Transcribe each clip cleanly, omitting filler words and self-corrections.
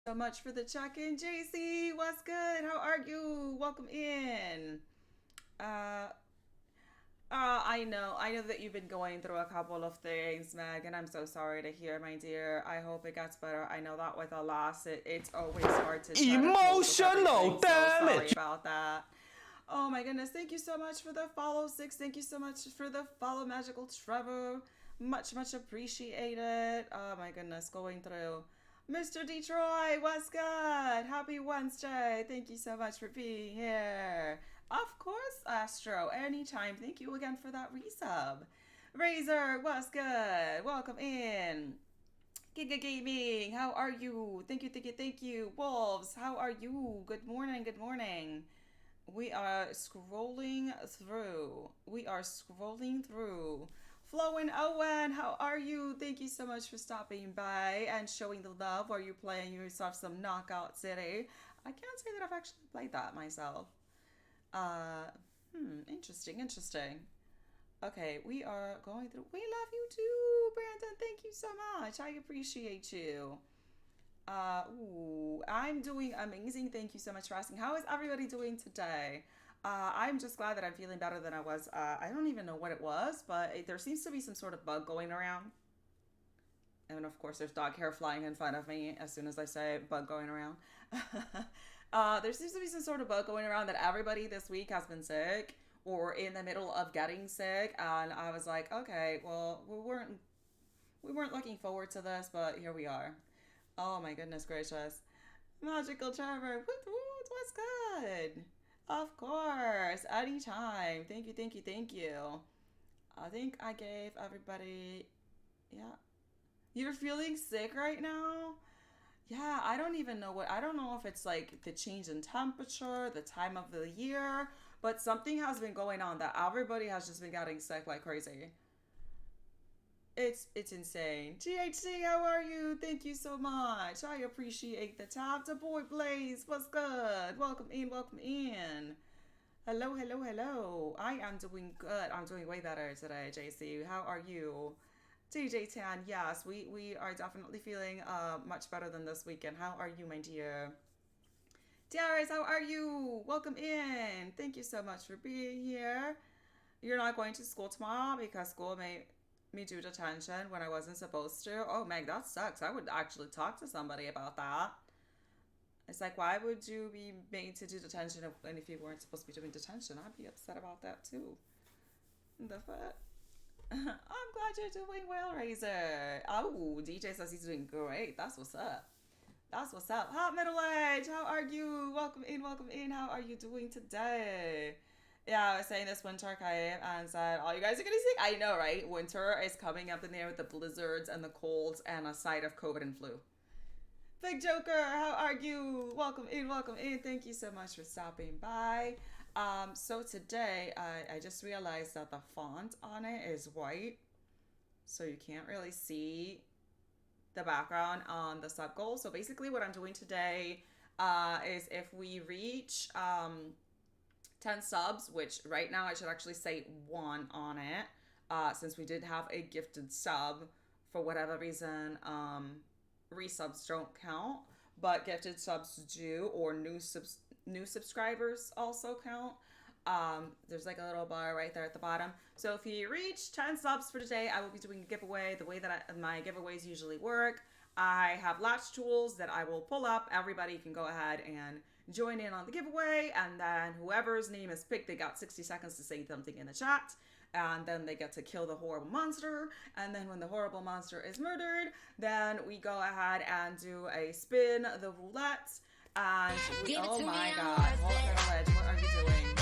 So much for the check-in, JC. What's good? How are you? Welcome in. Uh, I know that you've been going through a couple of things, Meg, and I'm so sorry to hear, my dear. I hope it gets better. I know that with a loss, it's always hard to try to cope with Emotional everything. So sorry damage. about that. Oh my goodness! Thank you so much for the follow, Six. Thank you so much for the follow, Magical Trevor. Much appreciated. Oh my goodness, going through. Mr. Detroit, what's good? Happy Wednesday. Thank you so much for being here. Of course, Astro, anytime. Thank you again for that resub. Razor, what's good? Welcome in. Giga Gaming, how are you? Thank you. Wolves, how are you? Good morning. We are scrolling through. Flo and Owen, how are you? Thank you so much for stopping by and showing the love while you're playing yourself some Knockout City. I can't say that I've actually played that myself. Uh, interesting. Okay, we are going through. We love you too, Brandon. Thank you so much. I appreciate you. I'm doing amazing. Thank you so much for asking. How is everybody doing today? I'm just glad that I'm feeling better than I was. I don't even know what it was, but there seems to be some sort of bug going around. And of course, there's dog hair flying in front of me as soon as I say bug going around. There seems to be some sort of bug going around that everybody this week has been sick or in the middle of getting sick. And I was like, okay, well, we weren't looking forward to this, but here we are. Oh my goodness gracious. Magical Trevor, what's good? Of course, anytime. Thank you. I think I gave everybody, yeah. You're feeling sick right now? Yeah, I don't know if it's like the change in temperature, the time of the year, but something has been going on that everybody has just been getting sick like crazy. It's insane. GHC, how are you? Thank you so much. I appreciate the tap. The boy Blaze, what's good? Welcome in. Hello. I am doing good. I'm doing way better today, JC. How are you? DJ Tan, yes, we are definitely feeling much better than this weekend. How are you, my dear? Darius, how are you? Welcome in. Thank you so much for being here. You're not going to school tomorrow because school made me do detention when I wasn't supposed to. Oh, Meg, that sucks. I would actually talk to somebody about that. It's like, why would you be made to do detention if you weren't supposed to be doing detention? I'd be upset about that too. The fuck? I'm glad you're doing well, Razor. Oh, DJ says he's doing great. That's what's up. That's what's up. Hot Middle Age, how are you? Welcome in. How are you doing today? Yeah, I was saying this winter came and said, oh, you guys are getting sick? I know, right? Winter is coming up in there with the blizzards and the colds and a side of COVID and flu. Big Joker, how are you? Welcome in. Thank you so much for stopping by. So today, I just realized that the font on it is white, so you can't really see the background on the sub goal. So basically what I'm doing today is if we reach 10 subs, which right now I should actually say 1 on it, since we did have a gifted sub. For whatever reason, resubs don't count, but gifted subs do, or new subscribers also count. There's like a little bar right there at the bottom. So if you reach 10 subs for today, I will be doing a giveaway the way that my giveaways usually work. I have latch tools that I will pull up. Everybody can go ahead and join in on the giveaway, and then whoever's name is picked, they got 60 seconds to say something in the chat, and then they get to kill the horrible monster, and then when the horrible monster is murdered, then we go ahead and do a spin the roulette, and oh my god, what are you doing?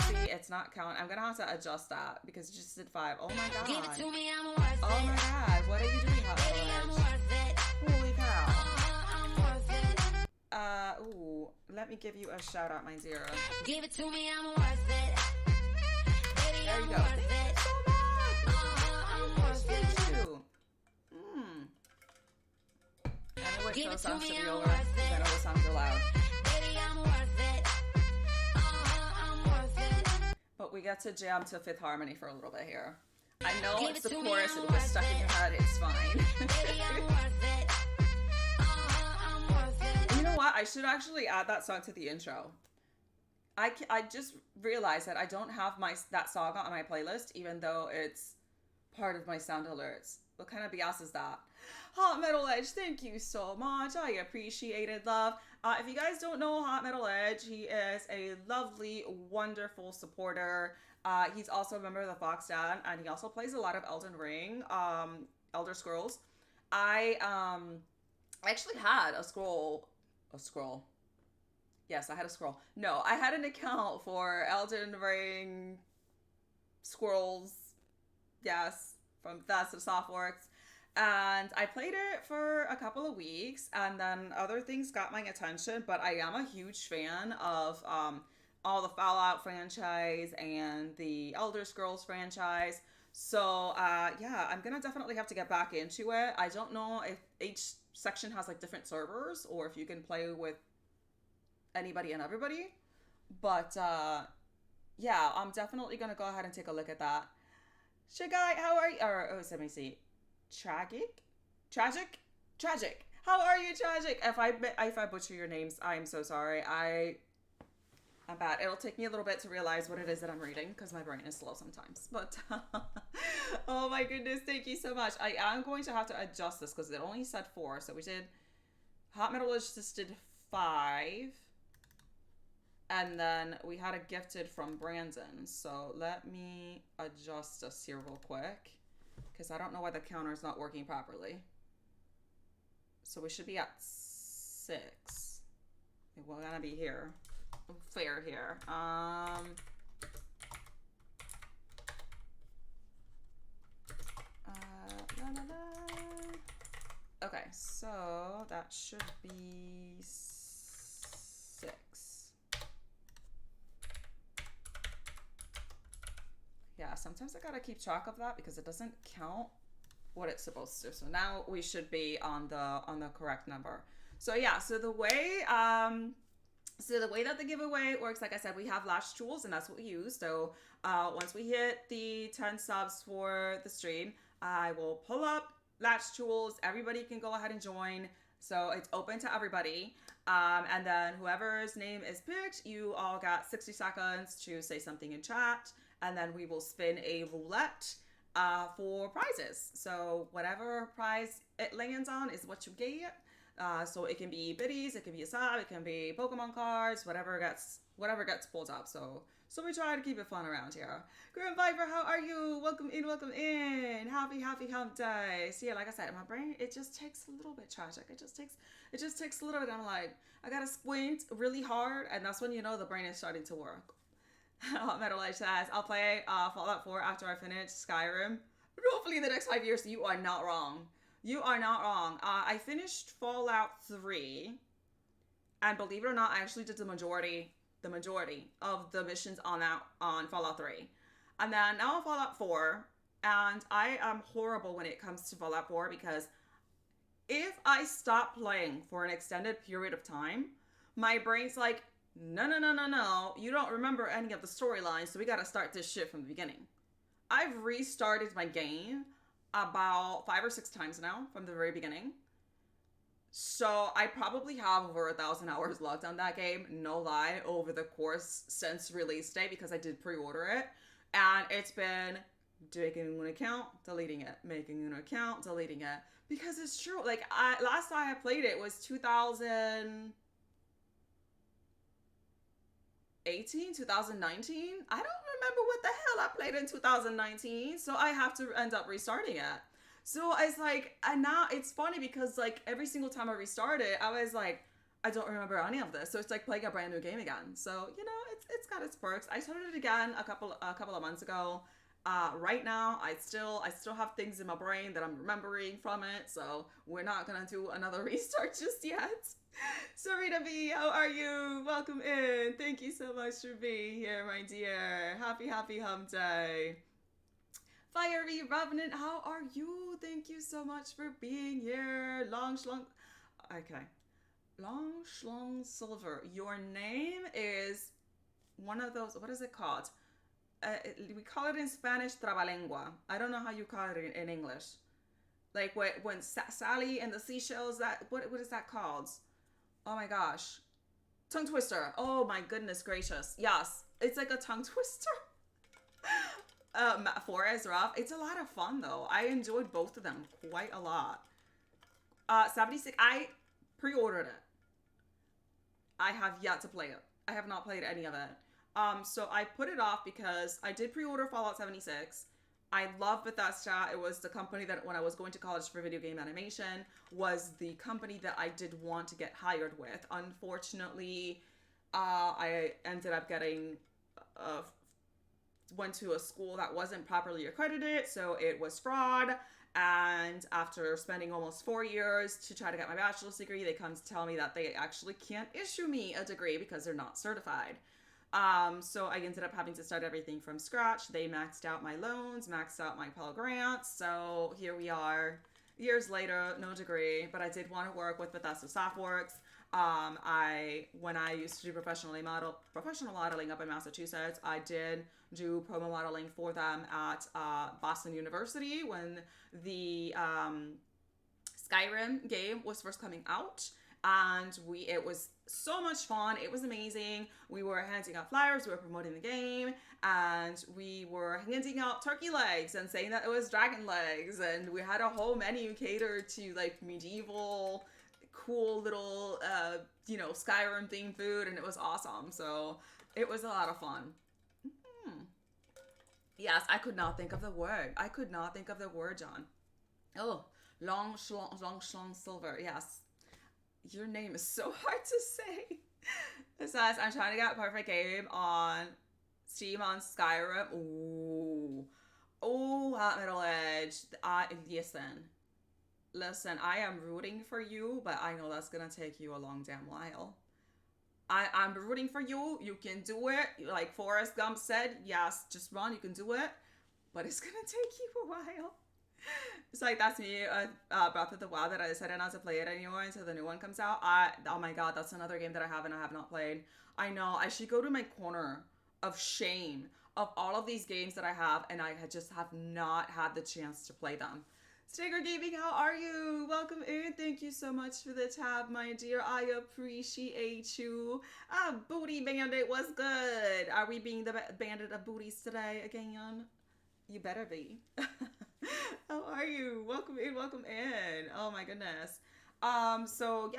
See, it's not counting. I'm gonna have to adjust that because it just did 5. Oh my god. Oh my god, what are you doing, Hot Village? Holy cow. Let me give you a shout out, my dear. Give it to me, I'm worth it. There you go. Thank you so much. Thank you. I wish those songs to be over because I know those songs are loud. But we get to jam to Fifth Harmony for a little bit here. I know it's the chorus, it was stuck in your head, it's fine. You know what? I should actually add that song to the intro. I just realized that I don't have that song on my playlist, even though it's part of my sound alerts. What kind of BS is that? Hot Metal Edge, thank you so much. I appreciate it, love. If you guys don't know Hot Metal Edge, he is a lovely, wonderful supporter. He's also a member of the Fox Dan, and he also plays a lot of Elden Ring, Elder Scrolls. I actually had a scroll. Yes, I had a scroll. No, I had an account for Elden Ring Scrolls. Yes, from That's the Softworks. And I played it for a couple of weeks, and then other things got my attention. But I am a huge fan of all the Fallout franchise and the Elder Scrolls franchise. So yeah, I'm gonna definitely have to get back into it. I don't know if each section has like different servers or if you can play with anybody and everybody. But yeah, I'm definitely gonna go ahead and take a look at that. Shagai, how are you? Or oh, let me see. Tragic. How are you, Tragic? If I butcher your names, I'm so sorry. I'm bad. It'll take me a little bit to realize what it is that I'm reading because my brain is slow sometimes. But oh my goodness, thank you so much. I am going to have to adjust this because it only said 4. So we did Hot Metal just did 5. And then we had a gifted from Brandon. So let me adjust this here real quick because I don't know why the counter is not working properly. So we should be at 6. We're gonna be here. Fair here. La, la, la. Okay, so that should be 6. Yeah, sometimes I gotta keep track of that because it doesn't count what it's supposed to. So now we should be on the correct number. So yeah, so the way that the giveaway works, like I said, we have Lash Tools and that's what we use. So once we hit the 10 subs for the stream, I will pull up Latch Tools. Everybody can go ahead and join. So it's open to everybody. And then whoever's name is picked, you all got 60 seconds to say something in chat. And then we will spin a roulette for prizes. So whatever prize it lands on is what you get. So it can be biddies, it can be a sub, it can be Pokemon cards, whatever gets pulled up. So we try to keep it fun around here. Grim Viper, how are you? Welcome in. Happy hump day. So yeah, like I said, my brain, it just takes a little bit tragic. It just takes a little bit. I'm like, I gotta squint really hard, and that's when you know the brain is starting to work. Metal Edge says, I'll play Fallout 4 after I finish Skyrim. Hopefully in the next 5 years. You are not wrong. I finished Fallout 3, and believe it or not, I actually did the majority of the missions on Fallout 3. And then now on Fallout 4, and I am horrible when it comes to Fallout 4 because if I stop playing for an extended period of time, my brain's like, no, you don't remember any of the storylines, so we gotta start this shit from the beginning. I've restarted my game about 5 or 6 times now from the very beginning. So I probably have over 1,000 hours logged on that game, no lie, over the course since release day because I did pre-order it. And it's been making an account, deleting it, making an account, deleting it. Because it's true, like last time I played it was 2018, 2019. I don't remember what the hell I played in 2019, so I have to end up restarting it. So it's like, and now it's funny because like every single time I restart it, I was like, I don't remember any of this. So it's like playing a brand new game again. So you know, it's got its perks. I started it again a couple of months ago. Right now, I still have things in my brain that I'm remembering from it. So we're not gonna do another restart just yet. Serena B, how are you? Welcome in. Thank you so much for being here, my dear. Happy hump day. Fiery Revenant, how are you? Thank you so much for being here. Long Schlong Silver. Your name is one of those, what is it called? we call it in Spanish trabalengua. I don't know how you call it in English. Like when Sally and the seashells, that what is that called? Oh my gosh. Tongue twister. Oh my goodness gracious. Yes. It's like a tongue twister. Forest Rough. It's a lot of fun though. I enjoyed both of them quite a lot. 76. I pre-ordered it. I have yet to play it. I have not played any of it. So I put it off because I did pre-order Fallout 76. I love Bethesda. It was the company that when I was going to college for video game animation was the company that I did want to get hired with. Unfortunately, I ended up getting went to a school that wasn't properly accredited, so it was fraud. And after spending almost 4 years to try to get my bachelor's degree, they come to tell me that they actually can't issue me a degree because they're not certified. So I ended up having to start everything from scratch. They maxed out my loans, maxed out my Pell Grants. So here we are, years later, no degree, but I did want to work with Bethesda Softworks. When I used to do professional modeling up in Massachusetts, I did do promo modeling for them at Boston University when the Skyrim game was first coming out. And it was so much fun. It was amazing. We were handing out flyers, we were promoting the game, and we were handing out turkey legs and saying that it was dragon legs. And we had a whole menu catered to like medieval, cool little, Skyrim themed food, and it was awesome. So it was a lot of fun. Yes, I could not think of the word. John. Oh, long schlong silver. Yes. Your name is so hard to say. It says, I'm trying to get a perfect game on Steam on Skyrim. Ooh. Oh, Hot Middle Edge. Listen, I am rooting for you, but I know that's going to take you a long damn while. I'm rooting for you. You can do it. Like Forrest Gump said, yes, just run. You can do it. But it's going to take you a while. It's like, that's me, Breath of the Wild, that I decided not to play it anymore until the new one comes out. Oh my god, that's another game that I have not played. I know, I should go to my corner of shame of all of these games that I have, and I just have not had the chance to play them. Sticker Gaming, how are you? Welcome in. Thank you so much for the tab, my dear. I appreciate you. Booty Bandit, what's good? Are we being the bandit of booties today again? You better be. How are you? Welcome in. Oh my goodness. So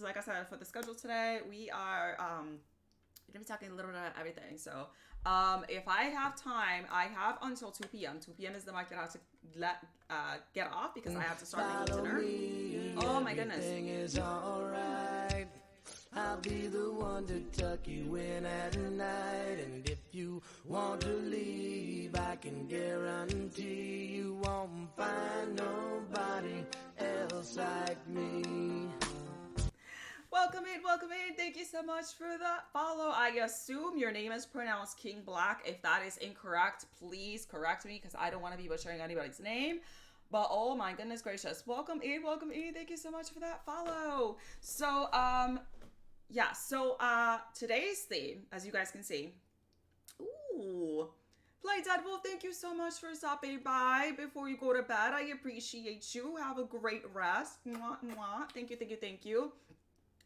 like I said, for the schedule today, we are gonna be talking a little bit about everything. So if I have time, I have until 2 p.m. 2 p.m. is the mark that I have to get off because I have to start making dinner. Oh my goodness. Is all right. I'll be the one to tuck you in at night. And if you want to leave, I can guarantee you won't find nobody else like me. Welcome in. Thank you so much for that follow. I assume your name is pronounced King Black. If that is incorrect, please correct me because I don't want to be butchering anybody's name. But oh my goodness gracious. Welcome in. Thank you so much for that follow. So, today's theme, as you guys can see, Play Dead Wolf, thank you so much for stopping by before you go to bed. I appreciate you. Have a great rest. Mwah, mwah. Thank you.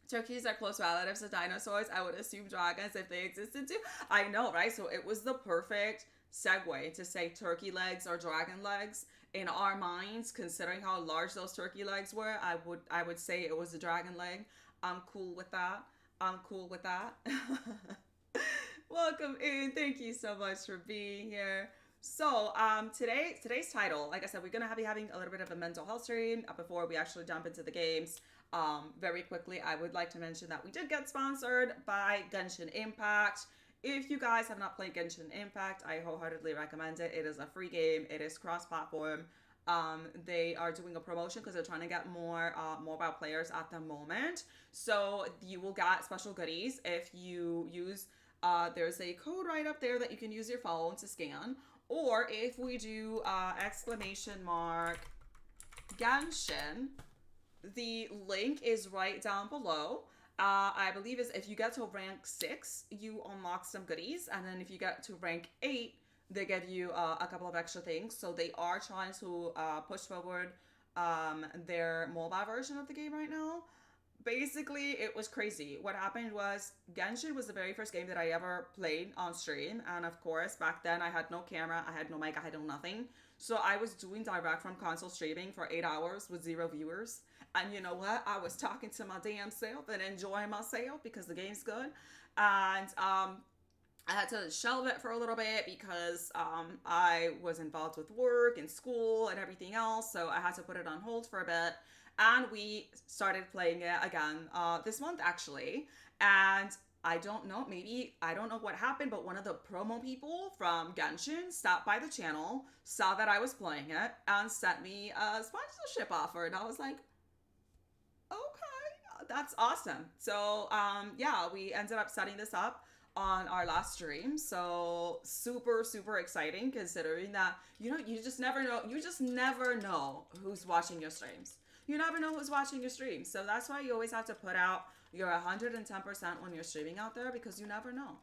Turkeys are close relatives to dinosaurs. I would assume dragons if they existed too. I know, right? So it was the perfect segue to say turkey legs or dragon legs. In our minds, considering how large those turkey legs were, I would say it was a dragon leg. I'm cool with that. Welcome in. Thank you so much for being here. So today's title, like I said, we're gonna be having a little bit of a mental health stream before we actually jump into the games. Very quickly, I would like to mention that we did get sponsored by Genshin Impact. If you guys have not played Genshin Impact, I wholeheartedly recommend it. It is a free game. It is cross-platform. They are doing a promotion because they're trying to get more mobile players at the moment. So you will get special goodies if you use, there's a code right up there that you can use your phone to scan. Or if we do Genshin, the link is right down below. I believe is if you get to rank 6, you unlock some goodies. And then if you get to rank 8, they give you a couple of extra things. So they are trying to push forward their mobile version of the game right now. Basically, it was crazy. What happened was Genshin was the very first game that I ever played on stream, and of course, back then I had no camera, I had no mic, I had no nothing. So I was doing direct from console streaming for 8 hours with zero viewers. And you know what? I was talking to my damn self and enjoying myself because the game's good. And I had to shelve it for a little bit because I was involved with work and school and everything else. So I had to put it on hold for a bit. And we started playing it again this month, actually. And I don't know, maybe, I don't know what happened, but one of the promo people from Genshin stopped by the channel, saw that I was playing it, and sent me a sponsorship offer. And I was like, okay, that's awesome. So yeah, we ended up setting this up on our last stream. So super, super exciting considering that, you know, you just never know. You just never know who's watching your streams. You never know who's watching your streams. So that's why you always have to put out your 110% when you're streaming out there, because you never know.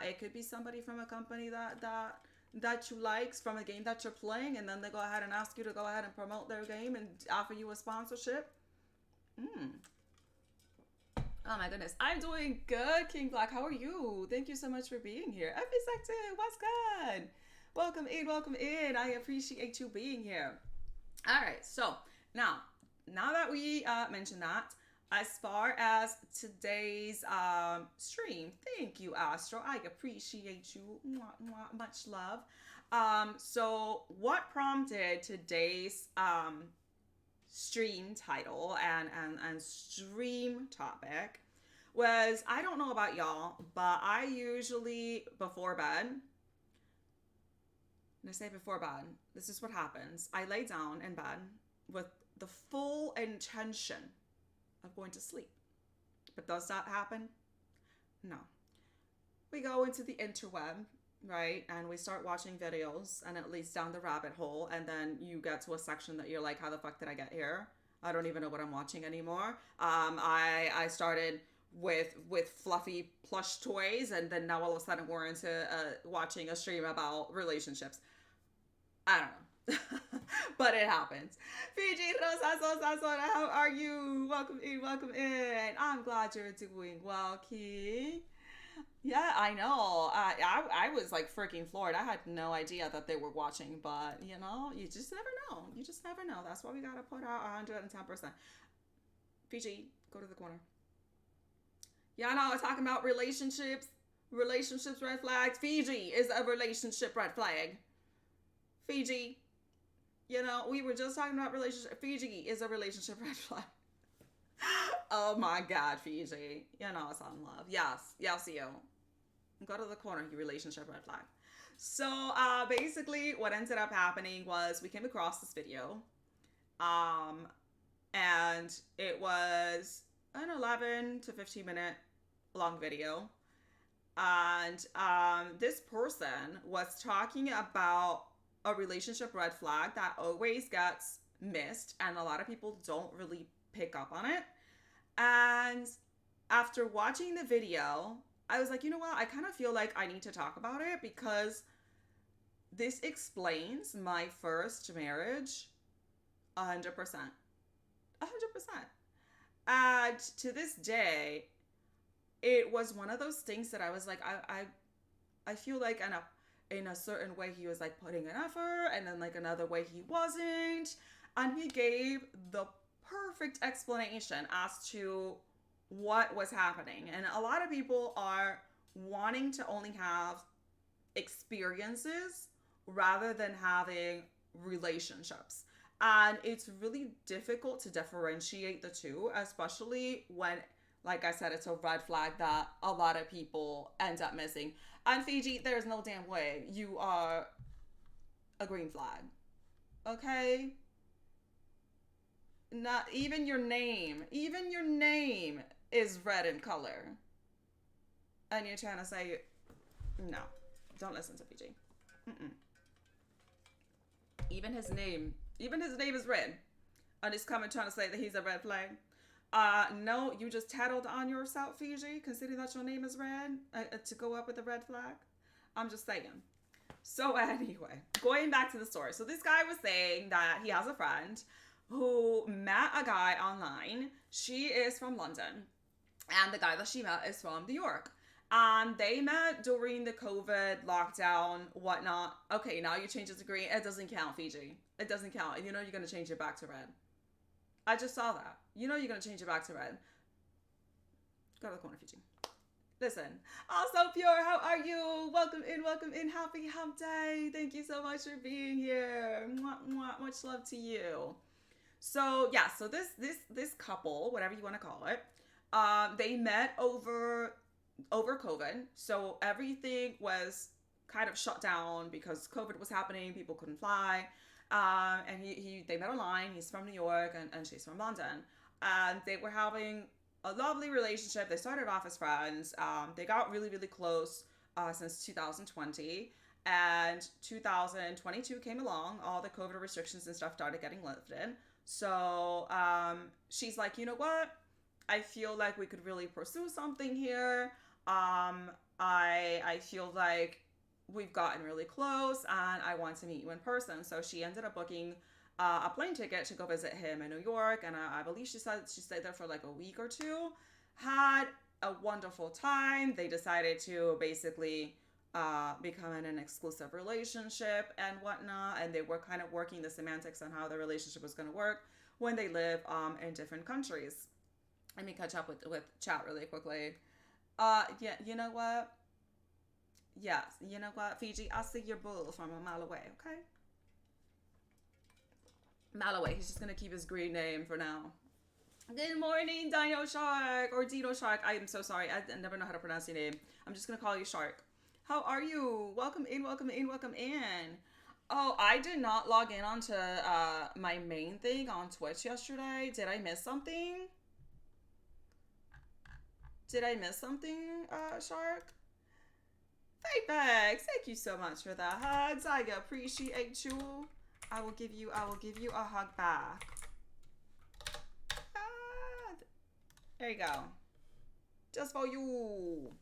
It could be somebody from a company that you likes from a game that you're playing, and then they go ahead and ask you to go ahead and promote their game and offer you a sponsorship. Oh my goodness. I'm doing good, King Black. How are you? Thank you so much for being here. Effective, what's good? Welcome in, welcome in. I appreciate you being here. All right, so now that we mentioned that, as far as today's stream, thank you, Astro. I appreciate you. Mwah, mwah, much love. So what prompted today's stream title and stream topic was, I don't know about y'all, but I usually before bed, and I say before bed, this is what happens. I lay down in bed with the full intention of going to sleep. But does that happen? No. We go into the interweb, right? And we start watching videos, and it leads down the rabbit hole, and then you get to a section that you're like, how the fuck did I get here? I don't even know what I'm watching anymore. I started with fluffy plush toys, and then now all of a sudden we're into watching a stream about relationships. I don't know. But it happens. Fiji, how are you? Welcome in, welcome in. I'm glad you're doing well, King. Yeah, I know. I was like freaking floored. I had no idea that they were watching, but you know, you just never know. You just never know. That's why we gotta put out 110%. Fiji, go to the corner. Yeah, I know. I'm talking about relationships, red flags. Fiji is a relationship red flag. Fiji, you know, we were just talking about relationship. Fiji is a relationship red flag. Oh my God, Fiji. You know it's on love. Yes, you. Go to the corner, you relationship red flag. So basically what ended up happening was we came across this video. And it was an 11 to 15 minute long video. And this person was talking about a relationship red flag that always gets missed, and a lot of people don't really pick up on it. And after watching the video, I was like, you know what? I kind of feel like I need to talk about it because this explains my first marriage 100%. 100%. And to this day, it was one of those things that I was like, I feel like in a certain way he was like putting an effort, and then like another way he wasn't. And he gave the perfect explanation as to what was happening. And a lot of people are wanting to only have experiences rather than having relationships. And it's really difficult to differentiate the two, especially when, like I said, it's a red flag that a lot of people end up missing. And Fiji, there's no damn way you are a green flag. Okay? Not even your name is red in color. And you're trying to say, no, don't listen to Fiji. Mm-mm. Even his name is red. And he's coming trying to say that he's a red flag. No, you just tattled on yourself, Fiji, considering that your name is red, to go up with a red flag. I'm just saying. So anyway, going back to the story. So this guy was saying that he has a friend who met a guy online. She is from London, and the guy that she met is from New York. And they met during the COVID lockdown, whatnot. Okay, now you change it to green. It doesn't count, Fiji. It doesn't count. You know you're gonna change it back to red. I just saw that. You know you're gonna change it back to red. Go to the corner, Fiji. Listen, also pure, how are you? Welcome in. Happy Hump Day. Thank you so much for being here. Mwah, mwah, much love to you. So yeah, so this couple, whatever you want to call it, they met over COVID. So everything was kind of shut down because COVID was happening. People couldn't fly. And they met online. He's from New York and she's from London. And they were having a lovely relationship. They started off as friends. They got really, really close since 2020. And 2022 came along. All the COVID restrictions and stuff started getting lifted. So she's like, you know what? I feel like we could really pursue something here. I feel like we've gotten really close and I want to meet you in person. So she ended up booking a plane ticket to go visit him in New York. And I believe she said she stayed there for like a week or two. Had a wonderful time. They decided to basically become in an exclusive relationship and whatnot. And they were kind of working the semantics on how the relationship was going to work when they live in different countries. Let me catch up with chat really quickly. Yeah, you know what? Yes, you know what, Fiji? I see your bull from a mile away, okay? Mile away. He's just gonna keep his green name for now. Good morning, Dino Shark or Dino Shark. I am so sorry. I never know how to pronounce your name. I'm just gonna call you Shark. How are you? Welcome in, welcome in, welcome in. Oh, I did not log in onto my main thing on Twitch yesterday. Did I miss something? Did I miss something, Shark? Fapex, thank you so much for the hugs. I appreciate you. I will give you a hug back. There you go. Just for you.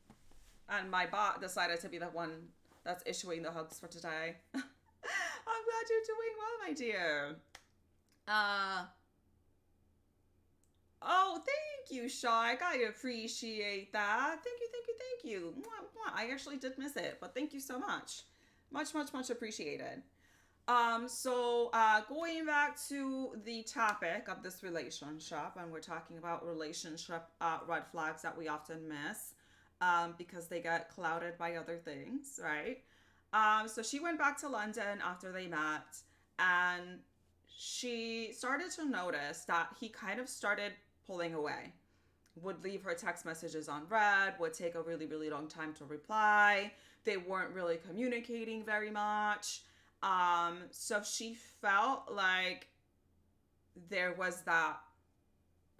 And my bot decided to be the one that's issuing the hugs for today. I'm glad you're doing well, my dear. Oh, thank you, Shark. I appreciate that. Thank you, thank you, thank you. Mwah, mwah. I actually did miss it, but thank you so much. Much, much, much appreciated. So going back to the topic of this relationship, and we're talking about relationship red flags that we often miss because they get clouded by other things, right? So she went back to London after they met, and she started to notice that he kind of started pulling away. Would leave her text messages on read, would take a really, really long time to reply. They weren't really communicating very much. So she felt like there was that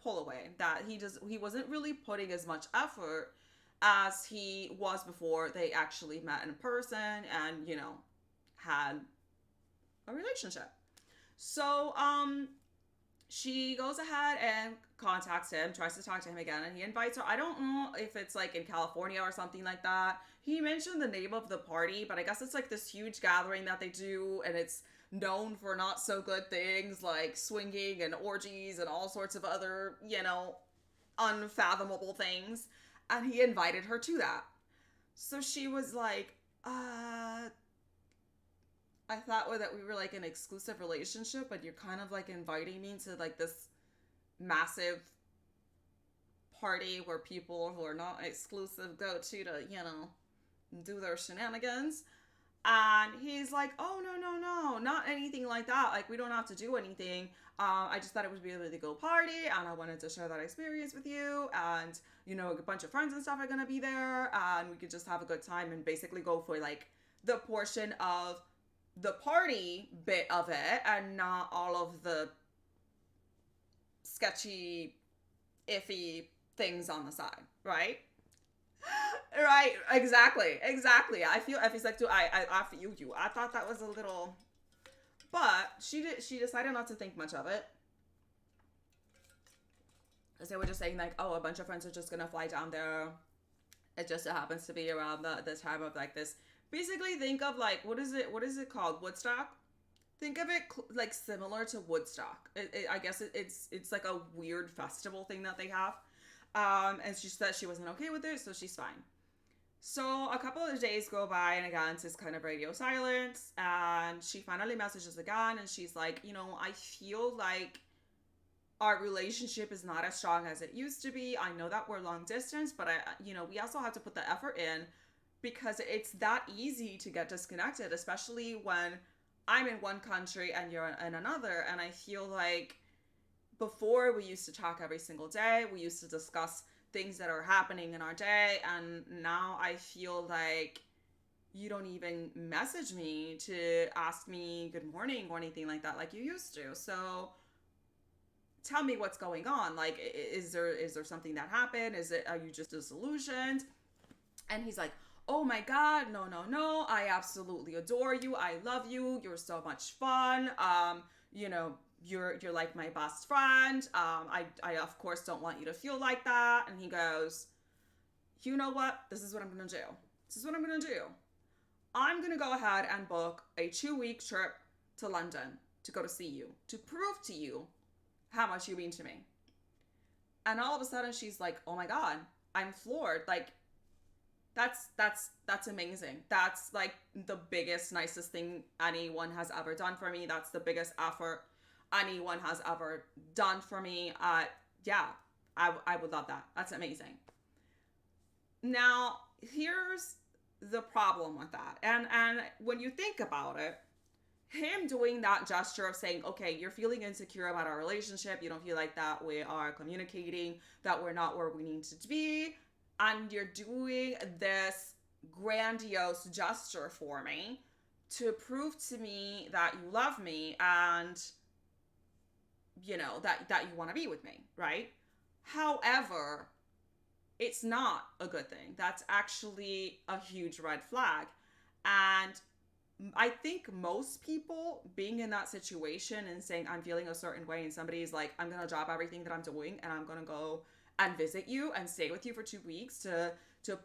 pull away, that he wasn't really putting as much effort as he was before they actually met in person and, you know, had a relationship. So, she goes ahead and contacts him, tries to talk to him again, and he invites her. I don't know if it's like in California or something like that. He mentioned the name of the party, but I guess it's like this huge gathering that they do, and it's known for not so good things like swinging and orgies and all sorts of other, you know, unfathomable things. And he invited her to that. So she was like, I thought that we were like an exclusive relationship, but you're kind of like inviting me to like this massive party where people who are not exclusive go to, you know, do their shenanigans. And he's like, oh, no, not anything like that. Like, we don't have to do anything. I just thought it would be a really cool party, and I wanted to share that experience with you. And, you know, a bunch of friends and stuff are going to be there, and we could just have a good time and basically go for like the portion of the party bit of it and not all of the sketchy, iffy things on the side, right? Right, exactly. I feel Effie's like, I feel you. I thought that was a little, but she decided not to think much of it. Because they were just saying like, oh, a bunch of friends are just gonna fly down there. It just so happens to be around the time of like this Basically, think of like, what is it called? Woodstock. Think of it like similar to Woodstock. I guess it's like a weird festival thing that they have. And she said she wasn't okay with it, so she's fine. So a couple of days go by, and again, it's kind of radio silence. And she finally messages again, and she's like, I feel like our relationship is not as strong as it used to be. I know that we're long distance, but we also have to put the effort in because it's that easy to get disconnected, especially when I'm in one country and you're in another. And I feel like before we used to talk every single day, we used to discuss things that are happening in our day, and now I feel like you don't even message me to ask me good morning or anything like that like you used to. So tell me what's going on. Like, is there something that happened? Are you just disillusioned? And he's like, oh my god, no, no, no, I absolutely adore you, I love you, you're so much fun. You know, you're like my best friend. I of course don't want you to feel like that. And he goes, you know what, this is what I'm gonna do. I'm gonna go ahead and book a 2-week trip to London to go to see you, to prove to you how much you mean to me. And all of a sudden she's like, oh my god, I'm floored. Like, that's amazing. That's like the biggest, nicest thing anyone has ever done for me. That's the biggest effort anyone has ever done for me. Yeah, I would love that. That's amazing. Now, here's the problem with that. And when you think about it, him doing that gesture of saying, okay, you're feeling insecure about our relationship, you don't feel like that we are communicating, that we're not where we need to be, and you're doing this grandiose gesture for me to prove to me that you love me and that you want to be with me, right? However, it's not a good thing. That's actually a huge red flag. And I think most people being in that situation and saying, I'm feeling a certain way, and somebody's like, I'm going to drop everything that I'm doing and I'm going to go and visit you and stay with you for 2 weeks to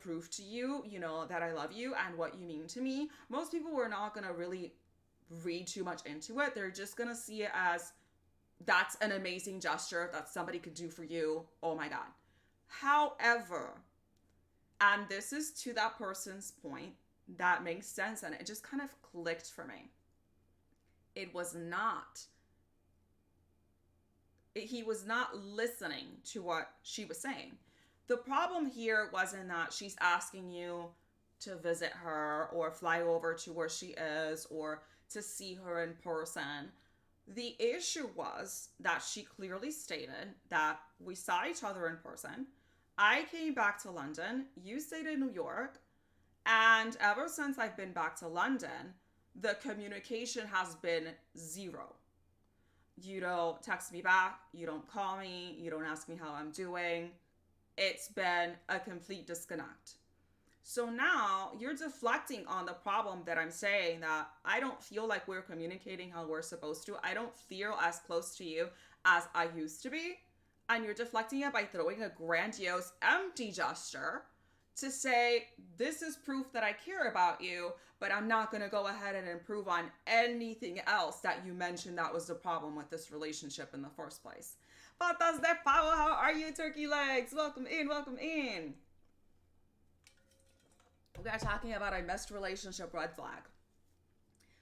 prove to you, that I love you and what you mean to me. Most people are not going to really read too much into it. They're just going to see it as, that's an amazing gesture that somebody could do for you. Oh my God. However, and this is to that person's point, that makes sense, and it just kind of clicked for me. He was not listening to what she was saying. The problem here wasn't that she's asking you to visit her or fly over to where she is or to see her in person. The issue was that she clearly stated that we saw each other in person. I came back to London, you stayed in New York, and ever since I've been back to London, the communication has been zero. You don't text me back, you don't call me, you don't ask me how I'm doing. It's been a complete disconnect. So now you're deflecting on the problem that I'm saying, that I don't feel like we're communicating how we're supposed to. I don't feel as close to you as I used to be. And you're deflecting it by throwing a grandiose, empty gesture to say, this is proof that I care about you, but I'm not going to go ahead and improve on anything else that you mentioned that was the problem with this relationship in the first place. Patas de pavo, how are you, turkey legs? Welcome in, welcome in. We are talking about a missed relationship red flag.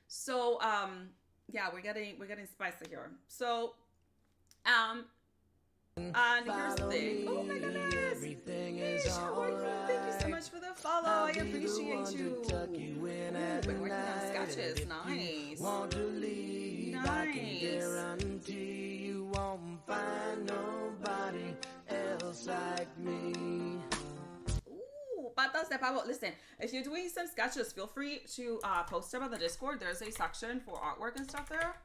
So, yeah, we're getting spicy here. So, and here's the thing. Oh my goodness. Everything is alright. Thank you so much for the follow. I appreciate you. Been working on sketches. Nice. Nice. I can guarantee you won't find nobody else like me. Ooh, patas de pavo. Listen, if you're doing some sketches, feel free to post them on the Discord. There's a section for artwork and stuff there.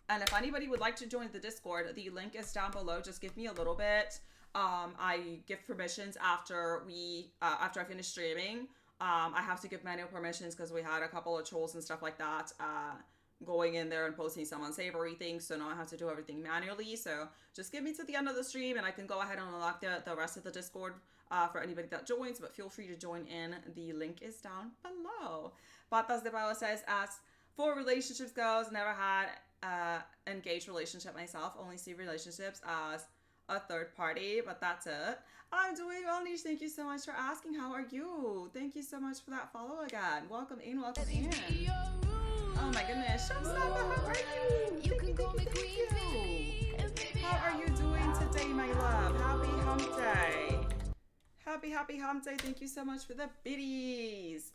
And if anybody would like to join the Discord, the link is down below. Just give me a little bit. I give permissions after I finish streaming. I have to give manual permissions because we had a couple of trolls and stuff like that going in there and posting some unsavory things. So now I have to do everything manually. So just give me to the end of the stream and I can go ahead and unlock the rest of the Discord for anybody that joins. But feel free to join in. The link is down below. Patas de Pavo says, as for relationships goes, never had engaged relationship myself. Only see relationships as a third party, but that's it. I'm doing well, Niche. Thank you so much for asking. How are you? Thank you so much for that follow again. Welcome in, welcome in. Oh my goodness. Showstopper, how are you? Thank you. How are you doing today, my love? Happy hump day. Happy hump day. Thank you so much for the biddies.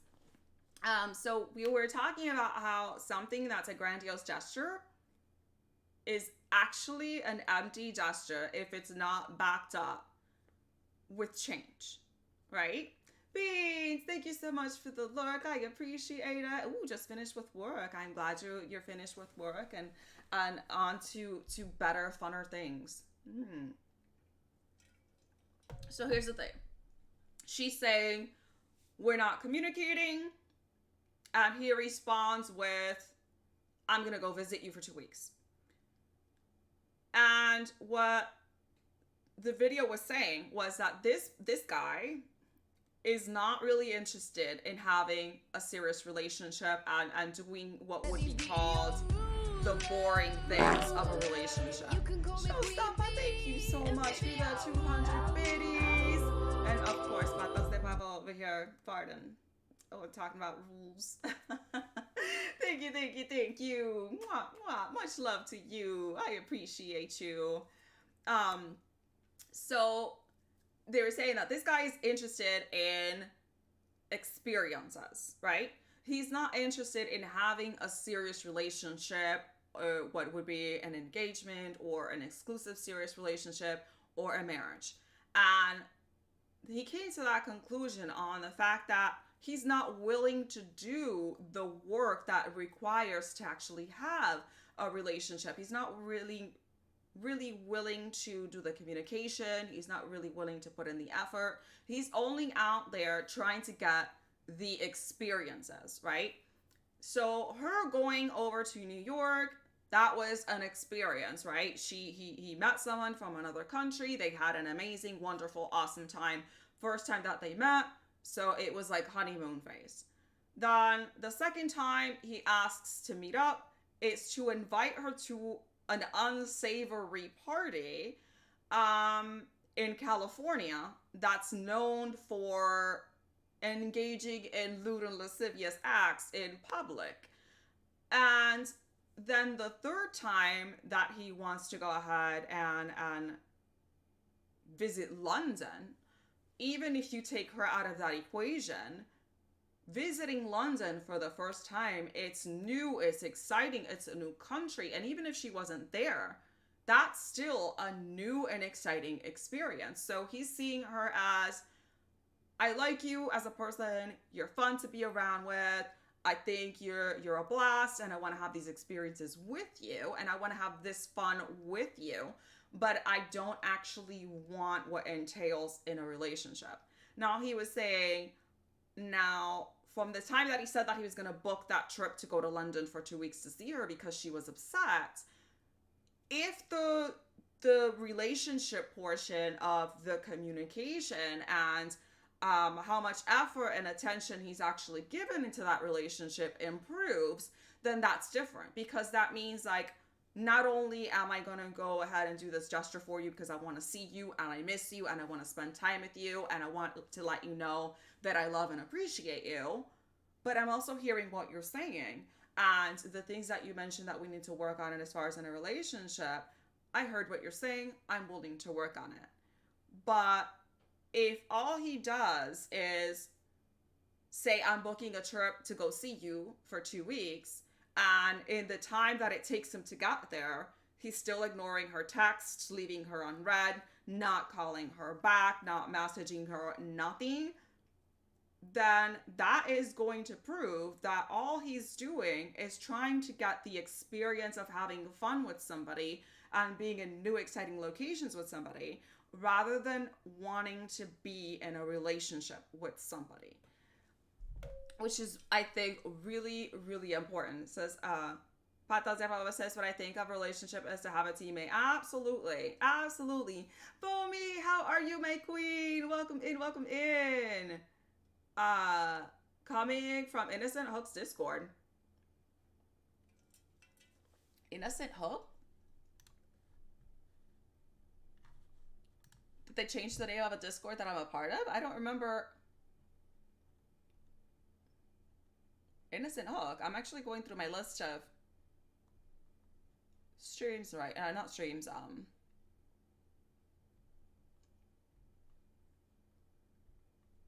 So we were talking about how something that's a grandiose gesture is actually an empty gesture if it's not backed up with change, right? Beans, thank you so much for the lurk. I appreciate it. Ooh, just finished with work. I'm glad you're finished with work and on to better, funner things. So here's the thing. She's saying we're not communicating, and he responds with, "I'm gonna go visit you for 2 weeks." And what the video was saying was that this guy is not really interested in having a serious relationship and doing what would be called the boring things of a relationship. Showstopper, thank you so much for the 200 biddies. And of course, Patas de Pavo over here, pardon. Oh, we're talking about rules. Thank you. Mwah, mwah. Much love to you. I appreciate you. So they were saying that this guy is interested in experiences, right? He's not interested in having a serious relationship, or what would be an engagement or an exclusive serious relationship or a marriage. And he came to that conclusion on the fact that he's not willing to do the work that it requires to actually have a relationship. He's not really willing to do the communication. He's not really willing to put in the effort. He's only out there trying to get the experiences, right? So her going over to New York, that was an experience, right? He met someone from another country. They had an amazing, wonderful, awesome time. First time that they met. So it was like honeymoon phase. Then the second time he asks to meet up, it's to invite her to an unsavory party in California that's known for engaging in lewd and lascivious acts in public. And then the third time that he wants to go ahead and visit London, even if you take her out of that equation, visiting London for the first time, it's new, it's exciting, it's a new country. And even if she wasn't there, that's still a new and exciting experience. So he's seeing her as, I like you as a person, you're fun to be around with, I think you're a blast, and I want to have these experiences with you, and I want to have this fun with you, but I don't actually want what entails in a relationship. Now he was saying, now from the time that he said that he was going to book that trip to go to London for 2 weeks to see her because she was upset, if the relationship portion of the communication and how much effort and attention he's actually given into that relationship improves, then that's different, because that means like, not only am I going to go ahead and do this gesture for you because I want to see you and I miss you and I want to spend time with you and I want to let you know that I love and appreciate you, but I'm also hearing what you're saying and the things that you mentioned that we need to work on it as far as in a relationship. I heard what you're saying. I'm willing to work on it. But if all he does is say, I'm booking a trip to go see you for 2 weeks, and in the time that it takes him to get there, he's still ignoring her texts, leaving her unread, not calling her back, not messaging her, nothing, then that is going to prove that all he's doing is trying to get the experience of having fun with somebody and being in new, exciting locations with somebody, rather than wanting to be in a relationship with somebody. Which is, I think, really, really important. It says, Patas de Pavo says, what I think of a relationship is to have a teammate. Absolutely. Absolutely. Foamy, how are you, my queen? Welcome in, welcome in. Coming from Innocent Hook's Discord. Innocent Hook? Did they change the name of a Discord that I'm a part of? I don't remember. Innocent Hook. I'm actually going through my list of streams, right? Not streams,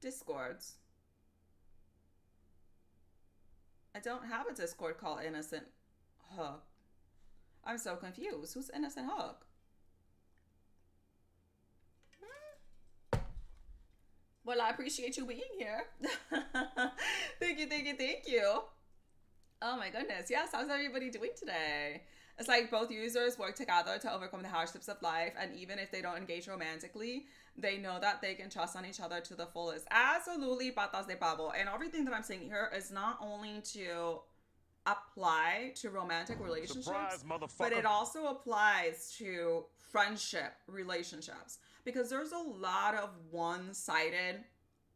Discords. I don't have a Discord called Innocent Hook. I'm so confused. Who's Innocent Hook? Well, I appreciate you being here. Thank you, thank you, thank you. Oh my goodness. Yes, how's everybody doing today? It's like both users work together to overcome the hardships of life, and even if they don't engage romantically, they know that they can trust on each other to the fullest. Absolutely, patas de pavo. And everything that I'm saying here is not only to apply to romantic relationships, surprise, but it also applies to friendship relationships, because there's a lot of one-sided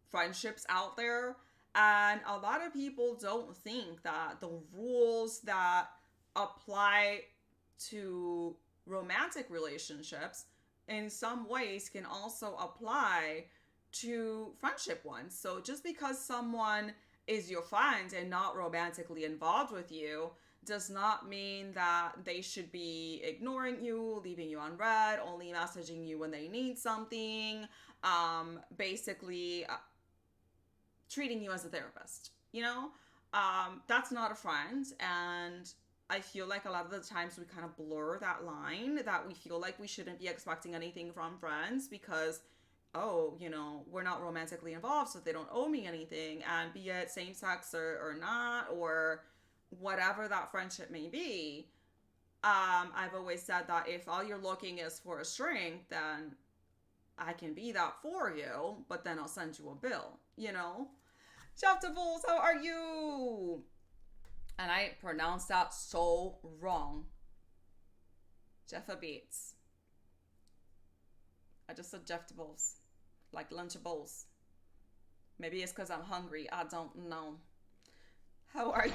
friendships out there, and a lot of people don't think that the rules that apply to romantic relationships in some ways can also apply to friendship ones. So just because someone is your friend and not romantically involved with you does not mean that they should be ignoring you, leaving you unread, only messaging you when they need something, basically treating you as a therapist, you know? That's not a friend. And I feel like a lot of the times we kind of blur that line, that we feel like we shouldn't be expecting anything from friends because, oh, you know, we're not romantically involved, so they don't owe me anything. And be it same sex or not, or whatever that friendship may be, I've always said that if all you're looking is for a string, then I can be that for you, but then I'll send you a bill, you know? Chef Devils, how are you? And I pronounced that so wrong. Jeffa Beats. I just said Jeff Devils. Like Lunchables. Maybe it's because I'm hungry. I don't know. How are you?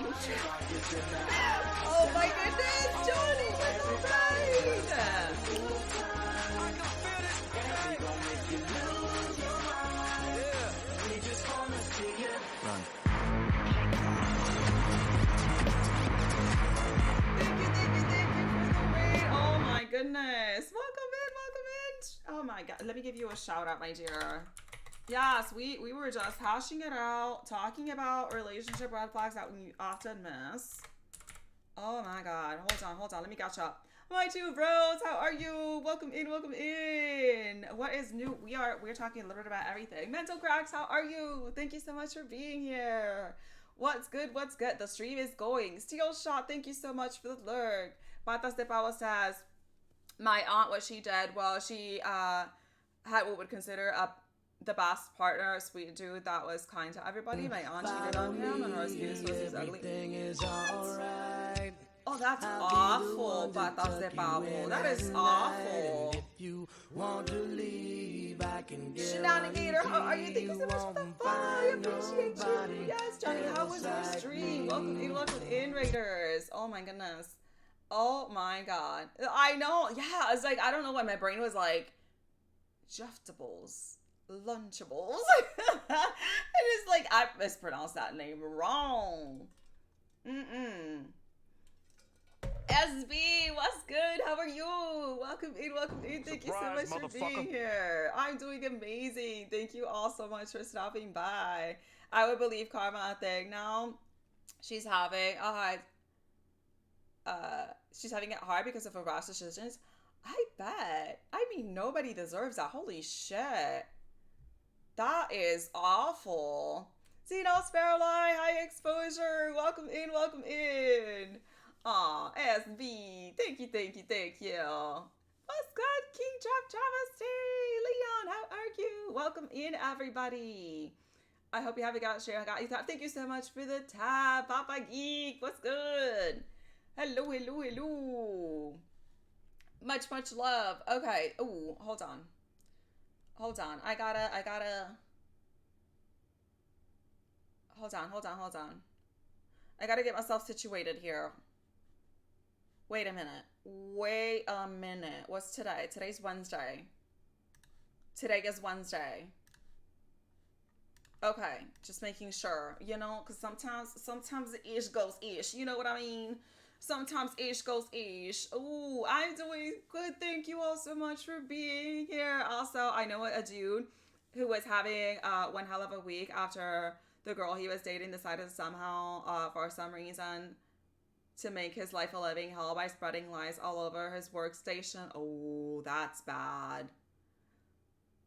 Oh my goodness, Johnny, you're so right. Run. Thank you for the wait. Oh my goodness. Welcome in. Oh my god. Let me give you a shout out, my dear. Yes, we were just hashing it out, talking about relationship red flags that we often miss. Oh my god. Hold on. Let me catch up. My two bros, how are you? Welcome in. What is new? We're talking a little bit about everything. Mental cracks, how are you? Thank you so much for being here. What's good? The stream is going. Steel Shot, thank you so much for the lurk. Patas de Pavo says, my aunt, what she did, well, she had what would consider the best partner, a sweet dude that was kind to everybody. My aunt cheated on him, and her excuse was he's ugly. Right. Oh, that's awful, Patas de Pavo. That is awful. If you want to leave, I can get Shenanigator, how are you? Thank you so much for the follow. I appreciate you. Yes, Johnny, how was your stream? Welcome in, Raiders. Oh my goodness. Oh my god. I know. Yeah, it's like, I don't know why my brain was like, Jeftables. Lunchables. It is like, I mispronounced that name wrong. SB, what's good? How are you? Welcome in. Thank you so much for being here. I'm doing amazing. Thank you all so much for stopping by. I would believe Karma a thing now. She's having it hard because of her rash decisions. I bet. I mean, nobody deserves that. Holy shit. That is awful. Zeno Sparrowline, high exposure. Welcome in. Aw, SB. Thank you. What's good, King Trap Travesty? Leon, how are you? Welcome in, everybody. I hope you haven't got share. I got you. Thank you so much for the tab. Papa Geek, what's good? Hello. Much love. Okay. Ooh, hold on. Hold on. I gotta get myself situated here. Wait a minute. Wait a minute. What's today? Today's Wednesday. Today is Wednesday. Okay, just making sure, because sometimes the ish goes ish. You know what I mean? Sometimes ish goes ish. Ooh, I'm doing good. Thank you all so much for being here. Also, I know a dude who was having one hell of a week after the girl he was dating decided somehow, for some reason, to make his life a living hell by spreading lies all over his workstation. Oh, that's bad.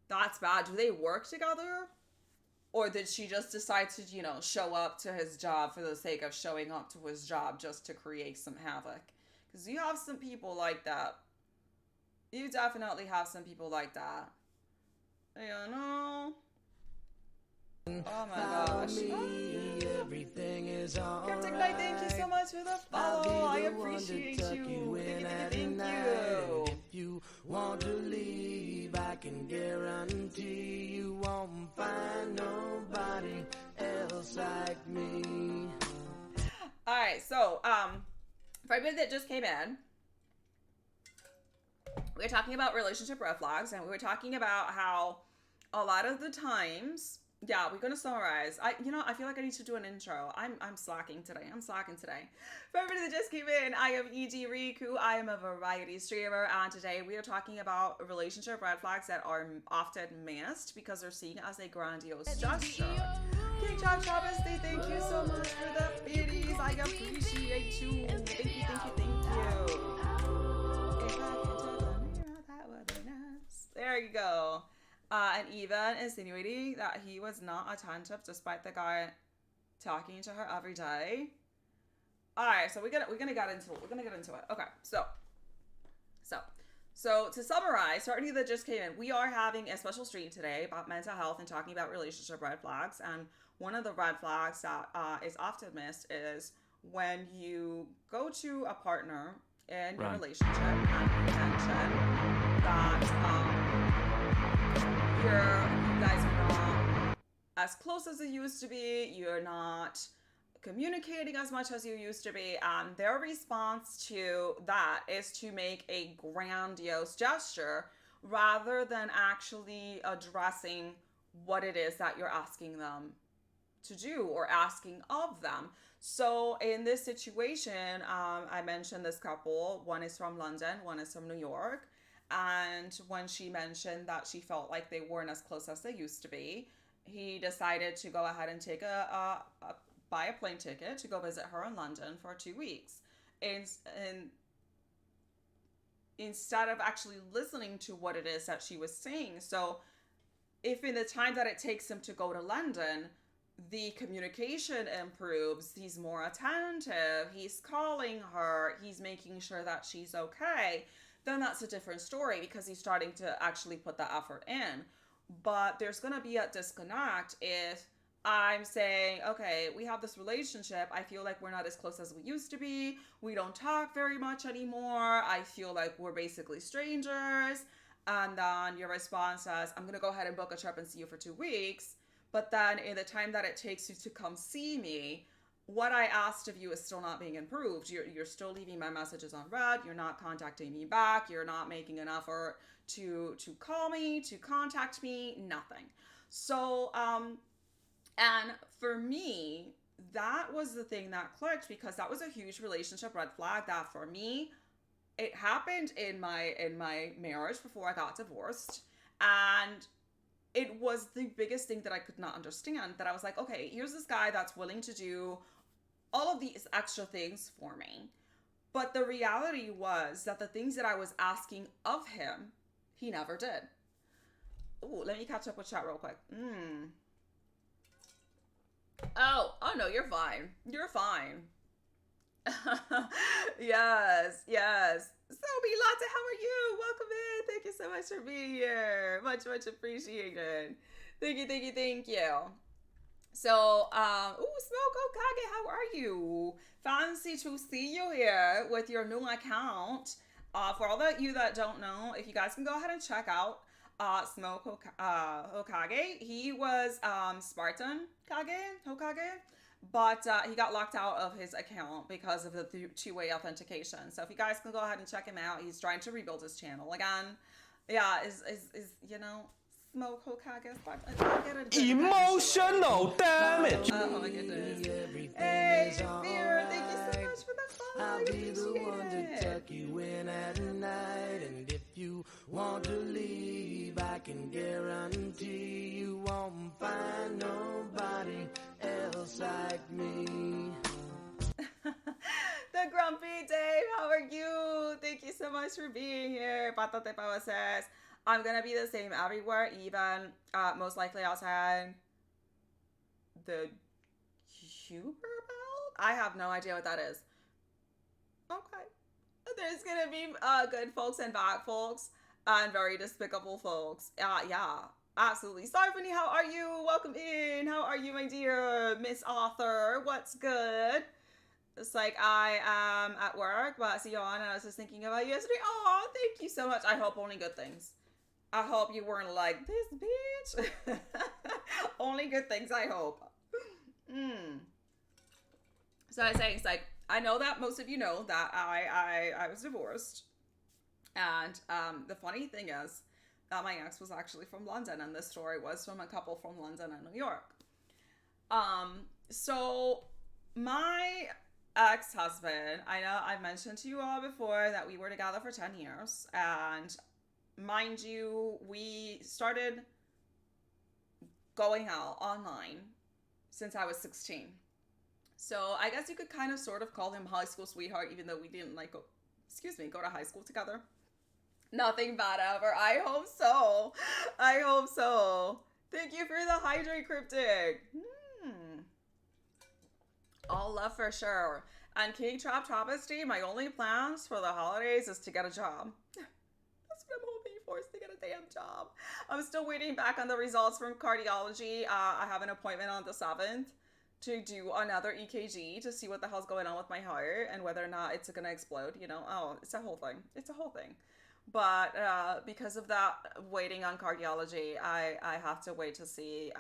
That's bad. Do they work together? Or did she just decide to, show up to his job for the sake of showing up to his job just to create some havoc? Because you have some people like that. You definitely have some people like that. You know? Oh my gosh. Everything is Captain Knight, thank you so much for the follow. I appreciate you. Thank you. If you want to leave, I can guarantee you won't find nobody else like me. Alright, so, for everybody that just came in, we were talking about relationship red flags, and we were talking about how a lot of the times, yeah, we're gonna summarize. I feel like I need to do an intro. I'm slacking today. For everybody that just came in, I am E.G. Riku. I am a variety streamer, and today we are talking about relationship red flags that are often missed because they're seen as a grandiose gesture. King Chop Travesty, thank you so much for the biddies. I appreciate you. Thank you. If I can touch a mirror, that would be nice. There you go. And even insinuating that he was not attentive despite the guy talking to her every day. All right, so we're gonna get into it. Okay, so to summarize, for any that just came in, we are having a special stream today about mental health and talking about relationship red flags. And one of the red flags that is often missed is when you go to a partner in your relationship and you mention that you guys are not as close as you used to be. You're not communicating as much as you used to be. And their response to that is to make a grandiose gesture rather than actually addressing what it is that you're asking them to do or asking of them. So in this situation, I mentioned this couple. One is from London, one is from New York. And when she mentioned that she felt like they weren't as close as they used to be, he decided to go ahead and take buy a plane ticket to go visit her in London for 2 weeks. And instead of actually listening to what it is that she was saying. So if in the time that it takes him to go to London, the communication improves, he's more attentive, he's calling her, he's making sure that she's okay, then that's a different story because he's starting to actually put the effort in. But there's going to be a disconnect if I'm saying, okay, we have this relationship. I feel like we're not as close as we used to be. We don't talk very much anymore. I feel like we're basically strangers. And then your response says, I'm going to go ahead and book a trip and see you for 2 weeks. But then in the time that it takes you to come see me, what I asked of you is still not being improved. You're still leaving my messages on read. You're not contacting me back. You're not making an effort to call me, to contact me, nothing. So, and for me, that was the thing that clicked because that was a huge relationship red flag that for me, it happened in my marriage before I got divorced. And it was the biggest thing that I could not understand, that I was like, okay, here's this guy that's willing to do all of these extra things for me. But the reality was that the things that I was asking of him, he never did. Ooh, let me catch up with chat real quick. Oh no, you're fine. You're fine. Yes. Sophie Latte, how are you? Welcome in. Thank you so much for being here. Much appreciated. Thank you. So, Smoke Okage, how are you? Fancy to see you here with your new account. For all of you that don't know, if you guys can go ahead and check out Smoke Hokage. He was Spartan Hokage, but he got locked out of his account because of the two-way authentication. So if you guys can go ahead and check him out, he's trying to rebuild his channel again. Yeah, is Smoke Hokage Spartan? I get it. Emotional damage. Oh my goodness. Hey, Fear, thank you so much for that follow. I I'll be the appreciate one to it. tuck you in at night. And if you want to leave, I can guarantee you won't find nobody else like me. The Grumpy Dave, how are you? Thank you so much for being here. Patate Pava says, I'm gonna be the same everywhere, even most likely outside the Huber Belt? I have no idea what that is. Okay. There's gonna be good folks and bad folks and very despicable folks. Yeah, absolutely. Sarfany, how are you? Welcome in. How are you, my dear Miss Author? What's good? It's like I am at work, but I see you on, and I was just thinking about you yesterday. Oh, thank you so much. I hope only good things. I hope you weren't like, this bitch. Only good things, I hope. So I was saying, it's like, I know that most of you know that I was divorced. And the funny thing is that my ex was actually from London, and this story was from a couple from London and New York. So my ex-husband, I know I've mentioned to you all before that we were together for 10 years, and mind you, we started going out online since I was 16. So I guess you could kind of sort of call him high school sweetheart, even though we didn't go to high school together. Nothing bad ever. I hope so. I hope so. Thank you for the hydrate cryptic. All love for sure. And King Trap Travesty, my only plans for the holidays is to get a job. That's what I'm hoping for, is to get a damn job. I'm still waiting back on the results from cardiology. I have an appointment on the 7th to do another EKG to see what the hell's going on with my heart and whether or not it's gonna explode, you know. Oh, it's a whole thing. It's a whole thing. But because of that waiting on cardiology, I have to wait to see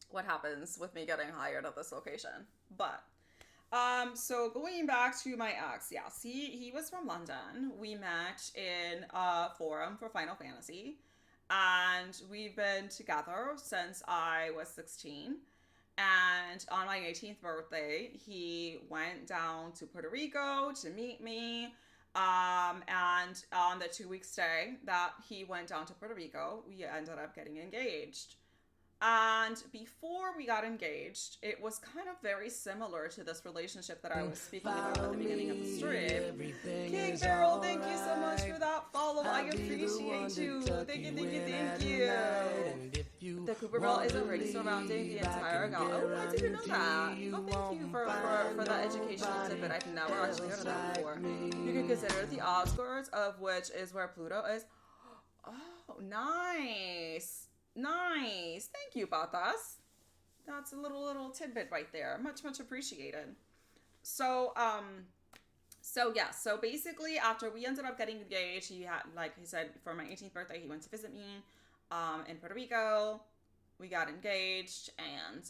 what happens with me getting hired at this location. But so going back to my ex, yes, he was from London. We met in a forum for Final Fantasy, and we've been together since I was 16. And on my 18th birthday, he went down to Puerto Rico to meet me. And on the 2-week stay that he went down to Puerto Rico, we ended up getting engaged. And before we got engaged, it was kind of very similar to this relationship that I was speaking about at the beginning of the stream. King Barrel, thank you so much for that follow. I appreciate you. Thank you, thank you, thank you. The Cooper Belt is already surrounding the entire gal. Oh, I didn't know that. Oh, thank you for that educational tidbit. I've never actually heard of that before. You can consider it the outskirts, of which is where Pluto is. Oh, nice. Nice. Thank you, Batas. That's a little tidbit right there. Much appreciated. So basically after we ended up getting engaged, he had, like he said, for my 18th birthday, he went to visit me in Puerto Rico. We got engaged, and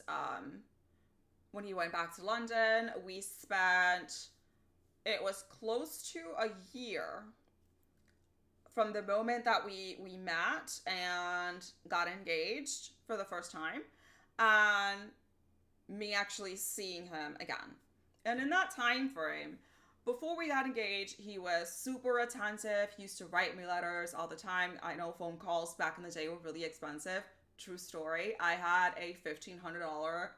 when he went back to London, it was close to a year from the moment that we met and got engaged for the first time, and me actually seeing him again. And in that time frame, before we got engaged, he was super attentive. He used to write me letters all the time. I know phone calls back in the day were really expensive. True story. I had a $1,500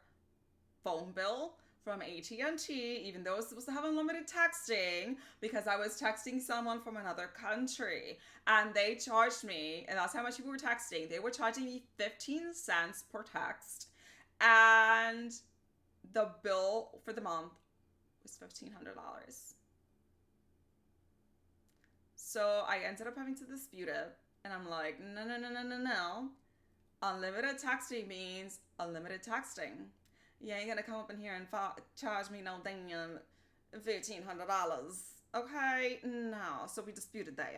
phone bill from AT&T, even though it was supposed to have unlimited texting, because I was texting someone from another country, and they charged me, and that's how much people were texting. They were charging me 15 cents per text, and the bill for the month was $1,500. So I ended up having to dispute it, and I'm like, no. Unlimited texting means unlimited texting. You ain't gonna come up in here and charge me no damn $1,500 Okay, no, so we disputed that.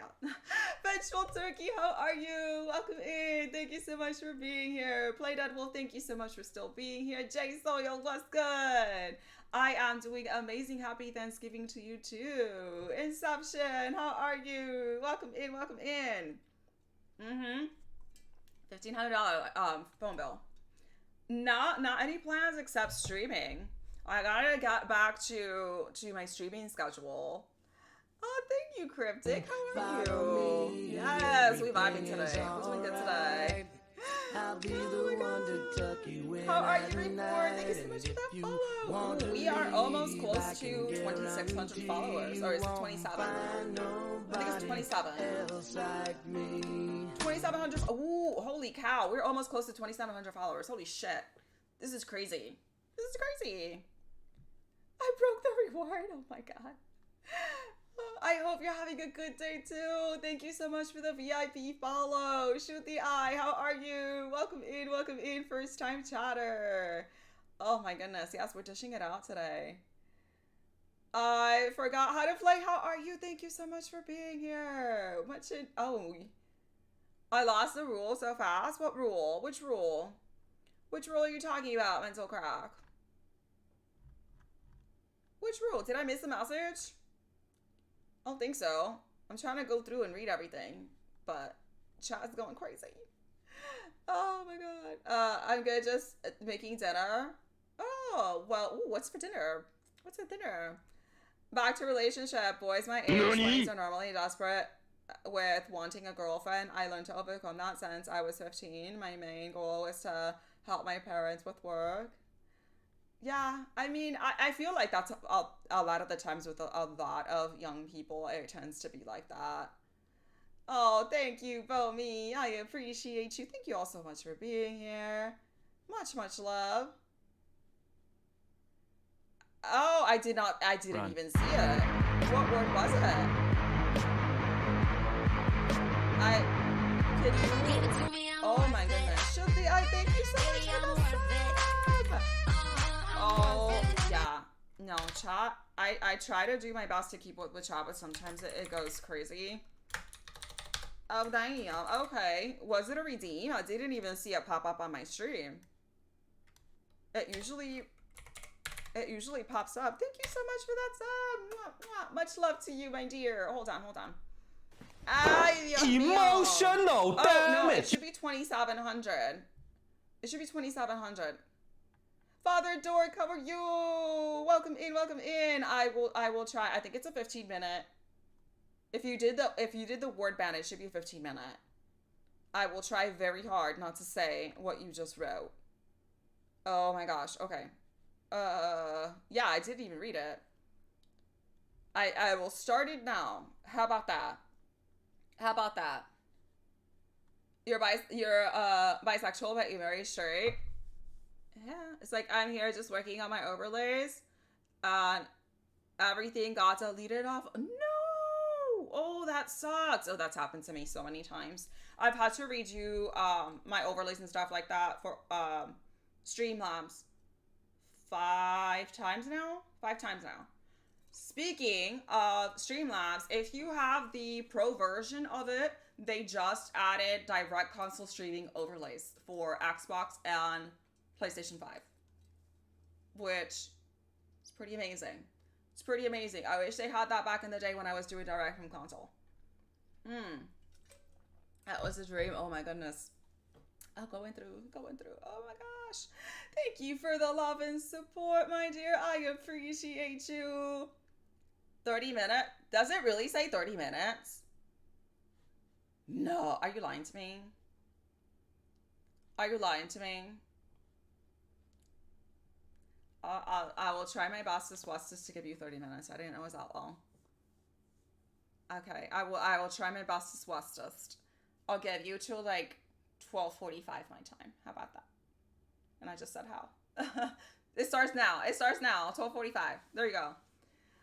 Vengeful Turkey, how are you? Welcome in. Thank you so much for being here. Play Dead Wolf, thank you so much for still being here. Jay Soil, what's good? I am doing amazing. Happy Thanksgiving to you too. Inception, how are you? Welcome in, welcome in. Mm-hmm. $1,500 phone bill. Not any plans except streaming. I gotta get back to my streaming schedule. Oh, thank you, Cryptic. How are you? Yes, we vibing today. What's been good today? I'll be the one to tuck you in. How are you, Report? Thank you so much for that follow. Ooh, we are almost close to 2,600 followers. Or is it 27? I think it's 27. 2,700. Ooh, holy cow. We're almost close to 2,700 followers. Holy shit. This is crazy. This is crazy. I broke the reward. Oh my god. I hope you're having a good day too. Thank you so much for the VIP follow. Shoot the eye. How are you? Welcome in, first time chatter. Oh my goodness. Yes, we're dishing it out today. I forgot how to play. How are you? Thank you so much for being here. I lost the rule so fast. What rule? Which rule? Which rule are you talking about, mental crack? Which rule? Did I miss a message? I don't think so. I'm trying to go through and read everything, but chat's going crazy. Oh my god. I'm good, just making dinner. Oh, well, ooh, what's for dinner? What's for dinner? Back to relationship. Boys my age, 20s are normally desperate with wanting a girlfriend. I learned to overcome that since I was 15. My main goal was to help my parents with work. Yeah, I mean, I feel like that's a lot of the times with a lot of young people, it tends to be like that. Oh, thank you, Bomi. I appreciate you. Thank you all so much for being here. Much love. Oh, I didn't even see it. What word was it? Can you? Oh my goodness. Should I thank you so much for the sub? Oh, yeah. No, chat. I try to do my best to keep up with chat, but sometimes it goes crazy. Oh, damn. Okay. Was it a redeem? I didn't even see it pop up on my stream. It usually pops up. Thank you so much for that sub. Much love to you, my dear. Hold on. Emotional damage. Oh, no, it should be 2,700. It should be 2,700. Father Dork, how are you? Welcome in. I will try. I think it's a 15-minute. If you did the word ban, it should be a 15-minute. I will try very hard not to say what you just wrote. Oh my gosh. Okay. Yeah, I didn't even read it. I will start it now. How about that? You're bisexual, but you're very straight. Yeah, it's like I'm here just working on my overlays, and everything got deleted off. No! Oh, that sucks. Oh, that's happened to me so many times. I've had to redo my overlays and stuff like that for Streamlabs 5 times now. Speaking of Streamlabs, if you have the pro version of it, they just added direct console streaming overlays for Xbox and PlayStation 5, which is pretty amazing. It's pretty amazing. I wish they had that back in the day when I was doing direct from console. That was a dream. Oh my goodness. Oh, going through. Oh my gosh. Thank you for the love and support, my dear. I appreciate you. 30 minutes? Does it really say 30 minutes? No. Are you lying to me? I will try my best to give you 30 minutes. I didn't know it was that long. Okay, I will try my best to swastest. I'll give you till like 12:45 my time. How about that? And I just said how. It starts now. 12:45. There you go.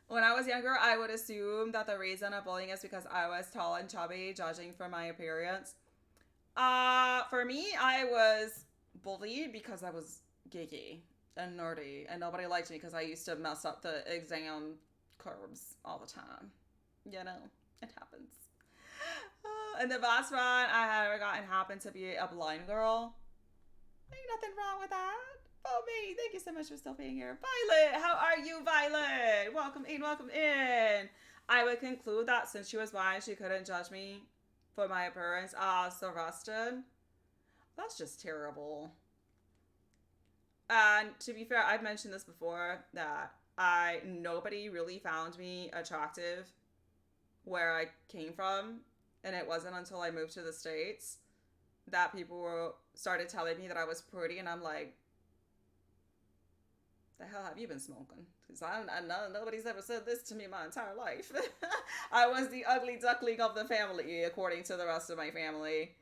When I was younger, I would assume that the reason of bullying is because I was tall and chubby, judging from my appearance. For me, I was bullied because I was geeky and nerdy, and nobody liked me because I used to mess up the exam curves all the time. You know, it happens. And the best one I had ever gotten happened to be a blind girl. Ain't nothing wrong with that. Oh, me. Thank you so much for still being here. Violet, how are you, Violet? Welcome in, welcome in. I would conclude that since she was blind, she couldn't judge me for my appearance. So Rustin. That's just terrible. And to be fair, I've mentioned this before that nobody really found me attractive where I came from, and it wasn't until I moved to the States that started telling me that I was pretty, and I'm like, the hell have you been smoking? Because nobody's ever said this to me my entire life. I was the ugly duckling of the family, according to the rest of my family.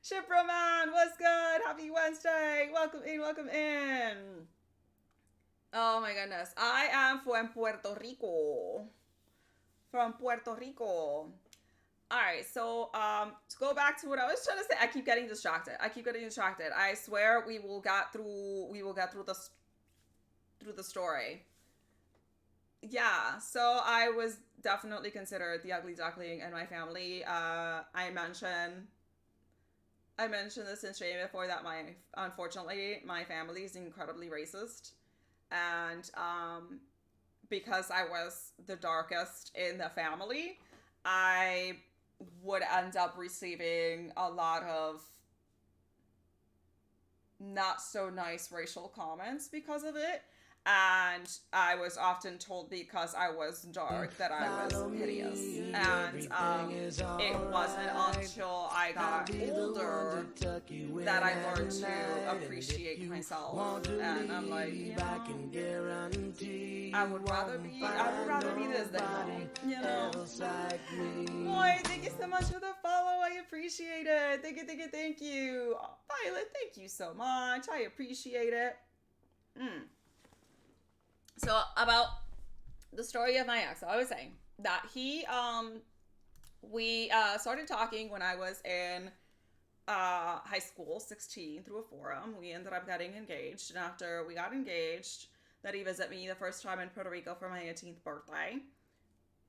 Shiproman, what's good? Happy Wednesday. Welcome in, welcome in. Oh my goodness. I am from Puerto Rico. From Puerto Rico. Alright, so to go back to what I was trying to say, I keep getting distracted. I swear we will get through the story. Yeah, so I was definitely considered the ugly duckling in my family. I mentioned this in stream before that unfortunately my family is incredibly racist, and because I was the darkest in the family, I would end up receiving a lot of not so nice racial comments because of it. And I was often told because I was dark that I was hideous. And it wasn't until I got older that I learned to appreciate myself. And I'm like, I would rather be this than that, you know. Boy, thank you so much for the follow. I appreciate it. Thank you. Oh, Violet, thank you so much. I appreciate it. So about the story of my ex, I was saying that we started talking when I was in high school, 16, through a forum. We ended up getting engaged, and after we got engaged, that he visited me the first time in Puerto Rico for my 18th birthday.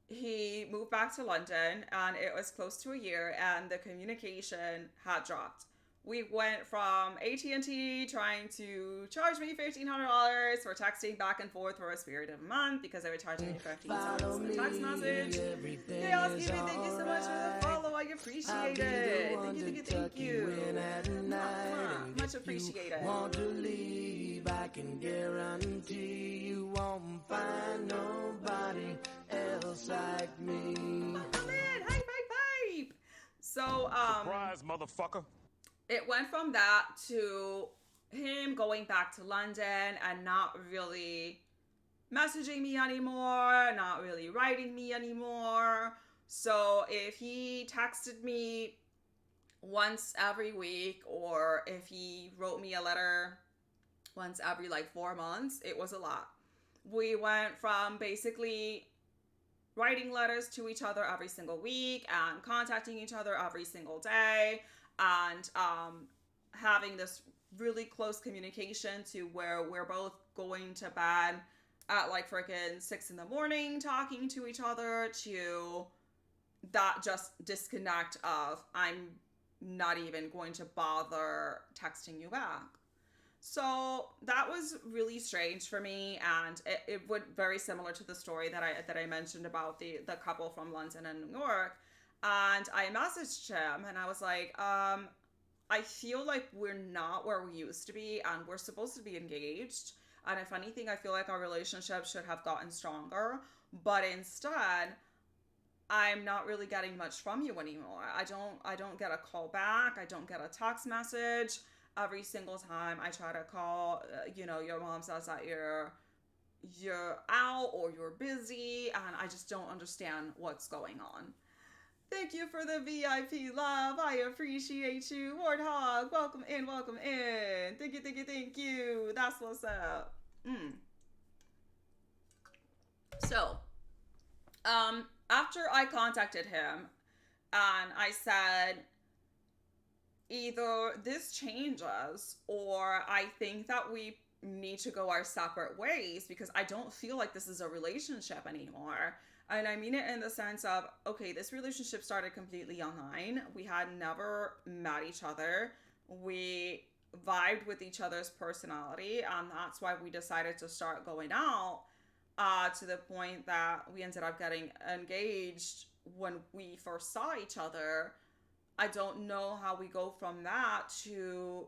He moved back to London, and it was close to a year, and the communication had dropped. We went from AT&T trying to charge me $1,500 for texting back and forth for a period of a month because they were charging me 15 cents a text message. Chaos Giving, thank you so much for the follow. I appreciate it. Thank you. Much appreciated. Want to leave, I can guarantee you won't find nobody else like me. Come in, hype. So, surprise, motherfucker. It went from that to him going back to London and not really messaging me anymore, not really writing me anymore. So if he texted me once every week, or if he wrote me a letter once every 4 months, it was a lot. We went from basically writing letters to each other every single week and contacting each other every single day, and having this really close communication to where we're both going to bed at freaking 6 a.m. talking to each other, to that just disconnect of I'm not even going to bother texting you back. So that was really strange for me, and it would very similar to the story that I mentioned about the couple from London and New York. And I messaged him and I was like, I feel like we're not where we used to be, and we're supposed to be engaged. And if anything, I feel like our relationship should have gotten stronger. But instead, I'm not really getting much from you anymore. I don't get a call back. I don't get a text message. Every single time I try to call, your mom says that you're out or you're busy, and I just don't understand what's going on. Thank you for the VIP love. I appreciate you. Warthog, welcome in. Thank you. That's what's up. So, after I contacted him and I said, either this changes or I think that we need to go our separate ways because I don't feel like this is a relationship anymore. And I mean it in the sense of, okay, this relationship started completely online. We had never met each other. We vibed with each other's personality, and that's why we decided to start going out, to the point that we ended up getting engaged when we first saw each other. I don't know how we go from that to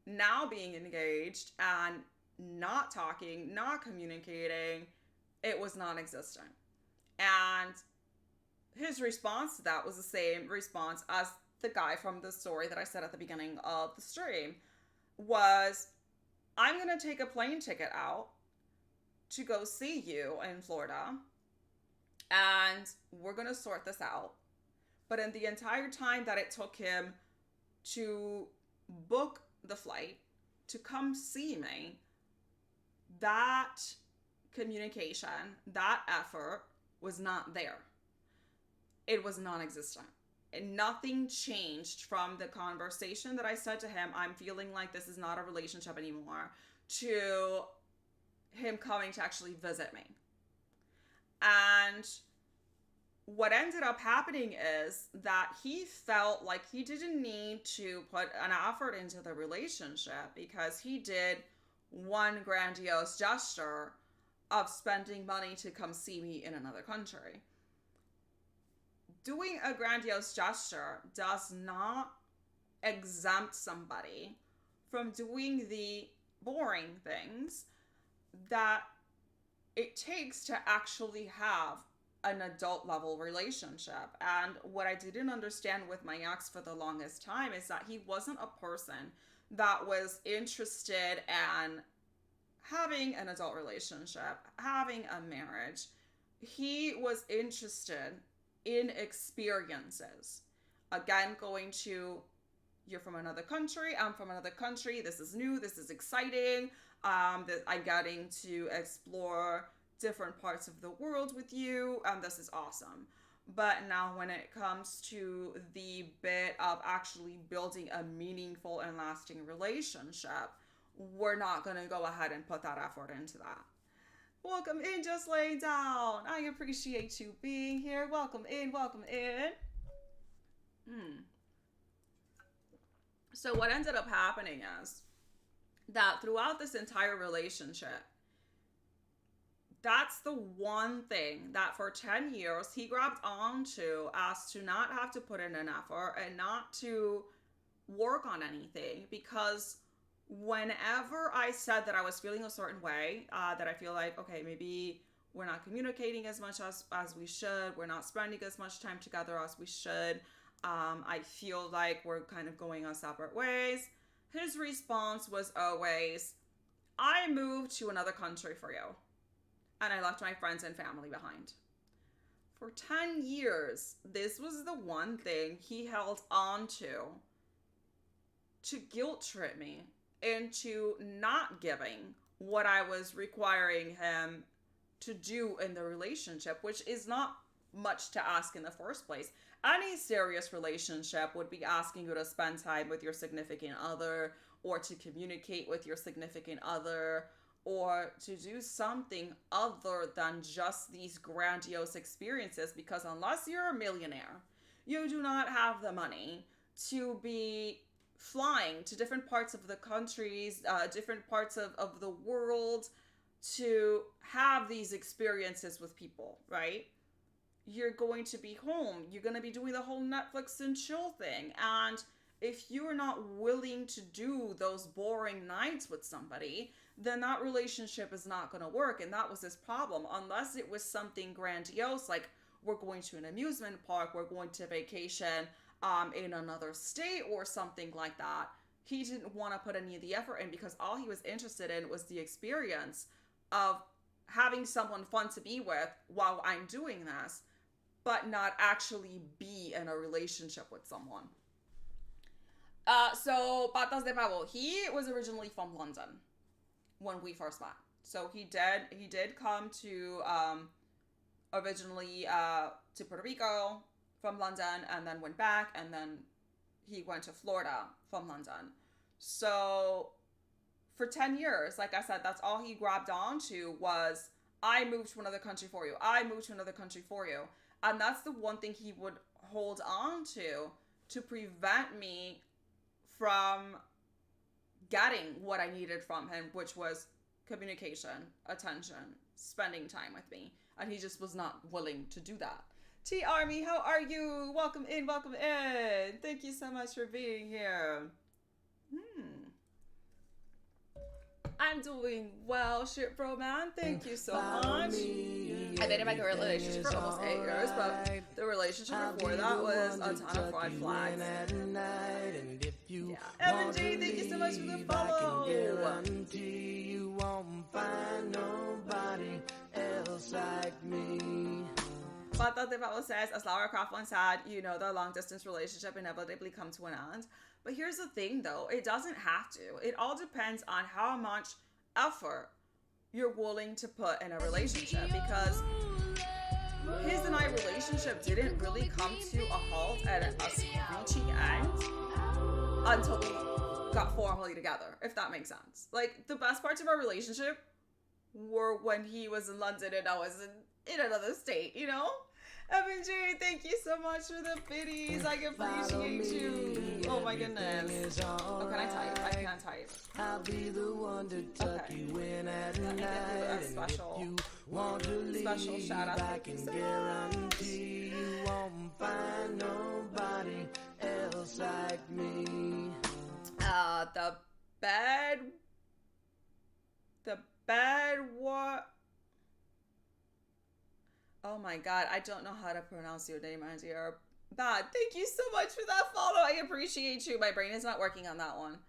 now being engaged and not talking, not communicating. It was non existent. And his response to that was the same response as the guy from the story that I said at the beginning of the stream, was, I'm going to take a plane ticket out to go see you in Florida, and we're going to sort this out. But in the entire time that it took him to book the flight to come see me, that communication, that effort was not there. It was non existent. And nothing changed from the conversation that I said to him, I'm feeling like this is not a relationship anymore, to him coming to actually visit me. And what ended up happening is that he felt like he didn't need to put an effort into the relationship because he did one grandiose gesture of spending money to come see me in another country. Doing a grandiose gesture does not exempt somebody from doing the boring things that it takes to actually have an adult level relationship. And what I didn't understand with my ex for the longest time is that he wasn't a person that was interested in having an adult relationship, having a marriage. He was interested in experiences. Again, going to, you're from another country, I'm from another country, this is new, this is exciting, I'm getting to explore different parts of the world with you, and this is awesome. But now when it comes to the bit of actually building a meaningful and lasting relationship, we're not going to go ahead and put that effort into that. Welcome in, Just Laying Down. I appreciate you being here. Welcome in, welcome in. So what ended up happening is that throughout this entire relationship, that's the one thing that for 10 years he grabbed onto, as to not have to put in an effort and not to work on anything. Because whenever I said that I was feeling a certain way, that I feel like, okay, maybe we're not communicating as much as we should, we're not spending as much time together as we should, I feel like we're kind of going our separate ways, his response was always, I moved to another country for you, and I left my friends and family behind. For 10 years, this was the one thing he held on to guilt trip me into not giving what I was requiring him to do in the relationship, which is not much to ask in the first place. Any serious relationship would be asking you to spend time with your significant other, or to communicate with your significant other, or to do something other than just these grandiose experiences, because unless you're a millionaire, you do not have the money to be flying to different parts of the countries, different parts of the world, to have these experiences with people, right? You're going to be home. You're going to be doing the whole Netflix and chill thing. And if you're not willing to do those boring nights with somebody, then that relationship is not going to work. And that was his problem. Unless it was something grandiose, like we're going to an amusement park, we're going to vacation in another state or something like that, he didn't want to put any of the effort in, because all he was interested in was the experience of having someone fun to be with while I'm doing this, but not actually be in a relationship with someone. So Patas de Pavo, he was originally from London when we first met. So he did come to originally to Puerto Rico from London, and then went back, and then he went to Florida from London. So for 10 years, like I said, that's all he grabbed onto was, I moved to another country for you. I moved to another country for you. And that's the one thing he would hold on to prevent me from getting what I needed from him, which was communication, attention, spending time with me. And he just was not willing to do that. T Army, how are you? Welcome in, welcome in. Thank you so much for being here. I'm doing well, shit, bro, man. Thank you so much. I've been in my current relationship for almost 8 years, but the relationship before that was a ton of red flags. Yeah. Evan G, thank you so much for the follow. You won't find nobody else like me. But the Bible says, as Laura Croft once said, you know, the long distance relationship inevitably come to an end. But here's the thing, though, it doesn't have to. It all depends on how much effort you're willing to put in a relationship, because his and I relationship didn't really come to a halt at a screeching end until we got formally together, if that makes sense. Like, the best parts of our relationship were when he was in London and I was in another state, you know? Evan J, thank you so much for the biddies. I appreciate you. Oh my goodness. Oh, can I type? I can't type. I'll be the one to tuck you in at night. A special shout out. I can guarantee you won't find nobody else like me. The bed what? Oh my god, I don't know how to pronounce your name, my dear. Bad. Thank you so much for that follow. I appreciate you. My brain is not working on that one.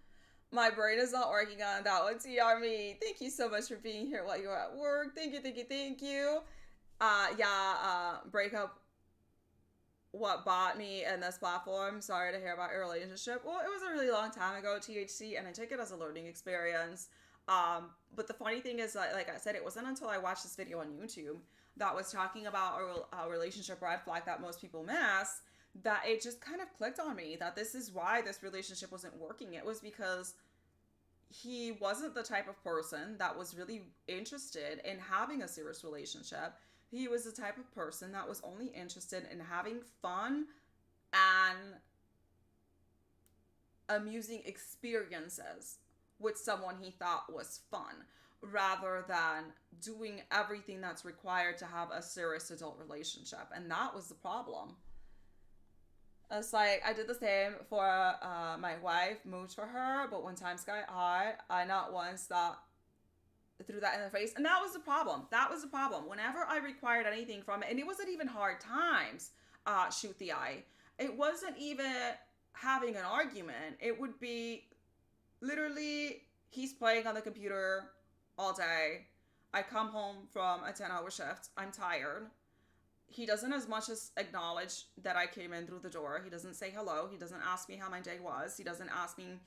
TRME. Thank you so much for being here while you're at work. Thank you. Breakup. What bought me in this platform. Sorry to hear about your relationship. Well, it was a really long time ago, THC, and I took it as a learning experience. But the funny thing is that, like I said, it wasn't until I watched this video on YouTube that was talking about a relationship red flag that most people miss, that it just kind of clicked on me that this is why this relationship wasn't working. It was because he wasn't the type of person that was really interested in having a serious relationship. He was the type of person that was only interested in having fun and amusing experiences with someone he thought was fun, rather than doing everything that's required to have a serious adult relationship. And that was the problem. It's like, I did the same for my wife, moved for her, but when times got hard, I not once threw that in the face. And that was the problem. Whenever I required anything from it, and it wasn't even hard times, shoot the eye. It wasn't even having an argument. It would be literally, he's playing on the computer all day. I come home from a 10-hour shift. I'm tired. He doesn't as much as acknowledge that I came in through the door. He doesn't say hello. He doesn't ask me how my day was. He doesn't ask me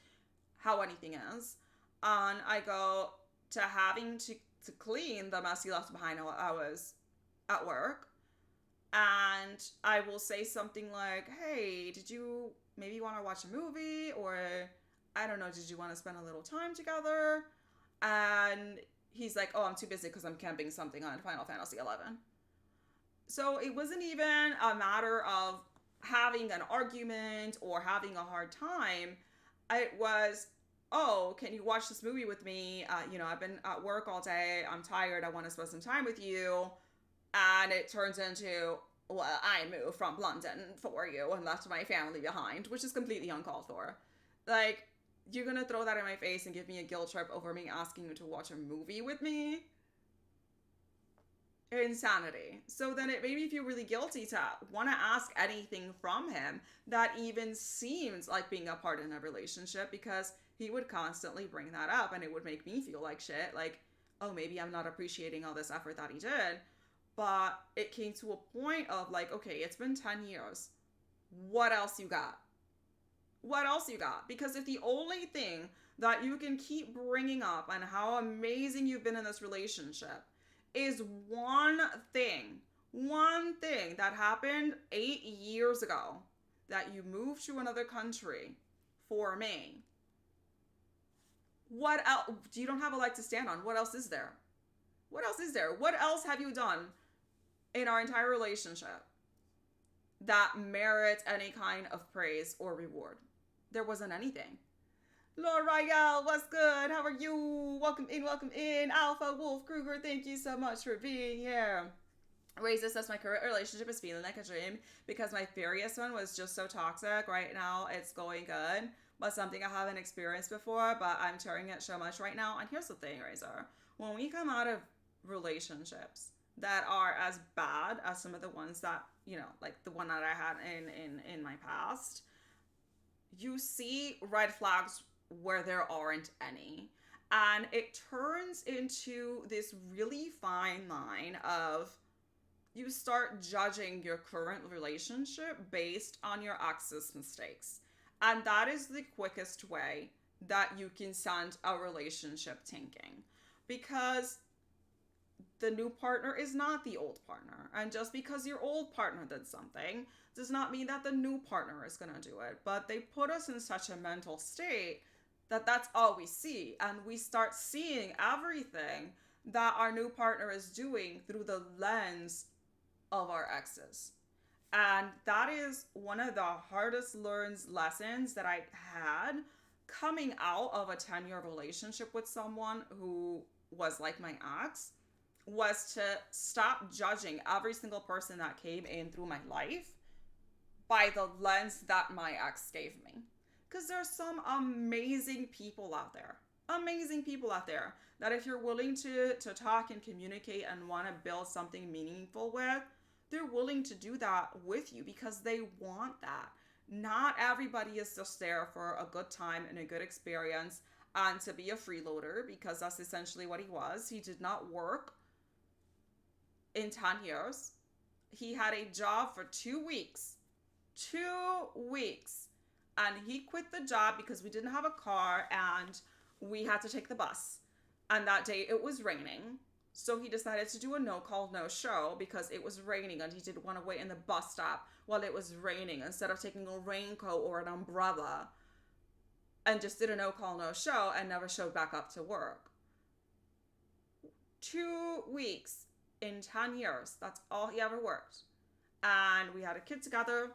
how anything is. And I go to having to clean the mess he left behind while I was at work. And I will say something like, hey, did you maybe want to watch a movie? Or, I don't know, did you want to spend a little time together? And he's like, oh, I'm too busy because I'm camping something on Final Fantasy 11. So it wasn't even a matter of having an argument or having a hard time. It was, oh, can you watch this movie with me? I've been at work all day. I'm tired. I want to spend some time with you. And it turns into, well, I moved from London for you and left my family behind, which is completely uncalled for. Like, you're going to throw that in my face and give me a guilt trip over me asking you to watch a movie with me? Insanity. So then it made me feel really guilty to want to ask anything from him that even seems like being a part in a relationship, because he would constantly bring that up and it would make me feel like shit. Like, oh, maybe I'm not appreciating all this effort that he did. But it came to a point of like, okay, it's been 10 years. What else you got? Because if the only thing that you can keep bringing up and how amazing you've been in this relationship is one thing that happened 8 years ago, that you moved to another country for me, what else? You don't have a leg to stand on. What else is there? What else is there? What else have you done in our entire relationship that merits any kind of praise or reward? There wasn't anything. Laura Rael, what's good? How are you? Welcome in, welcome in. Alpha Wolf Kruger, thank you so much for being here. Razor says my current relationship is feeling like a dream because my previous one was just so toxic. Right now it's going good, but something I haven't experienced before, but I'm tearing it so much right now. And here's the thing, Razor. When we come out of relationships that are as bad as some of the ones that, you know, like the one that I had in my past, you see red flags where there aren't any. And it turns into this really fine line of you start judging your current relationship based on your ex's mistakes. And that is the quickest way that you can send a relationship tanking. Because the new partner is not the old partner. And just because your old partner did something does not mean that the new partner is going to do it. But they put us in such a mental state that that's all we see. And we start seeing everything that our new partner is doing through the lens of our exes. And that is one of the hardest learned lessons that I had coming out of a 10-year relationship with someone who was like my ex, was to stop judging every single person that came in through my life by the lens that my ex gave me. Because there's some amazing people out there. Amazing people out there that if you're willing to talk and communicate and want to build something meaningful with, they're willing to do that with you because they want that. Not everybody is just there for a good time and a good experience and to be a freeloader, because that's essentially what he was. He did not work in 10 years. He had a job for 2 weeks. 2 weeks. And he quit the job because we didn't have a car and we had to take the bus. And that day it was raining. So he decided to do a no call, no show because it was raining and he didn't want to wait in the bus stop while it was raining instead of taking a raincoat or an umbrella, and just did a no call, no show and never showed back up to work. 2 weeks in 10 years. That's all he ever worked. And we had a kid together,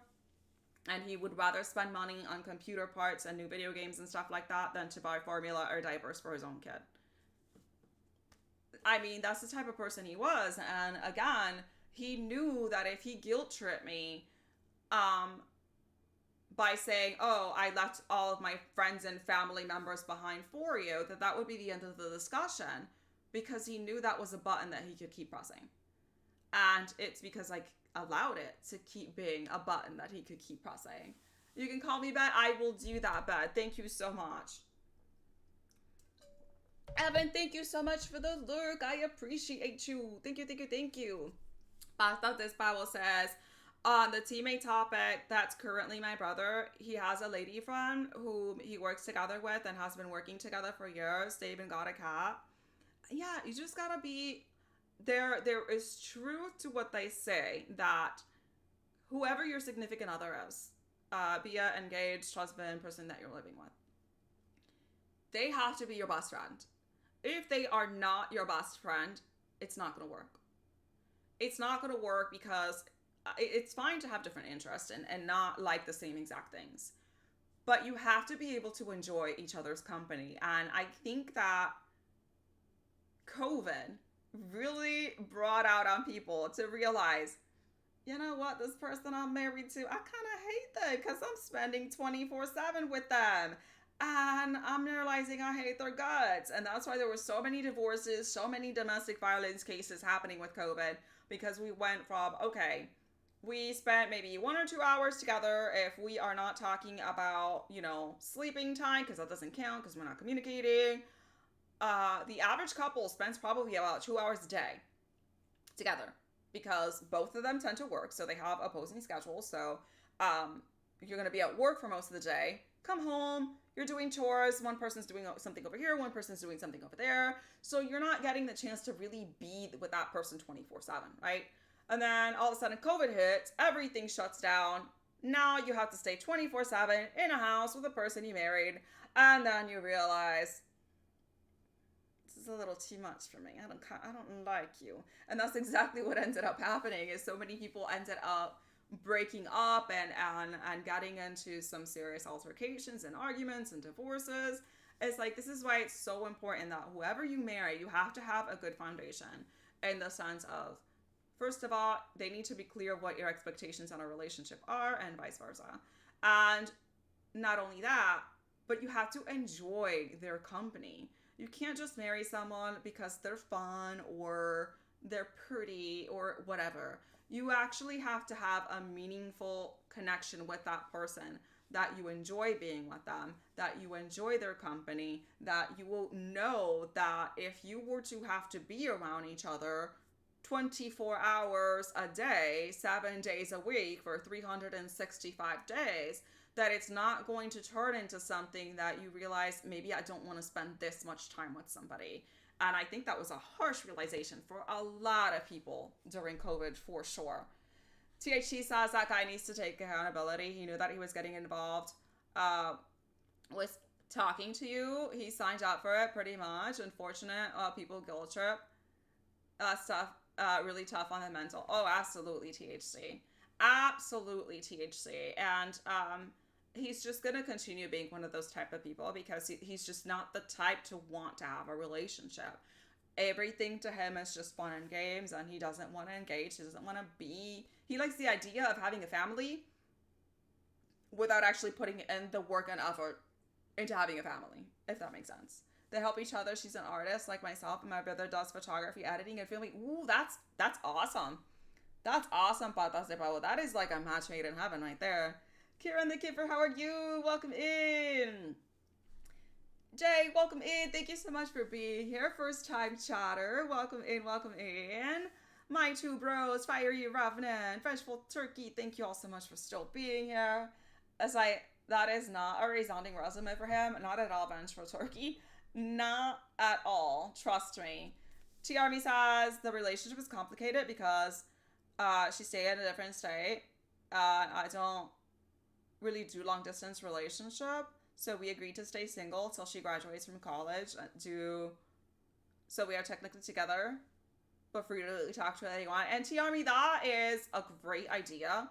and he would rather spend money on computer parts and new video games and stuff like that than to buy formula or diapers for his own kid. I mean, that's the type of person he was. And again, he knew that if he guilt tripped me by saying, oh, I left all of my friends and family members behind for you, that would be the end of the discussion, because he knew that was a button that he could keep pressing. And it's because I allowed it to keep being a button that he could keep pressing. You can call me Bet. I will do that, Bet. Thank you so much. Evan, thank you so much for the lurk. I appreciate you. Thank you, thank you, thank you. I thought this Bible says, on the teammate topic, that's currently my brother. He has a lady friend who he works together with and has been working together for years. They even got a cat. Yeah, you just gotta be there. There is truth to what they say that whoever your significant other is, be it engaged, husband, person that you're living with, they have to be your best friend. If they are not your best friend, it's not going to work. It's not going to work because it's fine to have different interests and not like the same exact things. But you have to be able to enjoy each other's company. And I think that COVID really brought out on people to realize, you know what, this person I'm married to, I kind of hate them because I'm spending 24/7 with them. And I'm realizing I hate their guts. And that's why there were so many divorces, so many domestic violence cases happening with COVID, because we went from, okay, we spent maybe 1 or 2 hours together if we are not talking about, you know, sleeping time, because that doesn't count because we're not communicating. The average couple spends probably about 2 hours a day together because both of them tend to work. So they have opposing schedules. So you're going to be at work for most of the day. Come home, you're doing chores, one person's doing something over here, one person's doing something over there. So you're not getting the chance to really be with that person 24/7, right? And then all of a sudden COVID hits, everything shuts down. Now you have to stay 24/7 in a house with a person you married. And then you realize, this is a little too much for me. I don't like you. And that's exactly what ended up happening. Is so many people ended up breaking up and getting into some serious altercations and arguments and divorces. It's like, this is why it's so important that whoever you marry, you have to have a good foundation, in the sense of, first of all, they need to be clear what your expectations on a relationship are, and vice versa. And not only that, but you have to enjoy their company. You can't just marry someone because they're fun or they're pretty or whatever. You actually have to have a meaningful connection with that person, that you enjoy being with them, that you enjoy their company, that you will know that if you were to have to be around each other 24 hours a day, 7 days a week for 365 days, that it's not going to turn into something that you realize, maybe I don't want to spend this much time with somebody. And I think that was a harsh realization for a lot of people during COVID, for sure. THC says that guy needs to take accountability. He knew that he was getting involved with talking to you. He signed up for it, pretty much. Unfortunate, people guilt trip. Stuff really tough on the mental. Oh, absolutely THC. Absolutely THC. And he's just going to continue being one of those type of people, because he's just not the type to want to have a relationship. Everything to him is just fun and games, and he doesn't want to engage. He doesn't want to be... He likes the idea of having a family without actually putting in the work and effort into having a family, if that makes sense. They help each other. She's an artist like myself, and my brother does photography, editing, and filming. Ooh, that's awesome. That's awesome, Patas de Pavo. That is like a match made in heaven right there. Kieran the Kipper, how are you? Welcome in. Jay, welcome in. Thank you so much for being here. First time chatter. Welcome in, welcome in. My two bros, Fiery Revenant, Vengeful Turkey, thank you all so much for still being here. That is not a resounding resume for him. Not at all, Vengeful Turkey. Not at all. Trust me. T Army says the relationship is complicated because she stayed in a different state. I don't really do long distance relationship. So we agreed to stay single till she graduates from college. So we are technically together, but free to really talk to anyone. And T Army, that is a great idea.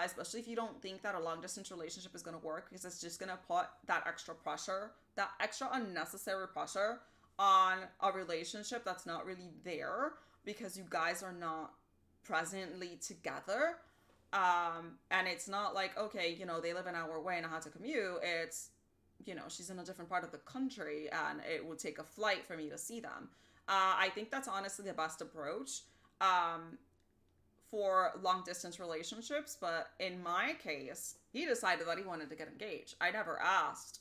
Especially if you don't think that a long distance relationship is going to work, because it's just going to put that extra pressure, that extra unnecessary pressure on a relationship that's not really there, because you guys are not presently together. And it's not like, okay, they live an hour away and I have to commute. It's, she's in a different part of the country and it would take a flight for me to see them. I think that's honestly the best approach for long distance relationships. But in my case, he decided that he wanted to get engaged. I never asked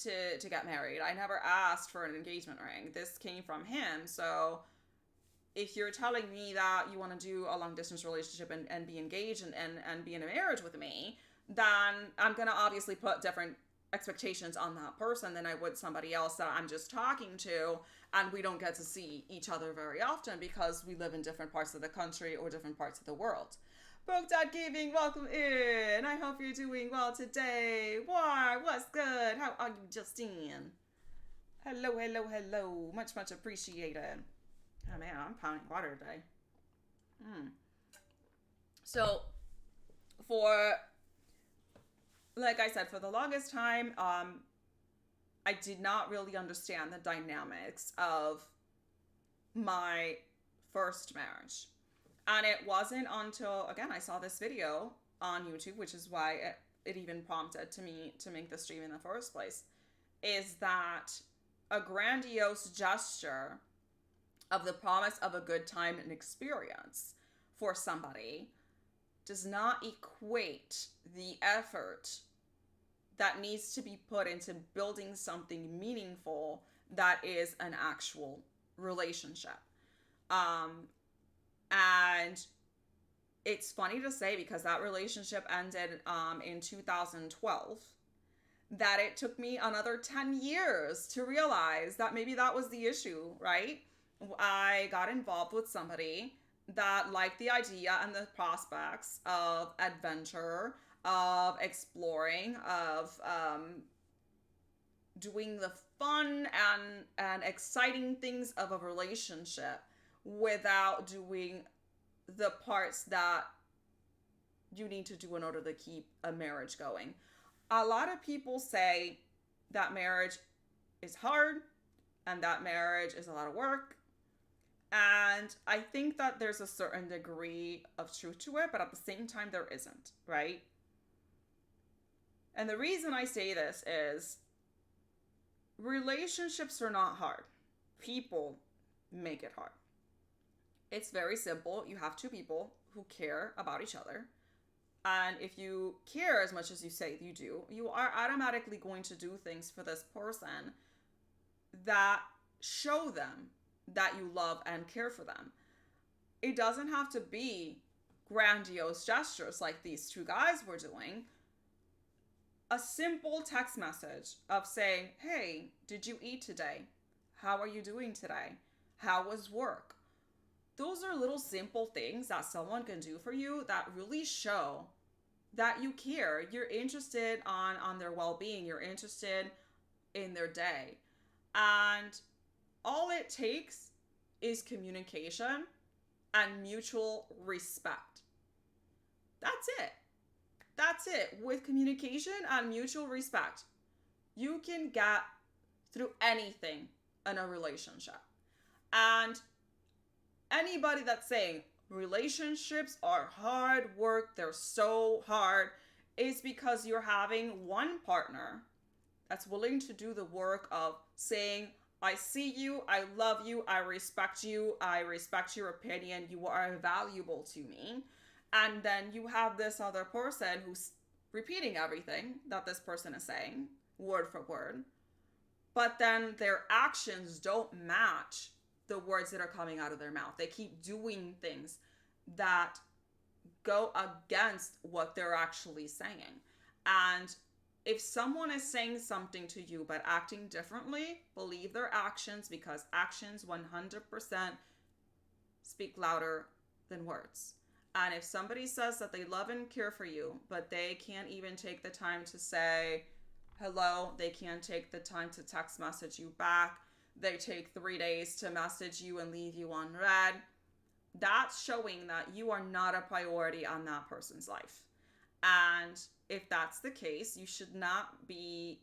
to get married. I never asked for an engagement ring. This came from him. So if you're telling me that you want to do a long distance relationship and be engaged and be in a marriage with me, then I'm going to obviously put different expectations on that person than I would somebody else that I'm just talking to, and we don't get to see each other very often because we live in different parts of the country or different parts of the world. Broke Dad Gaming, welcome in. I hope you're doing well today. Why? What's good? How are you, Justine? Hello, hello, hello. Much, much appreciated. Oh man, I'm pounding water today. So, like I said, for the longest time, I did not really understand the dynamics of my first marriage. And it wasn't until, again, I saw this video on YouTube, which is why it even prompted to me to make the stream in the first place, is that a grandiose gesture of the promise of a good time and experience for somebody does not equate the effort that needs to be put into building something meaningful that is an actual relationship. And it's funny to say, because that relationship ended in 2012, that it took me another 10 years to realize that maybe that was the issue, right? I got involved with somebody that liked the idea and the prospects of adventure, of exploring, of doing the fun and exciting things of a relationship without doing the parts that you need to do in order to keep a marriage going. A lot of people say that marriage is hard and that marriage is a lot of work. And I think that there's a certain degree of truth to it, but at the same time, there isn't, right? And the reason I say this is relationships are not hard. People make it hard. It's very simple. You have two people who care about each other. And if you care as much as you say you do, you are automatically going to do things for this person that show them that you love and care for them. It doesn't have to be grandiose gestures like these two guys were doing. A simple text message of saying, hey, did you eat today? How are you doing today? How was work? Those are little simple things that someone can do for you that really show that you care. You're interested on their well-being. You're interested in their day. And all it takes is communication and mutual respect. That's it. That's it. With communication and mutual respect, you can get through anything in a relationship. And anybody that's saying relationships are hard work, they're so hard, is because you're having one partner that's willing to do the work of saying, I see you, I love you, I respect your opinion, you are valuable to me. And then you have this other person who's repeating everything that this person is saying, word for word. But then their actions don't match the words that are coming out of their mouth. They keep doing things that go against what they're actually saying. And if someone is saying something to you but acting differently, believe their actions, because actions 100% speak louder than words. And if somebody says that they love and care for you, but they can't even take the time to say hello, they can't take the time to text message you back, they take 3 days to message you and leave you on read, that's showing that you are not a priority on that person's life. And if that's the case, you should not be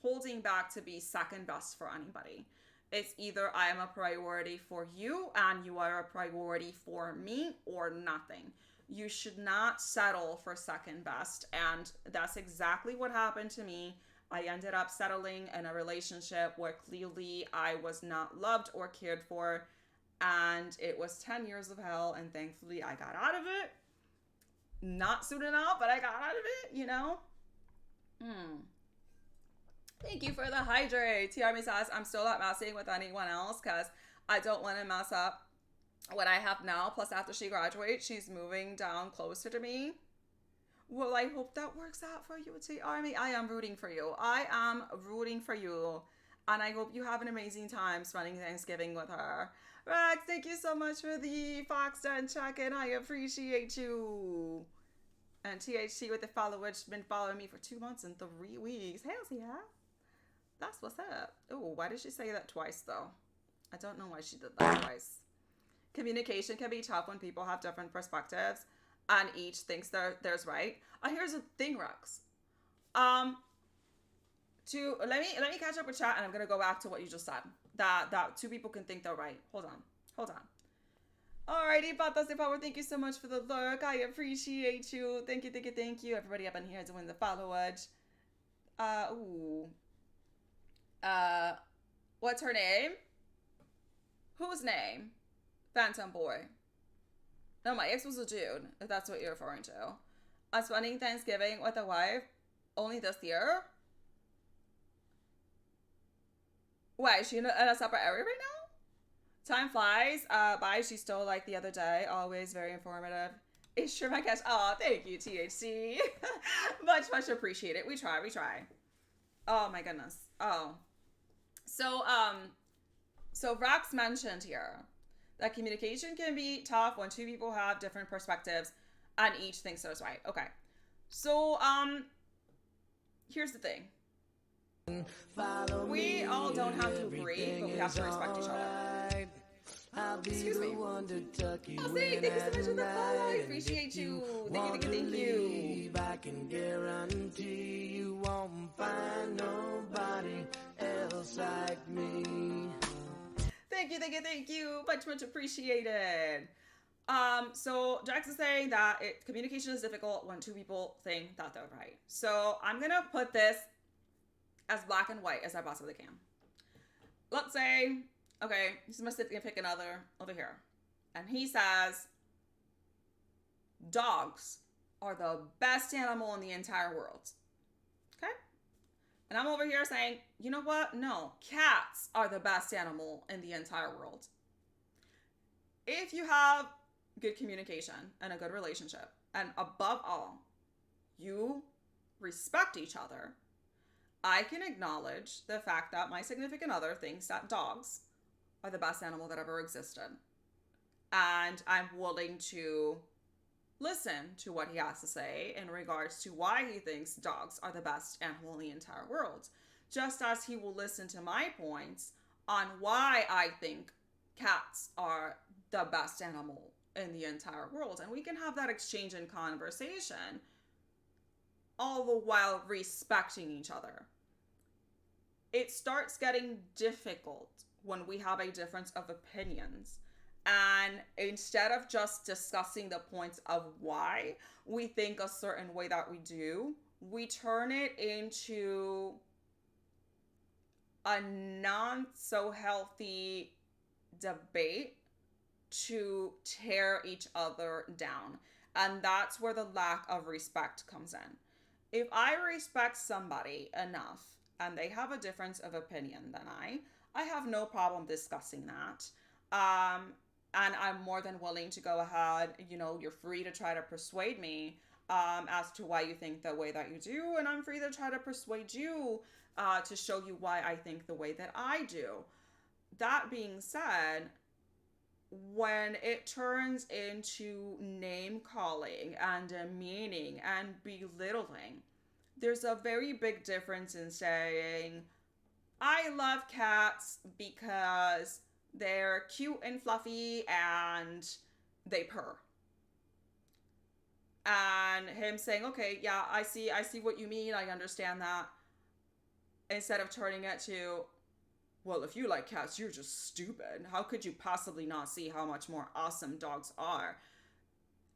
holding back to be second best for anybody. It's either I am a priority for you and you are a priority for me, or nothing. You should not settle for second best. And that's exactly what happened to me. I ended up settling in a relationship where clearly I was not loved or cared for. And it was 10 years of hell. And thankfully I got out of it. Not soon enough, but I got out of it, you know? Thank you for the hydrate. Tiarmi says, I'm still not messing with anyone else because I don't want to mess up what I have now. Plus, after she graduates, she's moving down closer to me. Well, I hope that works out for you, Tiarmi. I am rooting for you. I am rooting for you. And I hope you have an amazing time spending Thanksgiving with her. Rex, thank you so much for the Fox Den check-in. I appreciate you. And THT with the follow, which has been following me for 2 months and 3 weeks. Hells yeah. That's what's up. Oh, why did she say that twice, though? I don't know why she did that twice. Communication can be tough when people have different perspectives and each thinks there's right. Here's the thing, Rex. Let me catch up with chat, and I'm gonna go back to what you just said. That two people can think they're right. Hold on. Alrighty, Patas de Power, thank you so much for the lurk. I appreciate you. Thank you. Everybody up in here doing the followage. What's her name? Whose name? Phantom Boy. No, my ex was a dude, if that's what you're referring to. I'm spending Thanksgiving with a wife only this year? Why, is she in a separate area right now? Time flies. Bye, she stole like the other day. Always very informative. It's sure my gosh. Oh, thank you, THC. much appreciate it. We try. Oh my goodness. Oh. So Rax mentioned here that communication can be tough when two people have different perspectives and each thinks it's right. Okay. So, here's the thing. Follow We all me, don't have to agree, everything but we have is to respect each other. alright. I'll be Excuse the me. one to tuck you Oh, see, in thank you so at much for the follow. I night. And appreciate if you you. Thank you, want thank you, to thank you. leave, I can guarantee you won't find nobody else like me. Thank you, thank you, thank you. Much, much appreciated. So Jax is saying that communication is difficult when two people think that they're right. So I'm gonna put this as black and white as I possibly can. Let's say, okay, this is my significant other over here, and he says dogs are the best animal in the entire world. Okay? And I'm over here saying, you know what? No, cats are the best animal in the entire world. If you have good communication and a good relationship, and above all, you respect each other, I can acknowledge the fact that my significant other thinks that dogs are the best animal that ever existed. And I'm willing to listen to what he has to say in regards to why he thinks dogs are the best animal in the entire world. Just as he will listen to my points on why I think cats are the best animal in the entire world. And we can have that exchange and conversation, all the while respecting each other. It starts getting difficult when we have a difference of opinions. And instead of just discussing the points of why we think a certain way that we do, we turn it into a non so healthy debate to tear each other down. And that's where the lack of respect comes in. If I respect somebody enough and they have a difference of opinion than I have no problem discussing that. And I'm more than willing to go ahead. You're free to try to persuade me as to why you think the way that you do, and I'm free to try to persuade you to show you why I think the way that I do. That being said, when it turns into name calling and demeaning and belittling, there's a very big difference in saying, I love cats because they're cute and fluffy and they purr. And him saying, okay, yeah, I see what you mean. I understand that. Instead of turning it to, well, if you like cats, you're just stupid. How could you possibly not see how much more awesome dogs are?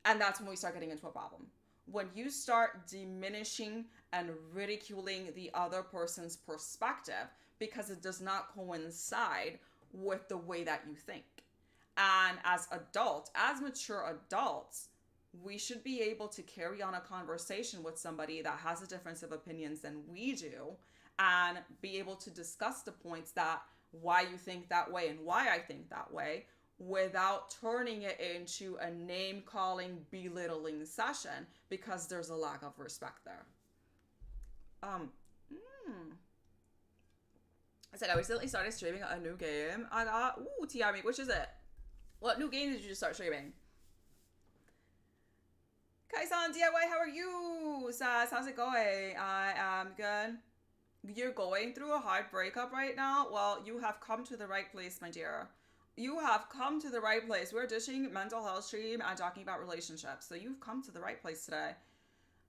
And that's when we start getting into a problem. When you start diminishing and ridiculing the other person's perspective because it does not coincide with the way that you think. And as adults, as mature adults, we should be able to carry on a conversation with somebody that has a difference of opinions than we do and be able to discuss the points that why you think that way and why I think that way without turning it into a name calling, belittling session because there's a lack of respect there. I said I recently started streaming a new game. I got TRM, which is it? What new game did you just start streaming? Kaisan DIY, how are you? Sass, how's it going? I am good. You're going through a hard breakup right now? Well, you have come to the right place, my dear. You have come to the right place. We're dishing mental health stream and talking about relationships. So you've come to the right place today.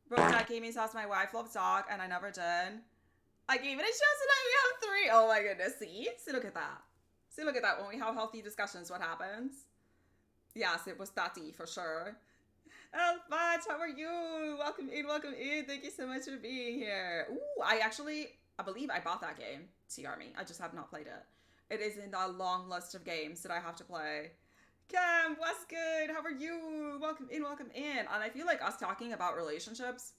Bro, Jack gave me says my wife loves dog and I never did. I gave it a chance and now we have 3. Oh my goodness. See, look at that. See, look at that. When we have healthy discussions, what happens? Yes, it was Tati for sure. Elfach, how are you? Welcome in. Thank you so much for being here. Ooh, I believe I bought that game, TR-Me. I just have not played it. It is in the long list of games that I have to play. Cam, what's good? How are you? Welcome in. And I feel like us talking about relationships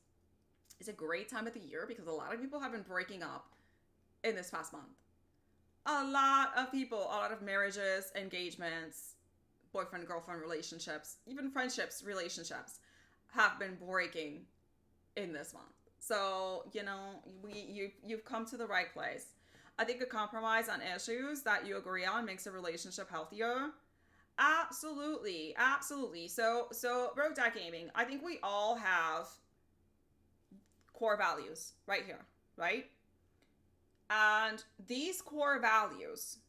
is a great time of the year because a lot of people have been breaking up in this past month. A lot of people, a lot of marriages, engagements, boyfriend, girlfriend relationships, even friendships, relationships have been breaking in this month. So, you've come to the right place. I think a compromise on issues that you agree on makes a relationship healthier. Absolutely. So Rogue Deck Gaming, I think we all have core values right here, right? And these core values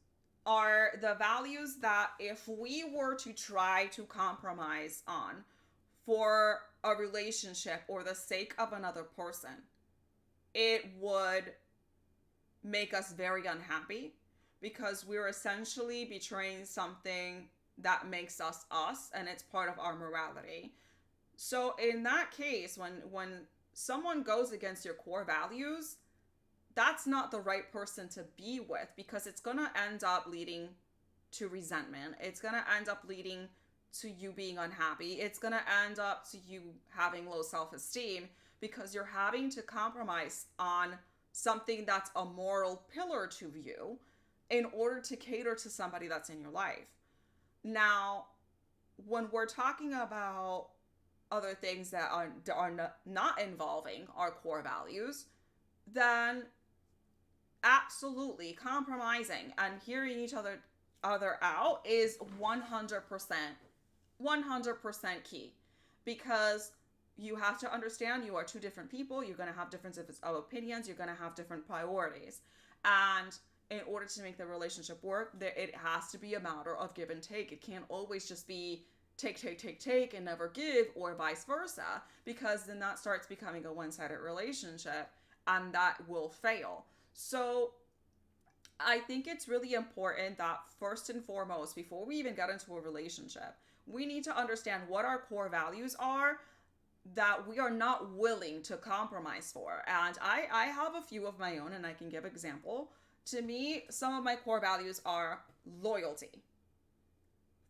are the values that if we were to try to compromise on for a relationship or the sake of another person, it would make us very unhappy because we're essentially betraying something that makes us us and it's part of our morality. So in that case, when someone goes against your core values, that's not the right person to be with because it's going to end up leading to resentment. It's going to end up leading to you being unhappy. It's going to end up to you having low self-esteem because you're having to compromise on something that's a moral pillar to you in order to cater to somebody that's in your life. Now, when we're talking about other things that are not involving our core values, then absolutely compromising and hearing each other out is 100% key, because you have to understand you are two different people. You're going to have differences of opinions. You're going to have different priorities. And in order to make the relationship work, it has to be a matter of give and take. It can't always just be take and never give, or vice versa, because then that starts becoming a one-sided relationship and that will fail. So I think it's really important that first and foremost, before we even get into a relationship, we need to understand what our core values are that we are not willing to compromise for. And I have a few of my own, and I can give example. To me, some of my core values are loyalty.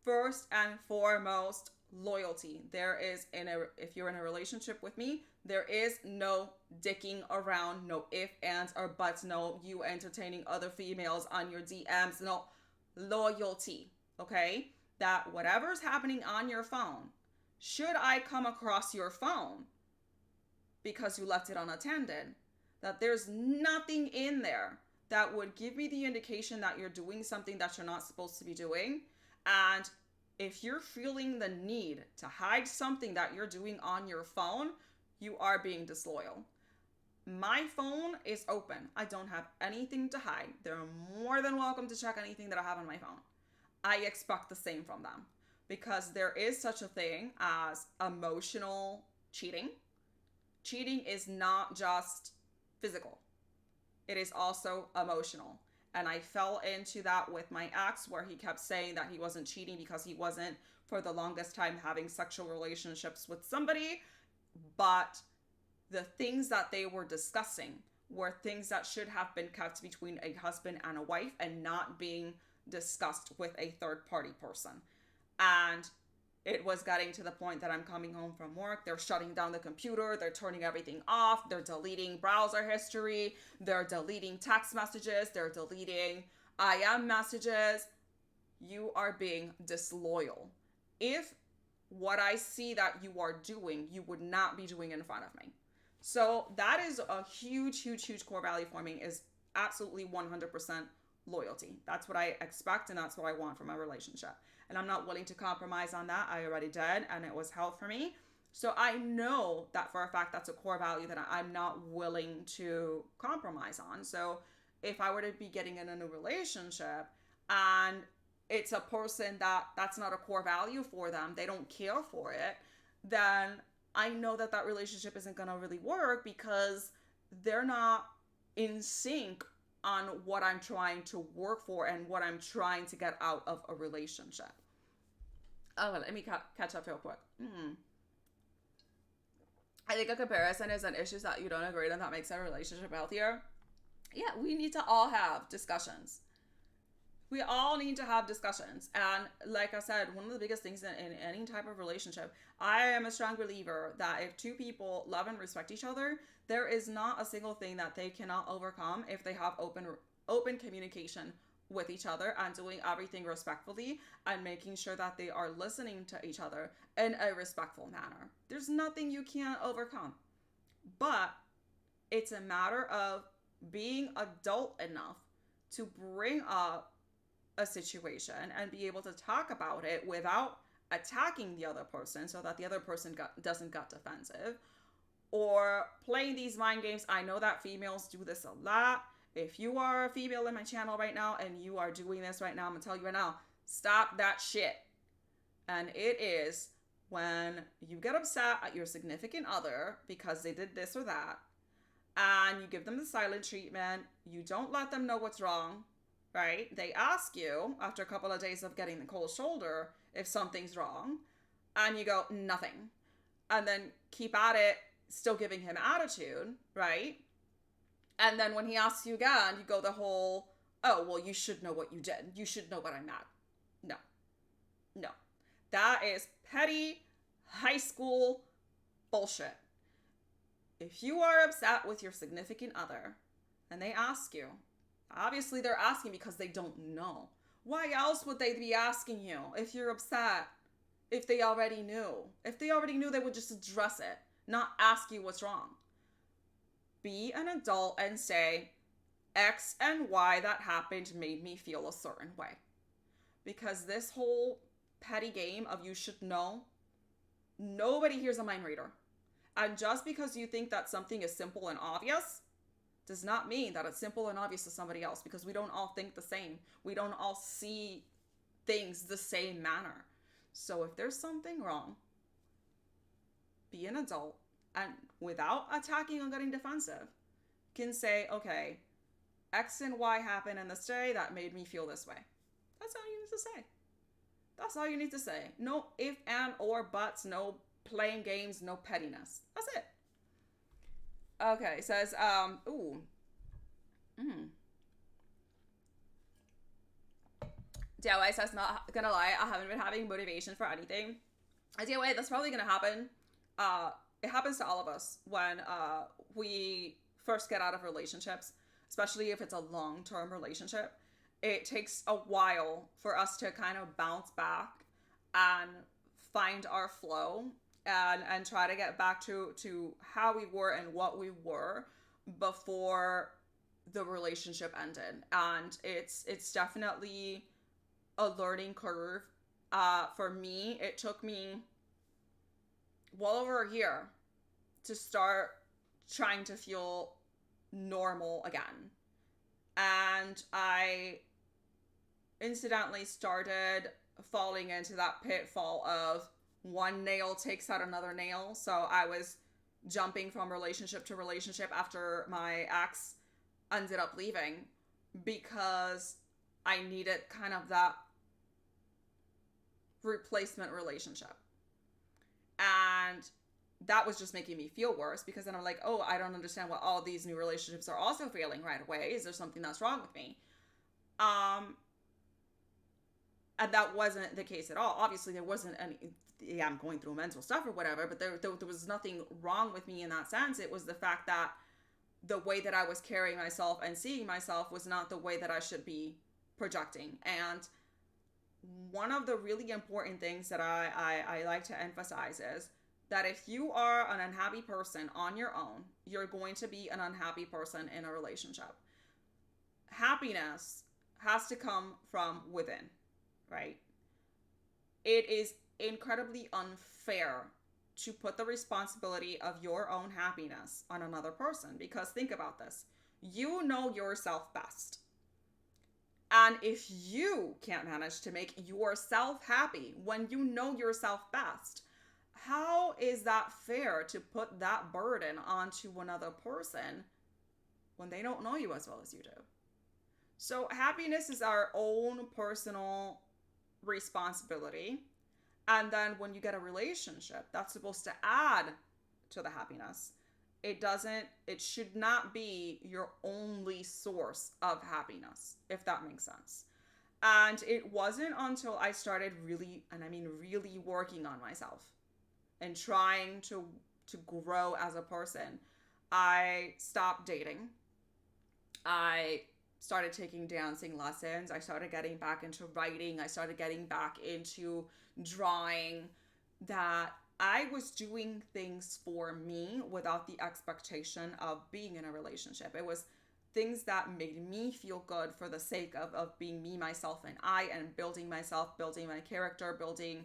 First and foremost, loyalty. If you're in a relationship with me, there is no dicking around, no ifs, ands, or buts, no you entertaining other females on your DMs, no, loyalty, okay? That whatever's happening on your phone, should I come across your phone because you left it unattended, that there's nothing in there that would give me the indication that you're doing something that you're not supposed to be doing. And if you're feeling the need to hide something that you're doing on your phone, you are being disloyal. My phone is open. I don't have anything to hide. They're more than welcome to check anything that I have on my phone. I expect the same from them, because there is such a thing as emotional cheating. Cheating is not just physical. It is also emotional. And I fell into that with my ex, where he kept saying that he wasn't cheating because he wasn't, for the longest time, having sexual relationships with somebody. But the things that they were discussing were things that should have been kept between a husband and a wife and not being discussed with a third party person. And it was getting to the point that I'm coming home from work, they're shutting down the computer, they're turning everything off, they're deleting browser history, they're deleting text messages, they're deleting IM messages. You are being disloyal. If what I see that you are doing, you would not be doing in front of me. So that is a huge core value for me, is absolutely 100% loyalty. That's what I expect, and that's what I want from a relationship. And I'm not willing to compromise on that. I already did, and it was hell for me. So I know that for a fact that's a core value that I'm not willing to compromise on. So if I were to be getting in a new relationship and it's a person that's not a core value for them, they don't care for it, then I know that that relationship isn't going to really work, because they're not in sync on what I'm trying to work for and what I'm trying to get out of a relationship. Oh, let me catch up real quick. I think a comparison is an issue that you don't agree on that makes a relationship healthier. Yeah, we need to all have discussions. We all need to have discussions. And like I said, one of the biggest things in any type of relationship, I am a strong believer that if two people love and respect each other, there is not a single thing that they cannot overcome if they have open communication with each other and doing everything respectfully and making sure that they are listening to each other in a respectful manner. There's nothing you can't overcome. But it's a matter of being adult enough to bring up a situation and be able to talk about it without attacking the other person, so that the other person doesn't get defensive or playing these mind games. I know that females do this a lot. If you are a female in my channel right now and you are doing this right now, I'm gonna tell you right now, stop that shit. And it is when you get upset at your significant other because they did this or that, and you give them the silent treatment, you don't let them know what's wrong, right? They ask you after a couple of days of getting the cold shoulder if something's wrong, and you go, nothing. And then keep at it, still giving him attitude, right? And then when he asks you again, you go the whole, oh, well, you should know what you did. You should know what I'm at. No, no. That is petty high school bullshit. If you are upset with your significant other and they ask you, obviously they're asking because they don't know. Why else would they be asking you if you're upset? If they already knew. If they already knew, they would just address it, not ask you what's wrong. Be an adult and say, X and Y that happened made me feel a certain way. Because this whole petty game of you should know, nobody here's a mind reader. And just because you think that something is simple and obvious does not mean that it's simple and obvious to somebody else, because we don't all think the same. We don't all see things the same manner. So if there's something wrong, be an adult and without attacking or getting defensive, can say, okay, X and Y happened in this day that made me feel this way. That's all you need to say. That's all you need to say. No if, and, or buts, no playing games, no pettiness. That's it. Okay, it says, DIY says, not gonna lie, I haven't been having motivation for anything. DIY, that's probably gonna happen. It happens to all of us when we first get out of relationships, especially if it's a long-term relationship. It takes a while for us to kind of bounce back and find our flow and try to get back to how we were and what we were before the relationship ended. And it's definitely a learning curve. For me, it took me well over a year to start trying to feel normal again. And I incidentally started falling into that pitfall of one nail takes out another nail. So I was jumping from relationship to relationship after my ex ended up leaving because I needed kind of that replacement relationship. And that was just making me feel worse, because then I'm like, oh, I don't understand why all these new relationships are also failing right away. Is there something that's wrong with me? And that wasn't the case at all. Obviously, there wasn't any, yeah, I'm going through mental stuff or whatever, but there was nothing wrong with me in that sense. It was the fact that the way that I was carrying myself and seeing myself was not the way that I should be projecting. And one of the really important things that I like to emphasize is that if you are an unhappy person on your own, you're going to be an unhappy person in a relationship. Happiness has to come from within, right? It is incredibly unfair to put the responsibility of your own happiness on another person, because think about this. You know yourself best. And if you can't manage to make yourself happy when you know yourself best, how is that fair to put that burden onto another person when they don't know you as well as you do? So happiness is our own personal responsibility. And then when you get a relationship, that's supposed to add to the happiness. It should not be your only source of happiness, if that makes sense. And it wasn't until I started really, and I mean really working on myself and trying to grow as a person, I stopped dating. I started taking dancing lessons. I started getting back into writing. I started getting back into drawing. That I was doing things for me without the expectation of being in a relationship. It was things that made me feel good for the sake of being me, myself, and I, and building myself, building my character, building,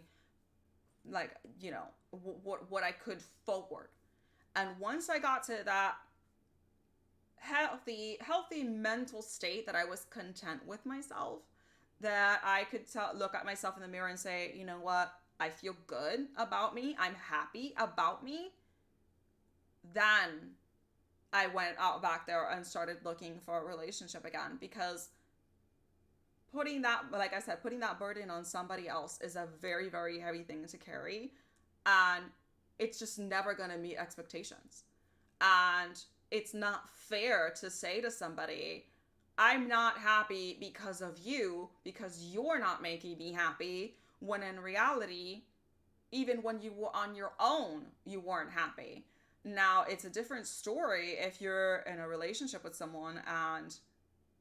like, you know, what I could forward. And once I got to that healthy mental state that I was content with myself, that I could look at myself in the mirror and say, you know what, I feel good about me, I'm happy about me. Then I went out back there and started looking for a relationship again, because putting that, like I said, putting that burden on somebody else is a very, very heavy thing to carry. And it's just never going to meet expectations. And it's not fair to say to somebody, I'm not happy because of you, because you're not making me happy, when in reality, even when you were on your own, you weren't happy. Now, it's a different story if you're in a relationship with someone and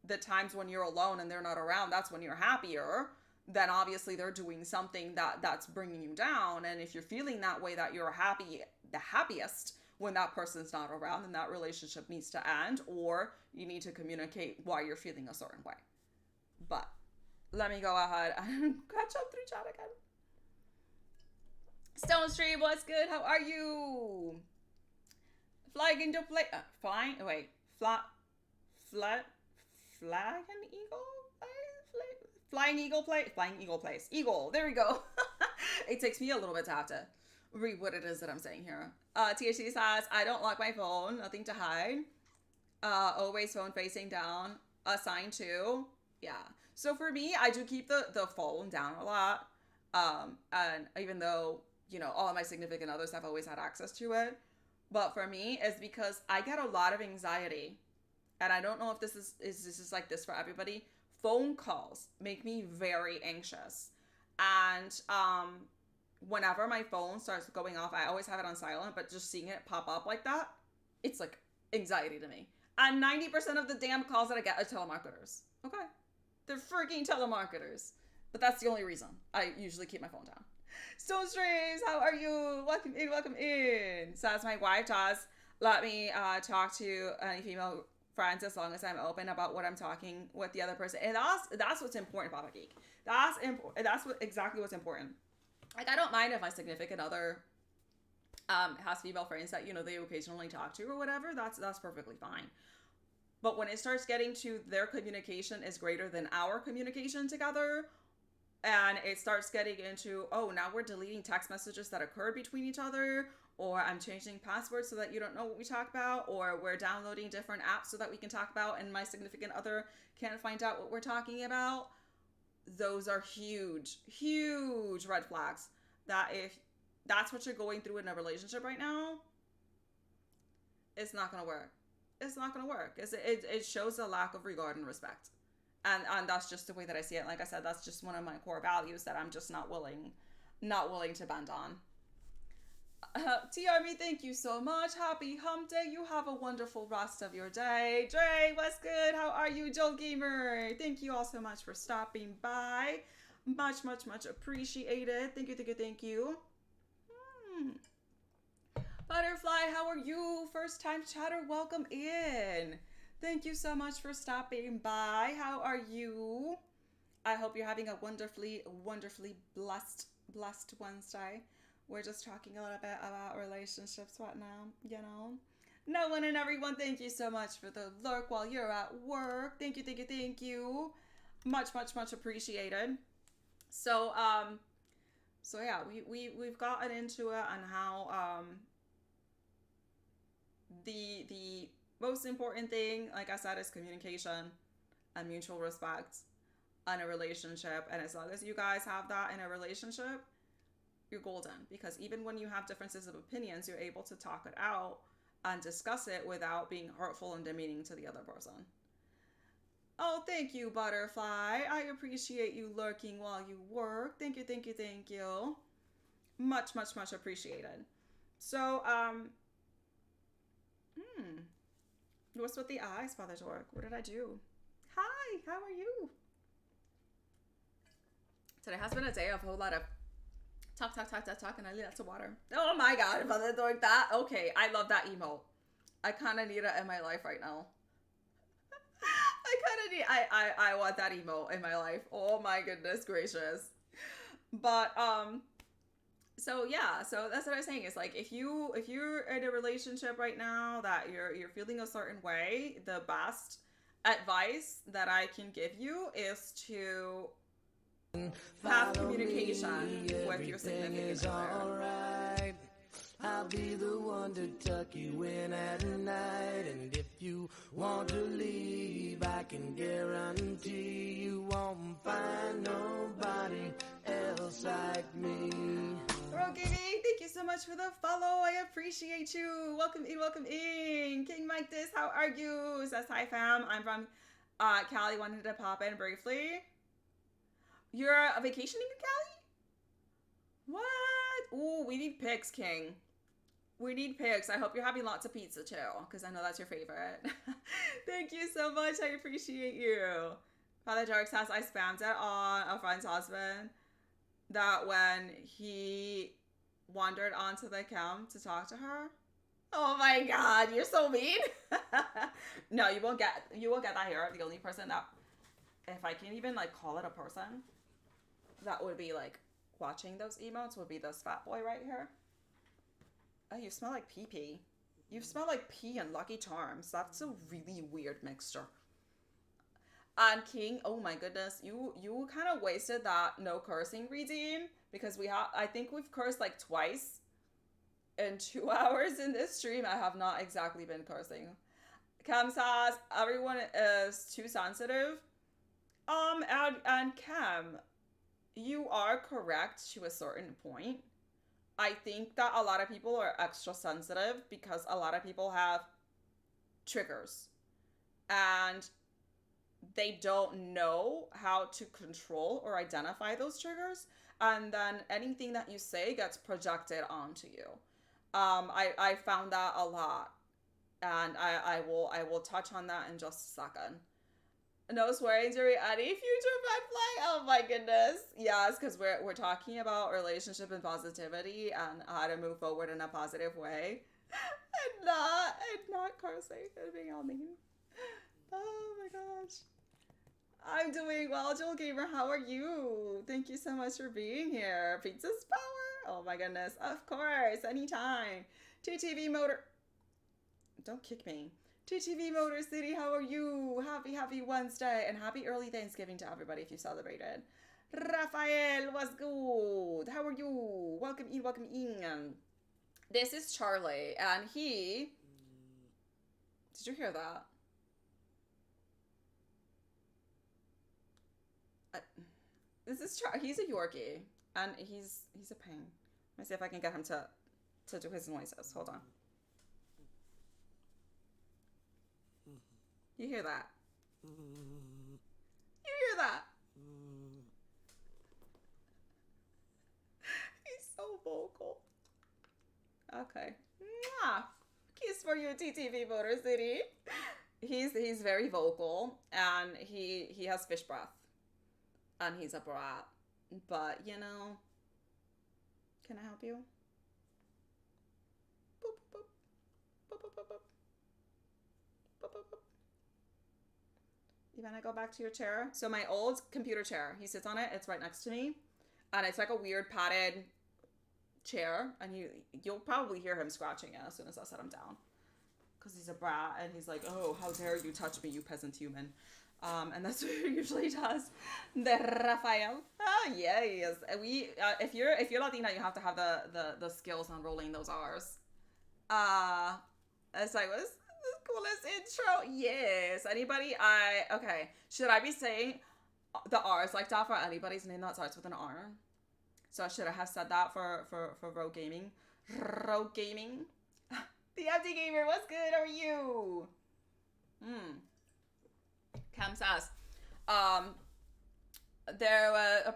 the times when you're alone and they're not around, that's when you're happier. Then obviously they're doing something that's bringing you down. And if you're feeling that way, that you're happy, the happiest when that person's not around, then that relationship needs to end, or you need to communicate why you're feeling a certain way. But let me go ahead and catch up through chat again. Stone Street, what's good? How are you? Flying into play. Flying. Wait. Flat. Flag and eagle. Flying eagle play. Flying eagle place. Eagle. There we go. It takes me a little bit to have to read what it is that I'm saying here. THC says, I don't lock my phone. Nothing to hide. Always phone facing down. Assigned to. Yeah. So for me, I do keep the phone down a lot. And even though, you know, all of my significant others have always had access to it. But for me, it's because I get a lot of anxiety. And I don't know if this is like this for everybody. Phone calls make me very anxious. And whenever my phone starts going off, I always have it on silent, but just seeing it pop up like that, it's like anxiety to me. And 90% of the damn calls that I get are telemarketers. Okay. They're freaking telemarketers. But that's the only reason I usually keep my phone down. Stone Strays, how are you? Welcome in, welcome in. So as my wife does, let me talk to any female friends as long as I'm open about what I'm talking with the other person. And that's what's important, Papa Geek. That's exactly what's important. Like, I don't mind if my significant other has female friends that, you know, they occasionally talk to or whatever. That's perfectly fine. But when it starts getting to their communication is greater than our communication together, and it starts getting into, oh, now we're deleting text messages that occurred between each other, or I'm changing passwords so that you don't know what we talk about, or we're downloading different apps so that we can talk about and my significant other can't find out what we're talking about. Those are huge, huge red flags. That if that's what you're going through in a relationship right now, it's not going to work. It's not going to work. It shows a lack of regard and respect. And that's just the way that I see it. Like I said, that's just one of my core values that I'm just not willing to bend on. TRB, thank you so much. Happy hump day. You have a wonderful rest of your day. Dre, what's good? How are you, Joel Gamer? Thank you all so much for stopping by. Much, much, much appreciated. Thank you, thank you, thank you. Butterfly, how are you? First time chatter, welcome in. Thank you so much for stopping by. How are you? I hope you're having a wonderfully, wonderfully blessed Wednesday. We're just talking a little bit about relationships right now, you know. No one and everyone, thank you so much for the lurk while you're at work. Thank you, thank you, thank you. Much, much, much appreciated. So yeah, we've gotten into it on how the most important thing, like I said, is communication and mutual respect in a relationship. And as long as you guys have that in a relationship, you're golden. Because even when you have differences of opinions, you're able to talk it out and discuss it without being hurtful and demeaning to the other person. Oh, thank you, Butterfly. I appreciate you lurking while you work. Thank you, thank you, thank you. Much, much, much appreciated. So, what's with the eyes, Father Torque? What did I do? Hi, how are you? Today has been a day of a whole lot of talk, and I need lots of water. Oh my god, Father Torque, that? Okay, I love that emote. I kind of need it in my life right now. I want that emote in my life. Oh my goodness gracious. But, So yeah, so that's what I was saying. Is like if you're in a relationship right now that you're feeling a certain way, the best advice that I can give you is to have Follow communication me, with your everything significant is other. alright. I'll be the one to tuck you in at night. And if you want to leave, I can guarantee you won't find nobody else like me. Rogini, thank you so much for the follow. I appreciate you. Welcome in, welcome in. King Mike Dis, how are you? Says hi fam. I'm from Cali. Wanted to pop in briefly. You're vacationing in Cali? What? Ooh, we need pics, King. We need pics. I hope you're having lots of pizza too, because I know that's your favorite. Thank you so much. I appreciate you. Father Jark says I spammed it on a friend's husband that when he wandered onto the cam to talk to her. Oh my god, you're so mean. No, you won't get that here. The only person that, if I can even like call it a person, that would be like watching those emotes would be this fat boy right here. Oh, you smell like pee pee. You smell like pee and Lucky Charms. That's a really weird mixture. And King, oh my goodness, you kind of wasted that no cursing redeem because I think we've cursed like twice in 2 hours in this stream. I have not exactly been cursing. Cam says everyone is too sensitive. And Cam, you are correct to a certain point. I think that a lot of people are extra sensitive because a lot of people have triggers and they don't know how to control or identify those triggers. And then anything that you say gets projected onto you. I found that a lot. And I will touch on that in just a second. No swearing during any future red flag. Oh my goodness. Yes, because we're talking about relationship and positivity and how to move forward in a positive way. And not cursing and being all mean. Oh my gosh. I'm doing well, Joel Gamer. How are you? Thank you so much for being here. Pizza's power. Oh my goodness. Of course. Anytime. TTV Motor. Don't kick me. TTV Motor City, how are you? Happy Wednesday and happy early Thanksgiving to everybody if you celebrated. Rafael, what's good? How are you? Welcome in, welcome in. This is Charlie, and he. Did you hear that? This is he's a Yorkie, and he's a pain. Let me see if I can get him to do his noises. Hold on. You hear that? You hear that? He's so vocal. Okay. Mwah. Kiss for you, TTV Motor City. He's very vocal, and he has fish breath, and he's a brat. But you know, can I help you? Boop, boop, boop, boop, boop, boop. Boop, boop, boop. You wanna go back to your chair? So my old computer chair, he sits on it. It's right next to me, and it's like a weird padded chair, and you'll probably hear him scratching it as soon as I set him down, because he's a brat, and he's like, "Oh, how dare you touch me, you peasant human." And that's what he usually does. The Rafael. Oh yes. We if you're Latina, you have to have the skills on rolling those R's. It's like, what's the coolest intro? Yes. Anybody? Okay. Should I be saying the R's like that for anybody's name that starts with an R? So I should have said that for Rogue Gaming. Rogue Gaming. The empty gamer, what's good? How are you? Cam says, a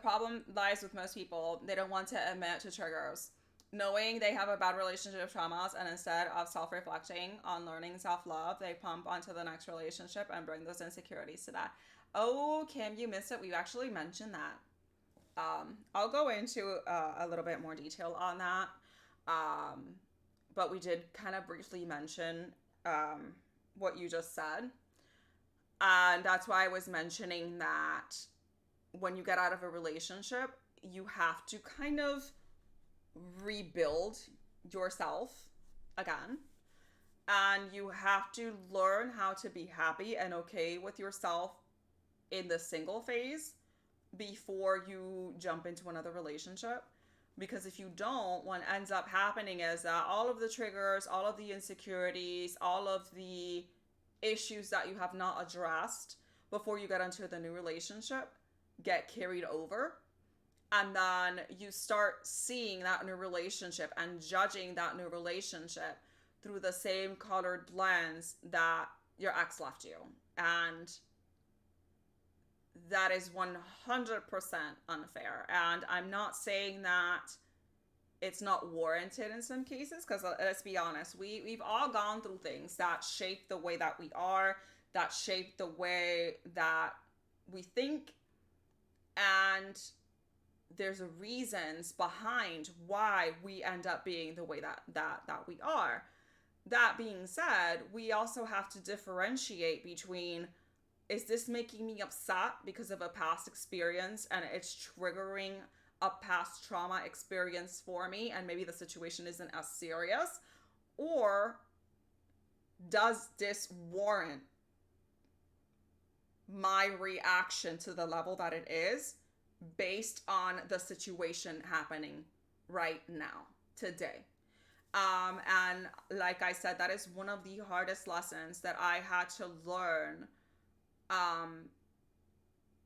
problem lies with most people. They don't want to admit to triggers, knowing they have a bad relationship traumas, and instead of self-reflecting on learning self-love, they pump onto the next relationship and bring those insecurities to that. Oh, Kim, you missed it. We actually mentioned that. I'll go into a little bit more detail on that. But we did kind of briefly mention what you just said. And that's why I was mentioning that when you get out of a relationship, you have to kind of rebuild yourself again. And you have to learn how to be happy and okay with yourself in the single phase before you jump into another relationship. Because if you don't, what ends up happening is that all of the triggers, all of the insecurities, all of the issues that you have not addressed before you get into the new relationship get carried over. And then you start seeing that new relationship and judging that new relationship through the same colored lens that your ex left you. And that is 100% unfair. And I'm not saying that it's not warranted in some cases, because let's be honest, we've all gone through things that shape the way that we are, that shape the way that we think, and there's reasons behind why we end up being the way that we are. That being said, we also have to differentiate between, is this making me upset because of a past experience and it's triggering a past trauma experience for me, and maybe the situation isn't as serious? Or does this warrant my reaction to the level that it is based on the situation happening right now, today? And like I said, that is one of the hardest lessons that I had to learn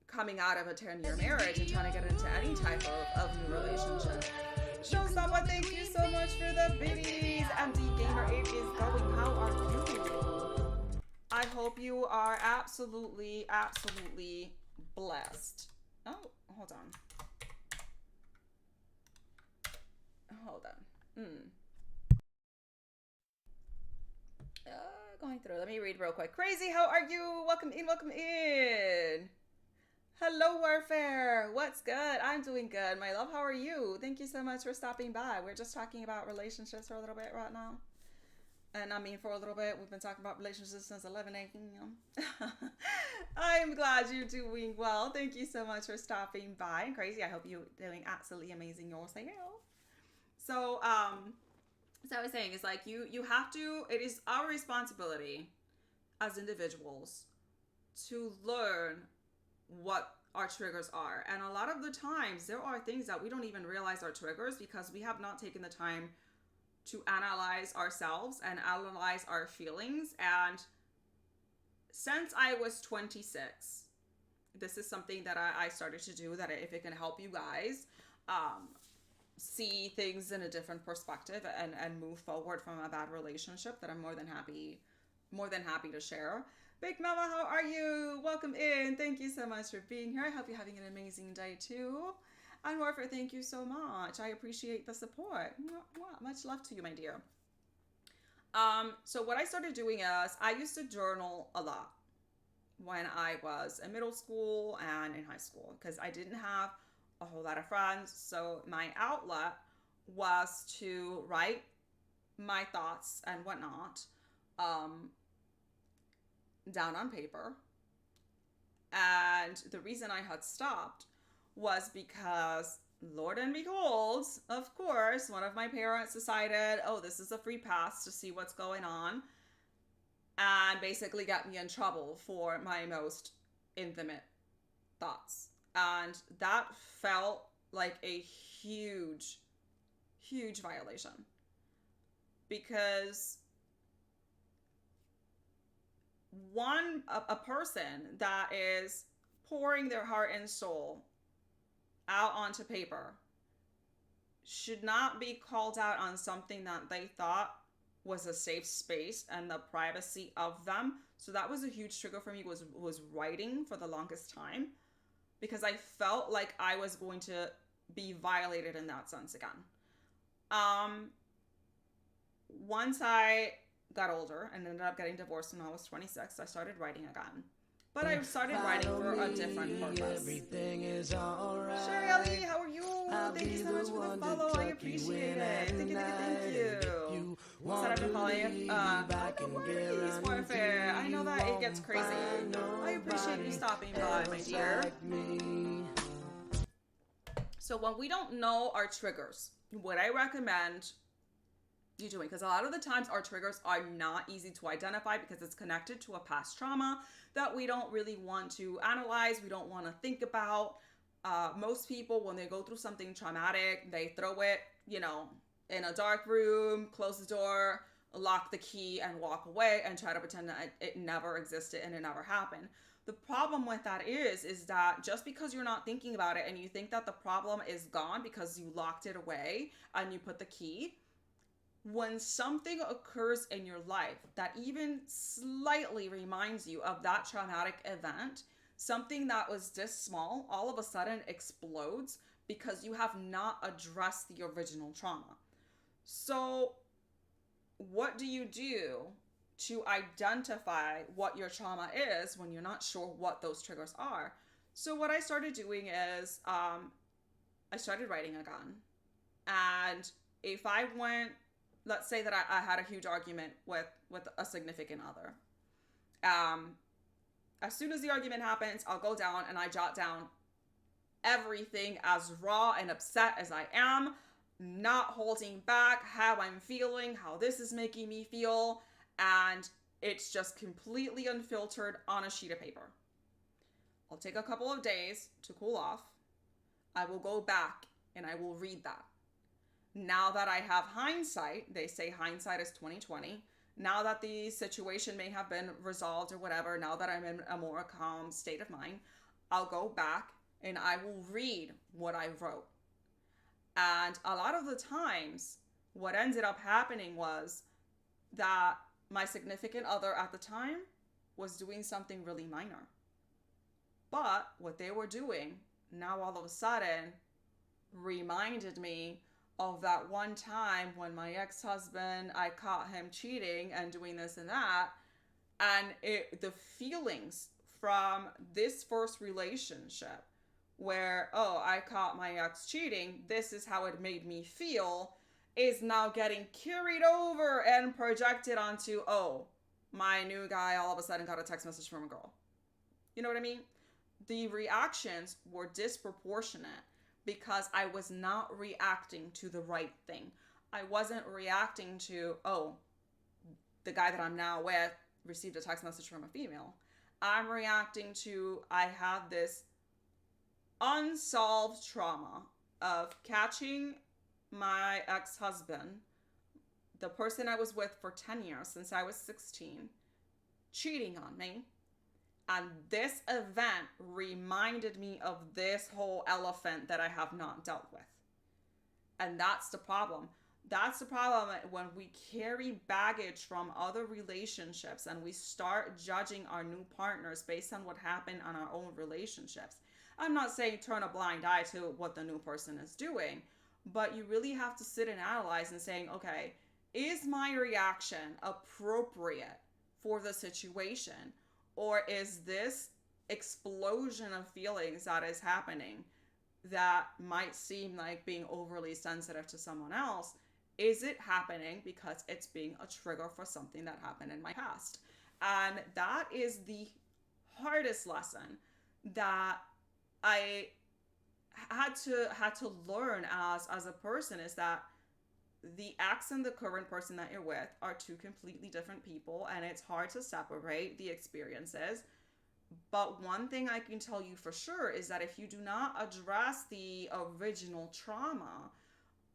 coming out of a 10-year marriage and trying to get into any type of new relationship. So someone, thank you so much for the biddies. MD Gamer 8 is going. How are you? I hope you are absolutely blessed. Oh, hold on. Going through. Let me read real quick. Crazy, how are you? Welcome in, welcome in. Hello, Warfare. What's good? I'm doing good. My love, how are you? Thank you so much for stopping by. We're just talking about relationships for a little bit right now. And I mean, for a little bit, we've been talking about relationships since 11 a.m. I'm glad you're doing well. Thank you so much for stopping by. And Crazy, I hope you're doing absolutely amazing yourself. So, as I was saying, it's like you have to, it is our responsibility as individuals to learn what our triggers are. And a lot of the times there are things that we don't even realize are triggers because we have not taken the time to analyze ourselves and analyze our feelings. And since I was 26, this is something that I started to do, that if it can help you guys see things in a different perspective and move forward from a bad relationship, that I'm more than happy to share. Big Mama, how are you? Welcome in. Thank you so much for being here. I hope you're having an amazing day too. And Warfare, thank you so much. I appreciate the support. Much love to you, my dear. So what I started doing is I used to journal a lot when I was in middle school and in high school, because I didn't have a whole lot of friends. So my outlet was to write my thoughts and whatnot down on paper. And the reason I had stopped was because, Lord and behold, of course, one of my parents decided, oh, this is a free pass to see what's going on, and basically got me in trouble for my most intimate thoughts. And that felt like a huge violation, because a person that is pouring their heart and soul out onto paper should not be called out on something that they thought was a safe space and the privacy of them. So that was a huge trigger for me, was writing for the longest time, because I felt like I was going to be violated in that sense again. Once I got older and ended up getting divorced when I was 26, I started writing again. But I started writing for a different purpose. Everything is alright. Sherry Ali, how are you? Thank you so much for the follow. I appreciate it. Thank you. Said I've been following no worries, Warfare. I know that it gets crazy. I appreciate you stopping by, my dear. So when we don't know our triggers, what I recommend you doing, because a lot of the times our triggers are not easy to identify because it's connected to a past trauma that we don't really want to analyze, we don't want to think about. Most people, when they go through something traumatic, they throw it, in a dark room, close the door, lock the key, and walk away and try to pretend that it never existed and it never happened. The problem with that is that just because you're not thinking about it and you think that the problem is gone because you locked it away and you put the key, when something occurs in your life that even slightly reminds you of that traumatic event, something that was this small all of a sudden explodes because you have not addressed the original trauma. So, what do you do to identify what your trauma is when you're not sure what those triggers are? So, what I started doing is I started writing again. And if I went, let's say that I had a huge argument with a significant other. As soon as the argument happens, I'll go down and I jot down everything as raw and upset as I am, not holding back how I'm feeling, how this is making me feel, and it's just completely unfiltered on a sheet of paper. I'll take a couple of days to cool off. I will go back and I will read that. Now that I have hindsight, they say hindsight is 20/20. Now that the situation may have been resolved or whatever, now that I'm in a more calm state of mind, I'll go back and I will read what I wrote. And a lot of the times, what ended up happening was that my significant other at the time was doing something really minor. But what they were doing now all of a sudden reminded me of that one time when my ex-husband, I caught him cheating and doing this and that. And the feelings from this first relationship where, oh, I caught my ex cheating, this is how it made me feel, is now getting carried over and projected onto, oh, my new guy all of a sudden got a text message from a girl. You know what I mean? The reactions were disproportionate because I was not reacting to the right thing. I wasn't reacting to, oh, the guy that I'm now with received a text message from a female. I'm reacting to, I have this unsolved trauma of catching my ex-husband, the person I was with for 10 years since I was 16, cheating on me. And this event reminded me of this whole elephant that I have not dealt with. And that's the problem. That's the problem when we carry baggage from other relationships and we start judging our new partners based on what happened on our own relationships. I'm not saying turn a blind eye to what the new person is doing, but you really have to sit and analyze and saying, okay, is my reaction appropriate for the situation? Or is this explosion of feelings that is happening that might seem like being overly sensitive to someone else? Is it happening because it's being a trigger for something that happened in my past? And that is the hardest lesson that I had to learn as a person, is that the ex and the current person that you're with are two completely different people, and it's hard to separate the experiences. But one thing I can tell you for sure is that if you do not address the original trauma,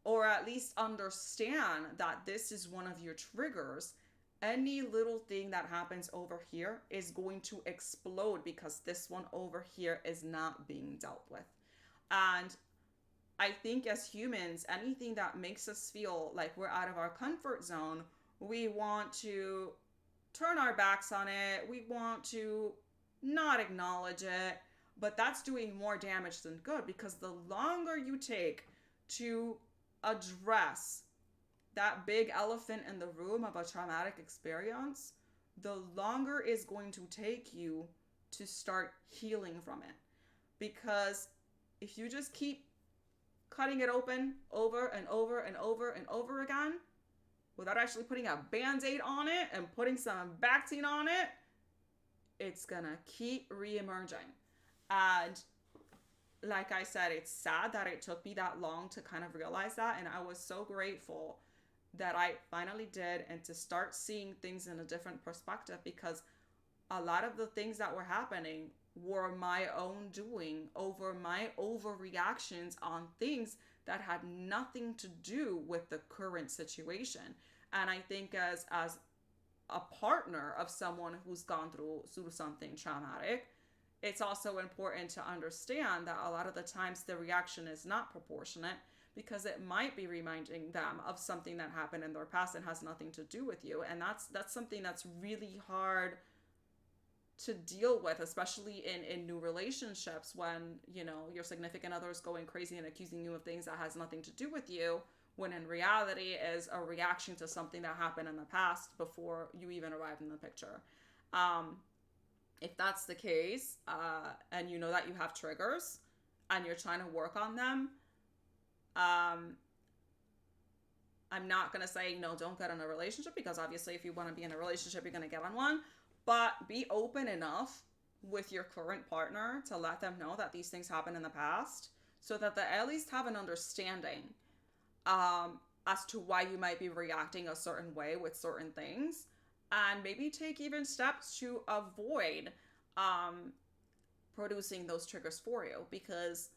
or at least understand that this is one of your triggers, any little thing that happens over here is going to explode because this one over here is not being dealt with. And I think as humans, anything that makes us feel like we're out of our comfort zone, we want to turn our backs on it. We want to not acknowledge it. But that's doing more damage than good, because the longer you take to address that big elephant in the room of a traumatic experience, the longer it's going to take you to start healing from it. Because if you just keep cutting it open over and over and over and over again without actually putting a band-aid on it and putting some Bactine on it, it's gonna keep re-emerging. And like I said, it's sad that it took me that long to kind of realize that. And I was so grateful that I finally did, and to start seeing things in a different perspective, because a lot of the things that were happening were my own doing, over my overreactions on things that had nothing to do with the current situation. And I think as a partner of someone who's gone through something traumatic, it's also important to understand that a lot of the times the reaction is not proportionate, because it might be reminding them of something that happened in their past and has nothing to do with you. And that's something that's really hard to deal with, especially in new relationships, when your significant other is going crazy and accusing you of things that has nothing to do with you, when in reality is a reaction to something that happened in the past before you even arrived in the picture. If that's the case, and you know that you have triggers and you're trying to work on them, I'm not going to say, no, don't get in a relationship, because obviously if you want to be in a relationship, you're going to get on one. But be open enough with your current partner to let them know that these things happened in the past, so that they at least have an understanding as to why you might be reacting a certain way with certain things, and maybe take even steps to avoid producing those triggers for you, because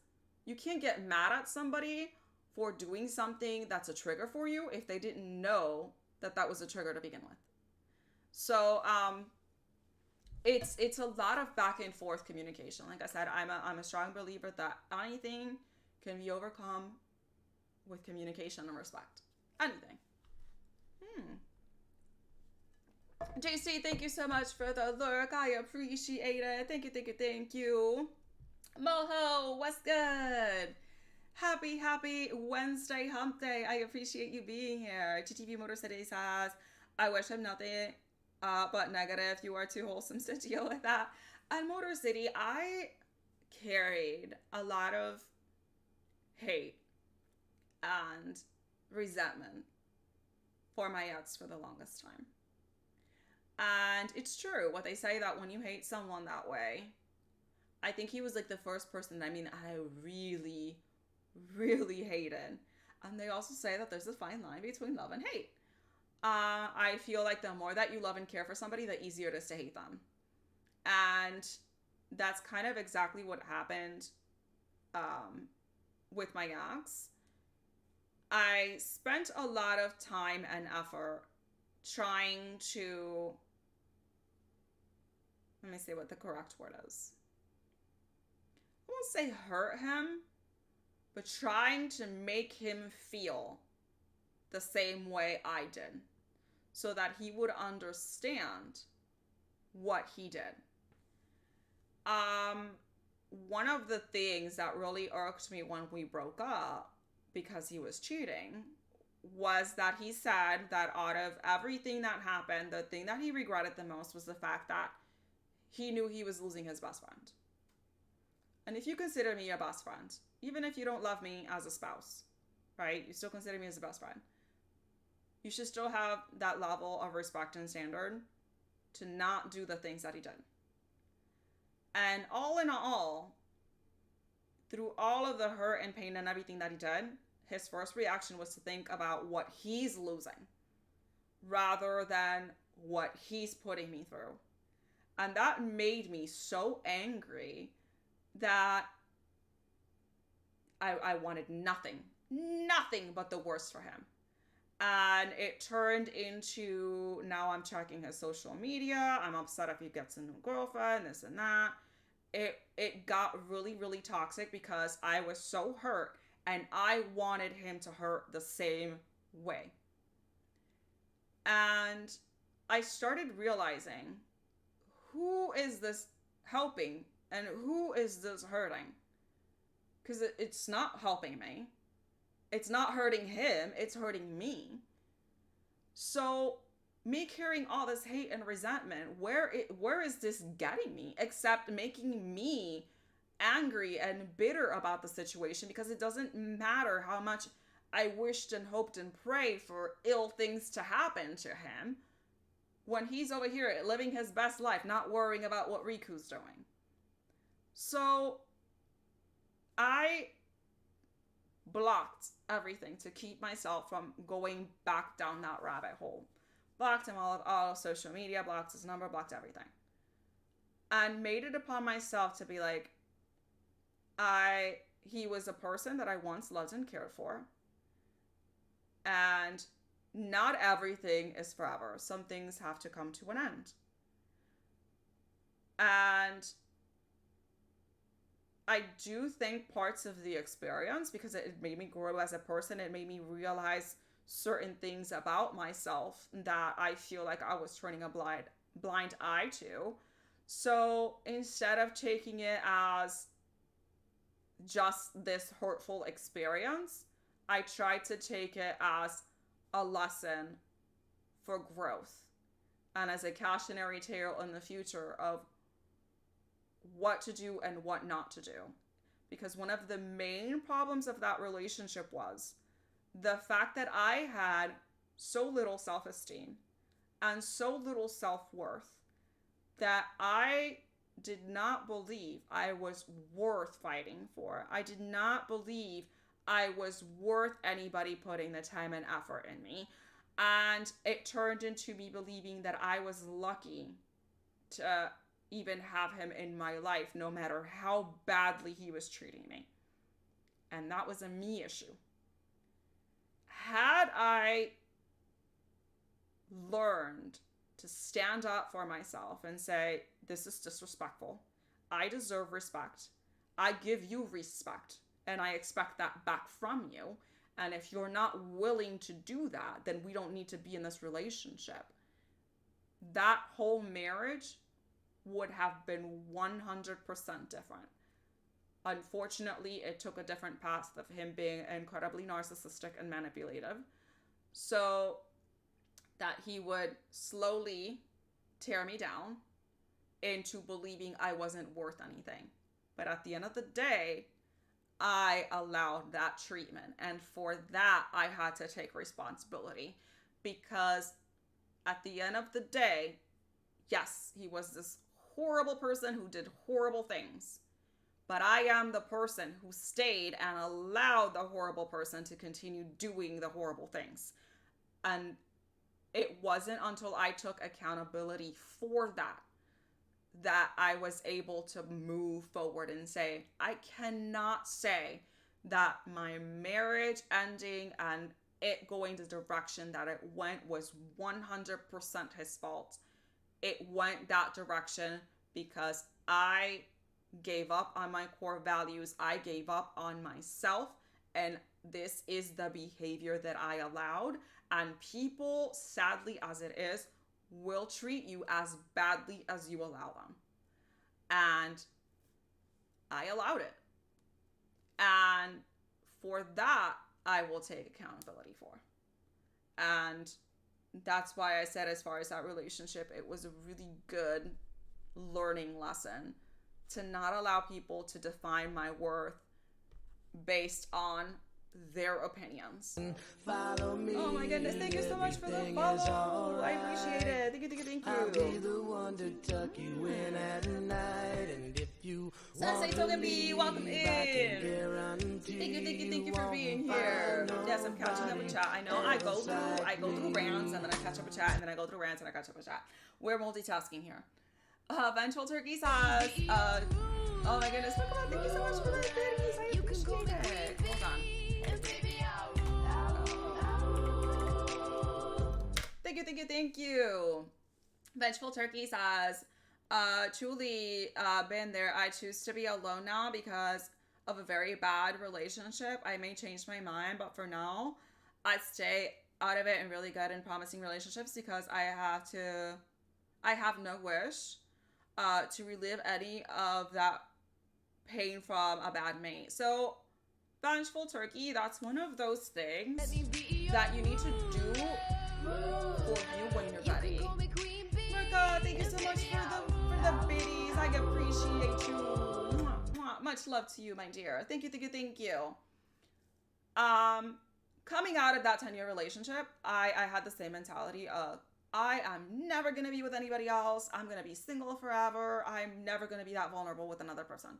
you can't get mad at somebody for doing something that's a trigger for you if they didn't know that that was a trigger to begin with. So it's a lot of back and forth communication. Like I said, I'm a strong believer that anything can be overcome with communication and respect. Anything. JC, thank you so much for the lurk. I appreciate it. Thank you, thank you, thank you. Moho, what's good? Happy Wednesday hump day. I appreciate you being here. TTV Motor City says, I wish him nothing but negative. You are too wholesome to deal with that. And Motor City, I carried a lot of hate and resentment for my ex for the longest time. And it's true what they say, that when you hate someone that way, I think he was like the first person, I really, really hated. And they also say that there's a fine line between love and hate. I feel like the more that you love and care for somebody, the easier it is to hate them. And that's kind of exactly what happened with my ex. I spent a lot of time and effort trying to, let me say what the correct word is. I won't say hurt him, but trying to make him feel the same way I did, so that he would understand what he did. One of the things that really irked me when we broke up, because he was cheating, was that he said that out of everything that happened, the thing that he regretted the most was the fact that he knew he was losing his best friend. And if you consider me your best friend, even if you don't love me as a spouse, right, you still consider me as a best friend, you should still have that level of respect and standard to not do the things that he did. And all in all, through all of the hurt and pain and everything that he did, his first reaction was to think about what he's losing rather than what he's putting me through. And that made me so angry that I wanted nothing but the worst for him. And it turned into, now I'm checking his social media. I'm upset if he gets a new girlfriend, this and that. It got really, really toxic, because I was so hurt and I wanted him to hurt the same way. And I started realizing, who is this helping and who is this hurting? Because it's not helping me. It's not hurting him, it's hurting me. So me carrying all this hate and resentment, where is this getting me, except making me angry and bitter about the situation? Because it doesn't matter how much I wished and hoped and prayed for ill things to happen to him, when he's over here living his best life, not worrying about what Riku's doing. So blocked everything to keep myself from going back down that rabbit hole. Blocked him all of social media, blocked his number, blocked everything. And made it upon myself to be like, he was a person that I once loved and cared for. And not everything is forever. Some things have to come to an end. And I do think parts of the experience, because it made me grow as a person, it made me realize certain things about myself that I feel like I was turning a blind eye to. So instead of taking it as just this hurtful experience, I tried to take it as a lesson for growth and as a cautionary tale in the future of what to do and what not to do. Because one of the main problems of that relationship was the fact that I had so little self-esteem and so little self-worth that I did not believe I was worth fighting for. I did not believe I was worth anybody putting the time and effort in me. And it turned into me believing that I was lucky to even have him in my life, no matter how badly he was treating me. And that was a me issue. Had I learned to stand up for myself and say, this is disrespectful, I deserve respect, I give you respect, and I expect that back from you, and if you're not willing to do that, then we don't need to be in this relationship, that whole marriage would have been 100% different. Unfortunately, it took a different path of him being incredibly narcissistic and manipulative, so that he would slowly tear me down into believing I wasn't worth anything. But at the end of the day, I allowed that treatment. And for that, I had to take responsibility. Because at the end of the day, yes, he was this horrible person who did horrible things. But I am the person who stayed and allowed the horrible person to continue doing the horrible things. And it wasn't until I took accountability for that I was able to move forward and say, I cannot say that my marriage ending and it going the direction that it went was 100% his fault. It went that direction because I gave up on my core values. I gave up on myself. And this is the behavior that I allowed. And people, sadly as it is, will treat you as badly as you allow them. And I allowed it. And for that, I will take accountability for. And that's why I said, as far as that relationship, it was a really good learning lesson to not allow people to define my worth based on their opinions. Follow me. Oh my goodness, thank you so much for the follow. I appreciate it. Thank you. I'll be the one to tuck you in at night, and if you Sensei Token B, welcome in. Thank you for being here. Yes, I'm catching up with chat. I know I go through rants and then I catch up with chat and then I go through rants and I catch up with chat. We're multitasking here. Vengeful Turkey says, oh my goodness, look at that. Thank you so much for the goodies. I appreciate it. Hold on. Thank you. Vengeful Turkey says, truly been there. I choose to be alone now because of a very bad relationship. I may change my mind, but for now, I stay out of it in really good and promising relationships because I have no wish to relive any of that pain from a bad mate. So, Vengeful Turkey, that's one of those things that you need to do for you when you're ready. Marika, thank you so much for the biddies. I appreciate you. Mwah, mwah. Much love to you, my dear. Thank you. Coming out of that 10-year relationship, I had the same mentality of, I am never going to be with anybody else. I'm going to be single forever. I'm never going to be that vulnerable with another person.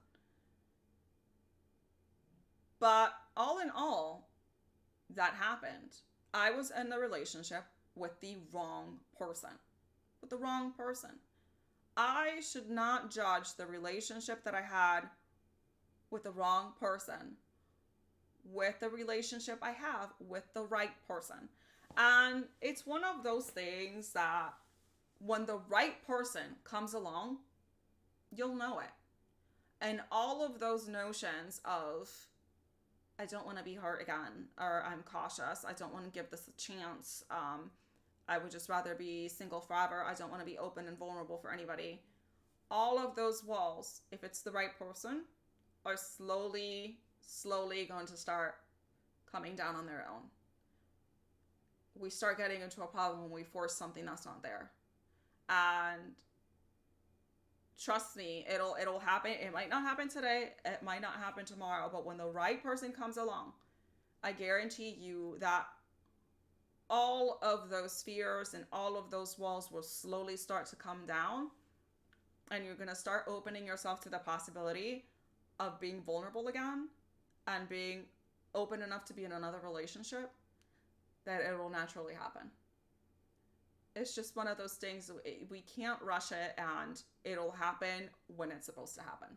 But all in all, that happened. I was in the relationship with the wrong person. With the wrong person. I should not judge the relationship that I had with the wrong person with the relationship I have with the right person. And it's one of those things that when the right person comes along, you'll know it. And all of those notions of, I don't want to be hurt again, or I'm cautious, I don't want to give this a chance, I would just rather be single forever, I don't want to be open and vulnerable for anybody. All of those walls, if it's the right person, are slowly going to start coming down on their own. We start getting into a problem when we force something that's not there. And trust me, it'll happen. It might not happen today, it might not happen tomorrow, but when the right person comes along, I guarantee you that all of those fears and all of those walls will slowly start to come down, and you're going to start opening yourself to the possibility of being vulnerable again and being open enough to be in another relationship, that it will naturally happen. It's just one of those things, we can't rush it, and it'll happen when it's supposed to happen.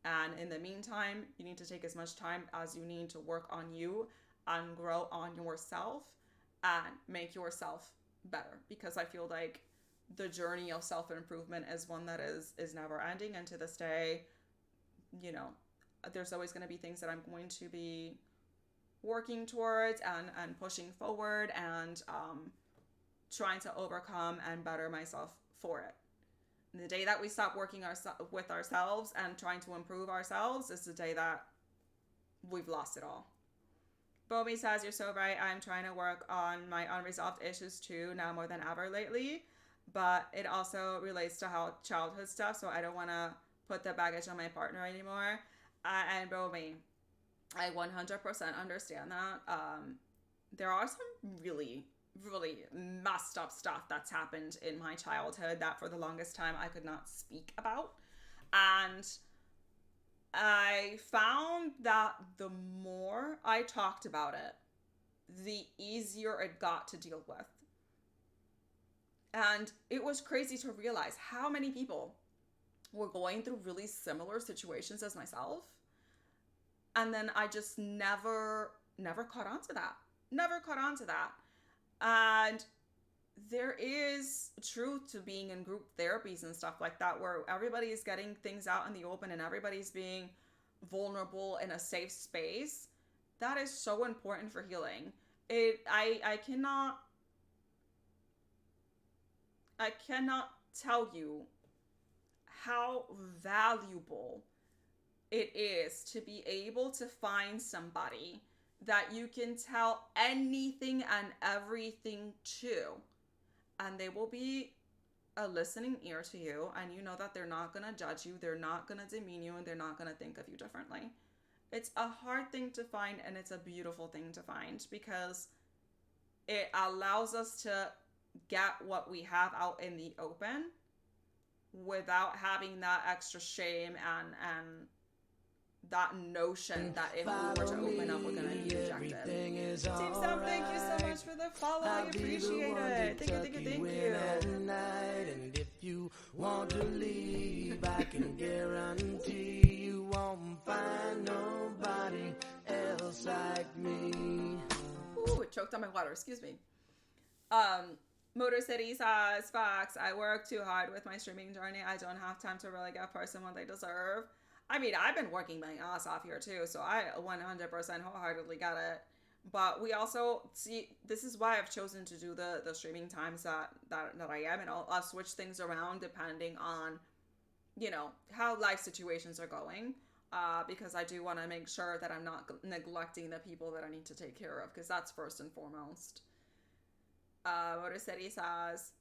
And in the meantime, you need to take as much time as you need to work on you and grow on yourself and make yourself better. Because I feel like the journey of self-improvement is one that is never ending. And to this day, you know, there's always going to be things that I'm going to be working towards and pushing forward and trying to overcome and better myself for it. And the day that we stop working with ourselves and trying to improve ourselves is the day that we've lost it all. Bomi says, you're so right. I'm trying to work on my unresolved issues too, now more than ever lately. But it also relates to how childhood stuff, so I don't want to put the baggage on my partner anymore. And Bomi, I 100% understand that. There are some really messed up stuff that's happened in my childhood that for the longest time I could not speak about. And I found that the more I talked about it, the easier it got to deal with. And it was crazy to realize how many people were going through really similar situations as myself. And then I just never caught on to that. And there is truth to being in group therapies and stuff like that, where everybody is getting things out in the open and everybody's being vulnerable in a safe space. That is so important for healing. I cannot tell you how valuable it is to be able to find somebody that you can tell anything and everything to, and they will be a listening ear to you, and you know that they're not going to judge you, they're not going to demean you, and they're not going to think of you differently. It's a hard thing to find, and it's a beautiful thing to find, because it allows us to get what we have out in the open without having that extra shame and that notion that if we were to open up, we're going to be rejected. Team Sam, thank you so much for the follow. I appreciate it. Thank you. And if you want to leave, I can guarantee you won't find nobody else like me. Ooh, it choked on my water. Excuse me. Motor City says, facts. I work too hard with my streaming journey. I don't have time to really give a person what they deserve. I mean, I've been working my ass off here too, so I 100% wholeheartedly get it. But we also see, this is why I've chosen to do the streaming times that I am, and I'll switch things around depending on, you know, how life situations are going. Because I do want to make sure that I'm not neglecting the people that I need to take care of, because that's first and foremost. Motor City says,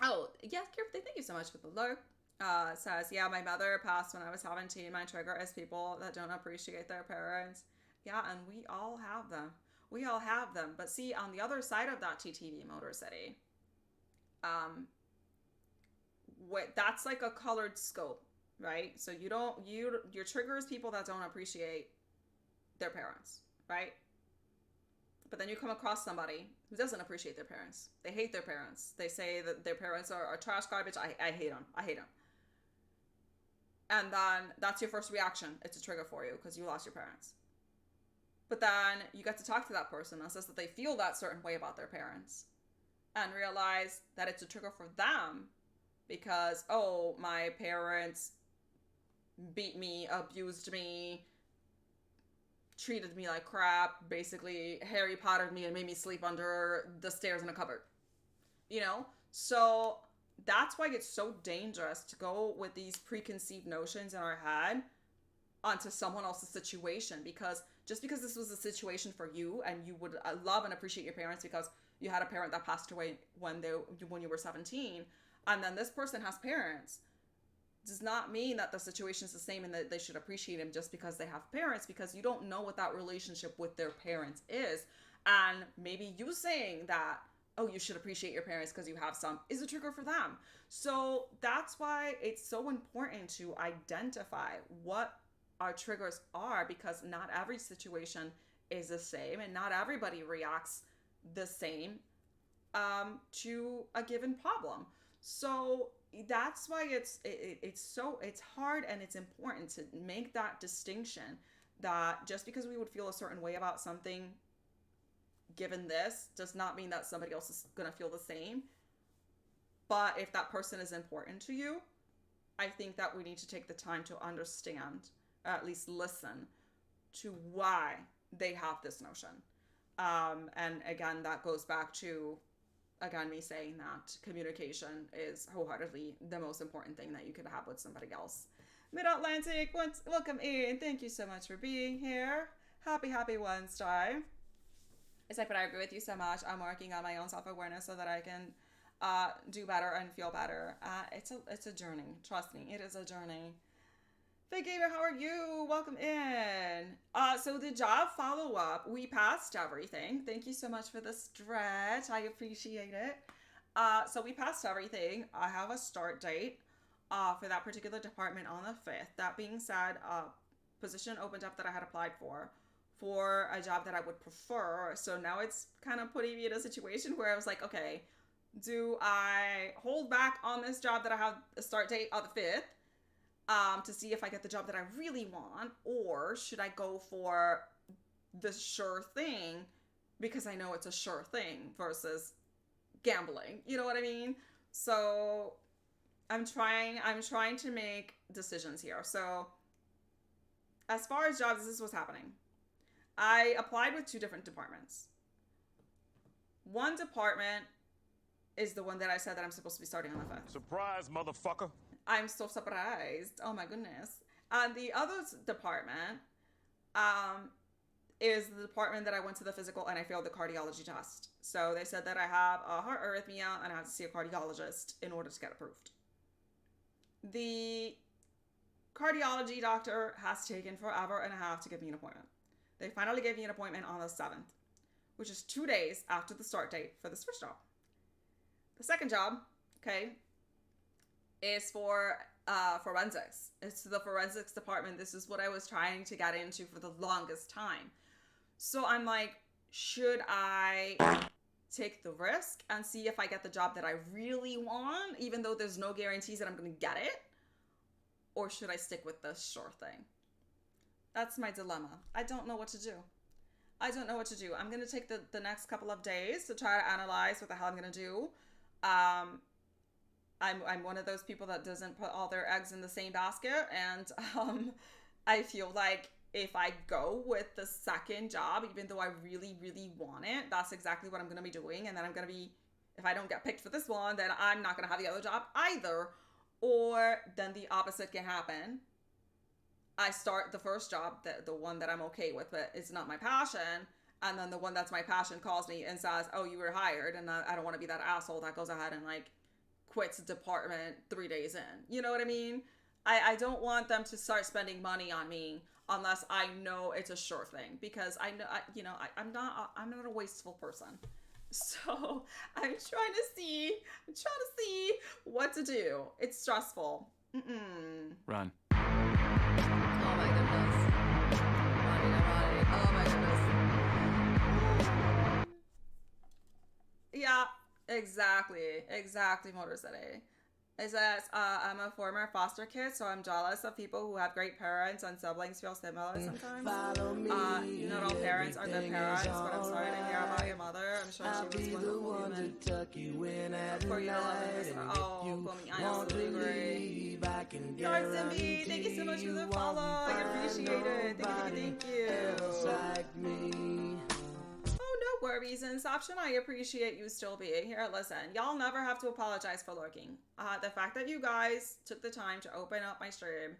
oh, yes, Kirby, thank you so much for the lurk. Says, yeah, my mother passed when I was 17. My trigger is people that don't appreciate their parents. Yeah, and we all have them. But see, on the other side of that TTV, Motor City, that's like a colored scope, right? So your trigger is people that don't appreciate their parents. right? But then you come across somebody who doesn't appreciate their parents. They hate their parents. They say that their parents are trash garbage. I hate them. I hate them. And then that's your first reaction. It's a trigger for you because you lost your parents. But then you get to talk to that person and says that they feel that certain way about their parents and realize that it's a trigger for them because, oh, my parents beat me, abused me, treated me like crap, basically Harry Pottered me and made me sleep under the stairs in a cupboard. You know? So that's why it's so dangerous to go with these preconceived notions in our head onto someone else's situation, because just because this was a situation for you and you would love and appreciate your parents because you had a parent that passed away when you were 17, and then this person has parents, does not mean that the situation is the same and that they should appreciate him just because they have parents, because you don't know what that relationship with their parents is. And maybe you saying that, oh, you should appreciate your parents because you have some, is a trigger for them. So that's why it's so important to identify what our triggers are, because not every situation is the same and not everybody reacts the same to a given problem. So that's why it's hard, and it's important to make that distinction, that just because we would feel a certain way about something given this does not mean that somebody else is going to feel the same. But if that person is important to you, I think that we need to take the time to understand, or at least listen to why they have this notion. And again, that goes back to, again, me saying that communication is wholeheartedly the most important thing that you could have with somebody else. Mid-Atlantic, welcome in. Thank you so much for being here. Happy Wednesday. As I agree with you so much. I'm working on my own self-awareness so that I can do better and feel better. It's a journey. Trust me, it is a journey. Big Gamer, how are you? Welcome in. So the job follow-up, we passed everything. Thank you so much for the stretch. I appreciate it. So we passed everything. I have a start date for that particular department on the 5th. That being said, position opened up that I had applied for a job that I would prefer. So now it's kind of putting me in a situation where I was like, okay, do I hold back on this job that I have a start date on the 5th to see if I get the job that I really want, or should I go for the sure thing because I know it's a sure thing versus gambling? You know what I mean? So I'm trying to make decisions here. So as far as jobs, this is what's happening. I applied with 2 different departments. One department is the one that I said that I'm supposed to be starting on the 5th. Surprise, motherfucker. I'm so surprised. Oh my goodness. And the other department is the department that I went to the physical and I failed the cardiology test. So they said that I have a heart arrhythmia and I have to see a cardiologist in order to get approved. The cardiology doctor has taken forever and a half to give me an appointment. They finally gave me an appointment on the 7th, which is 2 days after the start date for this first job. The second job, okay, is for forensics. It's the forensics department. This is what I was trying to get into for the longest time. So I'm like, should I take the risk and see if I get the job that I really want, even though there's no guarantees that I'm going to get it? Or should I stick with the sure thing? That's my dilemma. I don't know what to do. I'm going to take the next couple of days to try to analyze what the hell I'm going to do. I'm one of those people that doesn't put all their eggs in the same basket, and I feel like if I go with the second job, even though I really, really want it, that's exactly what I'm going to be doing. And then I'm going to be, if I don't get picked for this one, then I'm not going to have the other job either. Or then the opposite can happen. I start the first job, the one that I'm okay with, but it's not my passion. And then the one that's my passion calls me and says, oh, you were hired. And I don't want to be that asshole that goes ahead and like quits the department 3 days in. You know what I mean? I don't want them to start spending money on me unless I know it's a sure thing, because I know, I'm not a wasteful person. So I'm trying to see what to do. It's stressful. Run. Oh my goodness. Ronnie. Oh my goodness. Exactly, Motor City. It says, I'm a former foster kid, so I'm jealous of people who have great parents and siblings feel similar sometimes. Follow me, Not all parents are good everything parents, is but I'm sorry to hear about alright. your mother. I'm sure I'll she was be a the wonderful one human. to tuck you in at For you to love and night. miss her. And Oh, if you Gumi, I want to absolutely agree. leave, I can Dark Simbi, guarantee thank you so much for the you follow. won't I appreciate find it. nobody Thank you. else like me. Oh, no worries, Inception. I appreciate you still being here. Listen, y'all never have to apologize for lurking. The fact that you guys took the time to open up my stream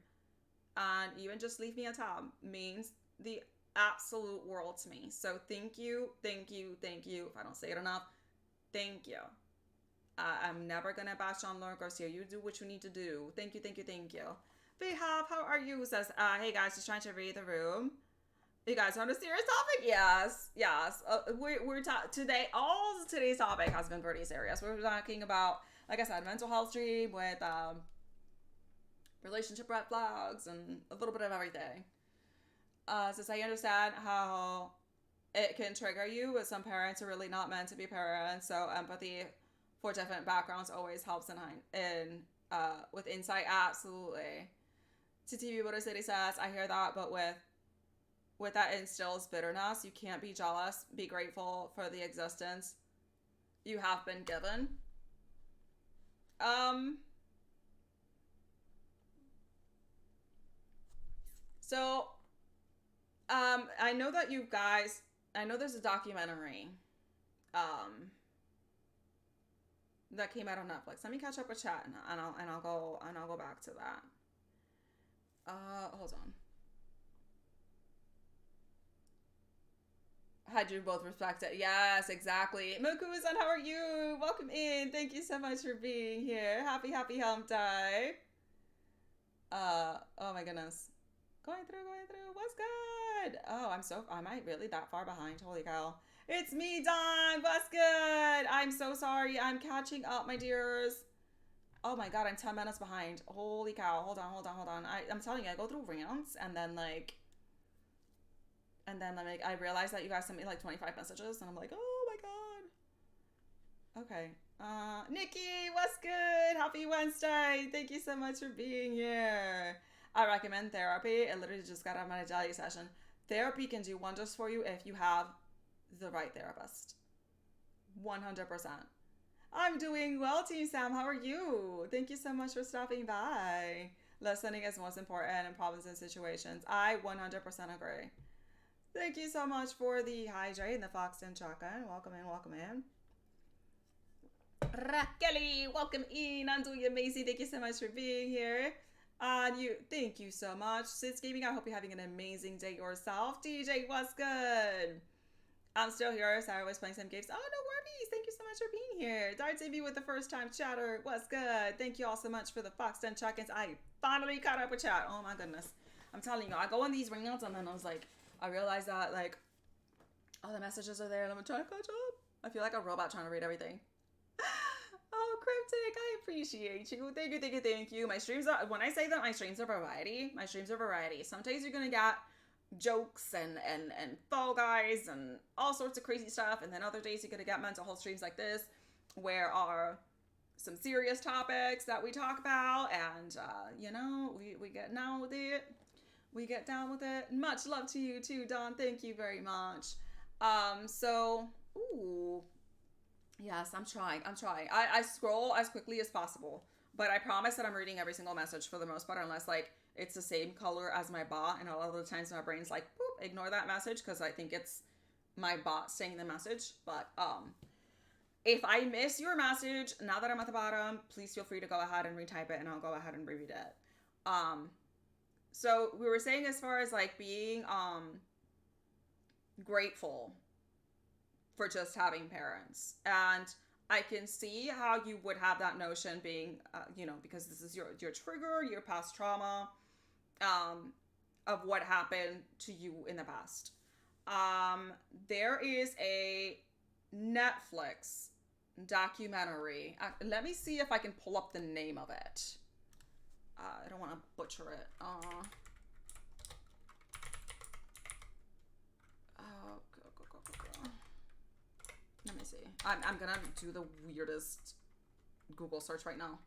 and even just leave me a tab means the absolute world to me. So thank you. If I don't say it enough, thank you. I'm never gonna bash on lurkers here. You do what you need to do. Thank you. Behab, how are you? Says, hey guys, just trying to read the room. You guys want a serious topic? Yes. We're today. All today's topic has been pretty serious. We're talking about, like I said, mental health stream with relationship red flags and a little bit of everything. Since I understand how it can trigger you, with some parents are really not meant to be parents, so empathy for different backgrounds always helps in with insight. Absolutely. TTV Motor City says, I hear that, but with that instills bitterness. You can't be jealous. Be grateful for the existence you have been given. So, I know that you guys, I know there's a documentary, that came out on Netflix. Let me catch up with chat and I'll go back to that. Hold on. Had you both respect it? Yes, exactly. Moku-san, how are you? Welcome in. Thank you so much for being here. Happy hump day. Oh my goodness. Going through. What's good? Oh, am I really that far behind? Holy cow. It's me, Don. What's good? I'm so sorry. I'm catching up, my dears. Oh my god, I'm 10 minutes behind. Holy cow. Hold on. I'm telling you, I go through rants and then I realize that you guys sent me like 25 messages and I'm like, oh my god. Okay. Nikki, what's good? Happy Wednesday. Thank you so much for being here. I recommend therapy. I literally just got out of my daily session. Therapy can do wonders for you if you have the right therapist. 100%. I'm doing well, Team Sam. How are you? Thank you so much for stopping by. Listening is most important in problems and situations. I 100% agree. Thank you so much for the hydrate and the Foxton chocolate. Welcome in. Raquel, welcome in. I'm doing amazing. Thank you so much for being here. Thank you so much. Sis Gaming, I hope you're having an amazing day yourself. DJ, what's good? I'm still here. Sarah was playing some games. Oh, no worries. Thank you so much for being here. Dart TV with the first time chatter. What's good? Thank you all so much for the Foxton check-ins. I finally caught up with chat. Oh my goodness. I'm telling you, I go on these ringouts and then I realized that all the messages are there and I'm trying to catch up. I feel like a robot trying to read everything. Oh, Cryptic, I appreciate you. Thank you. My streams are, when I say that my streams are variety. Some days you're gonna get jokes and Fall Guys and all sorts of crazy stuff, and then other days you're gonna get mental health streams like this, where are some serious topics that we talk about, and we get down with it. Much love to you too, Don. Thank you very much. Yes, I'm trying. I scroll as quickly as possible, but I promise that I'm reading every single message for the most part, unless it's the same color as my bot, and a lot of the times my brain's like, boop, ignore that message because I think it's my bot saying the message. But if I miss your message, now that I'm at the bottom, please feel free to go ahead and retype it, and I'll go ahead and reread it. So we were saying, as far as being grateful for just having parents, and I can see how you would have that notion being because this is your trigger, your past trauma, of what happened to you in the past. There is a Netflix documentary. Let me see if I can pull up the name of it. I don't want to butcher it. Go. Let me me see. I'm gonna do the weirdest Google search right now.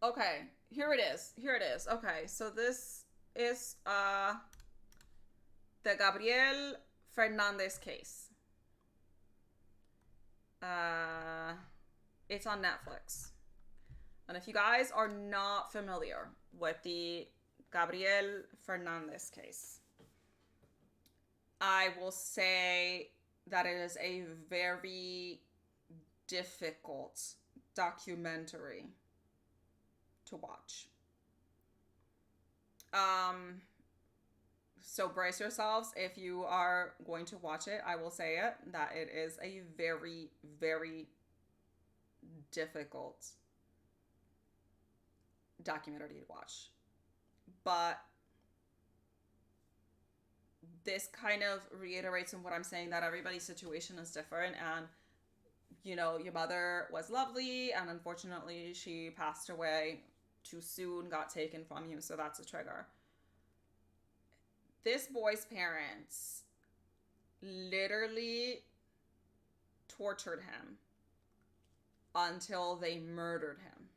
Okay, here it is. Here it is. Okay, so this is the Gabriel Fernandez case. It's on Netflix. And if you guys are not familiar with the Gabriel Fernandez case, I will say that it is a very difficult documentary to watch. So brace yourselves if you are going to watch it. I will say it that it is a very, very difficult documentary to watch. But this kind of reiterates in what I'm saying, that everybody's situation is different, and you know, your mother was lovely and unfortunately she passed away too soon, got taken from you, so that's a trigger. This boy's parents literally tortured him until they murdered him.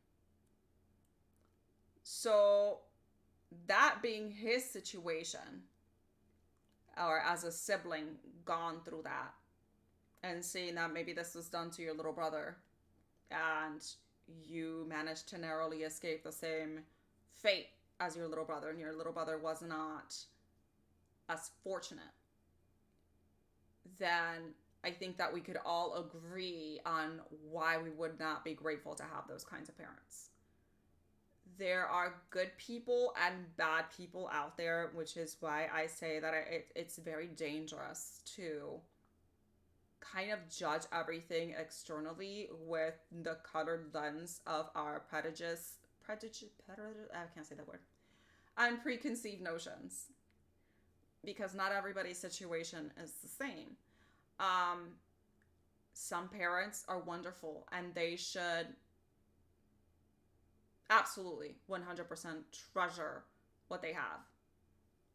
So that being his situation, or as a sibling gone through that, and seeing that maybe this was done to your little brother and you managed to narrowly escape the same fate as your little brother, and your little brother was not as fortunate, then I think that we could all agree on why we would not be grateful to have those kinds of parents. There are good people and bad people out there, which is why I say that it's very dangerous to kind of judge everything externally with the colored lens of our I can't say that word, and preconceived notions, because not everybody's situation is the same. Some parents are wonderful and they should absolutely 100% treasure what they have.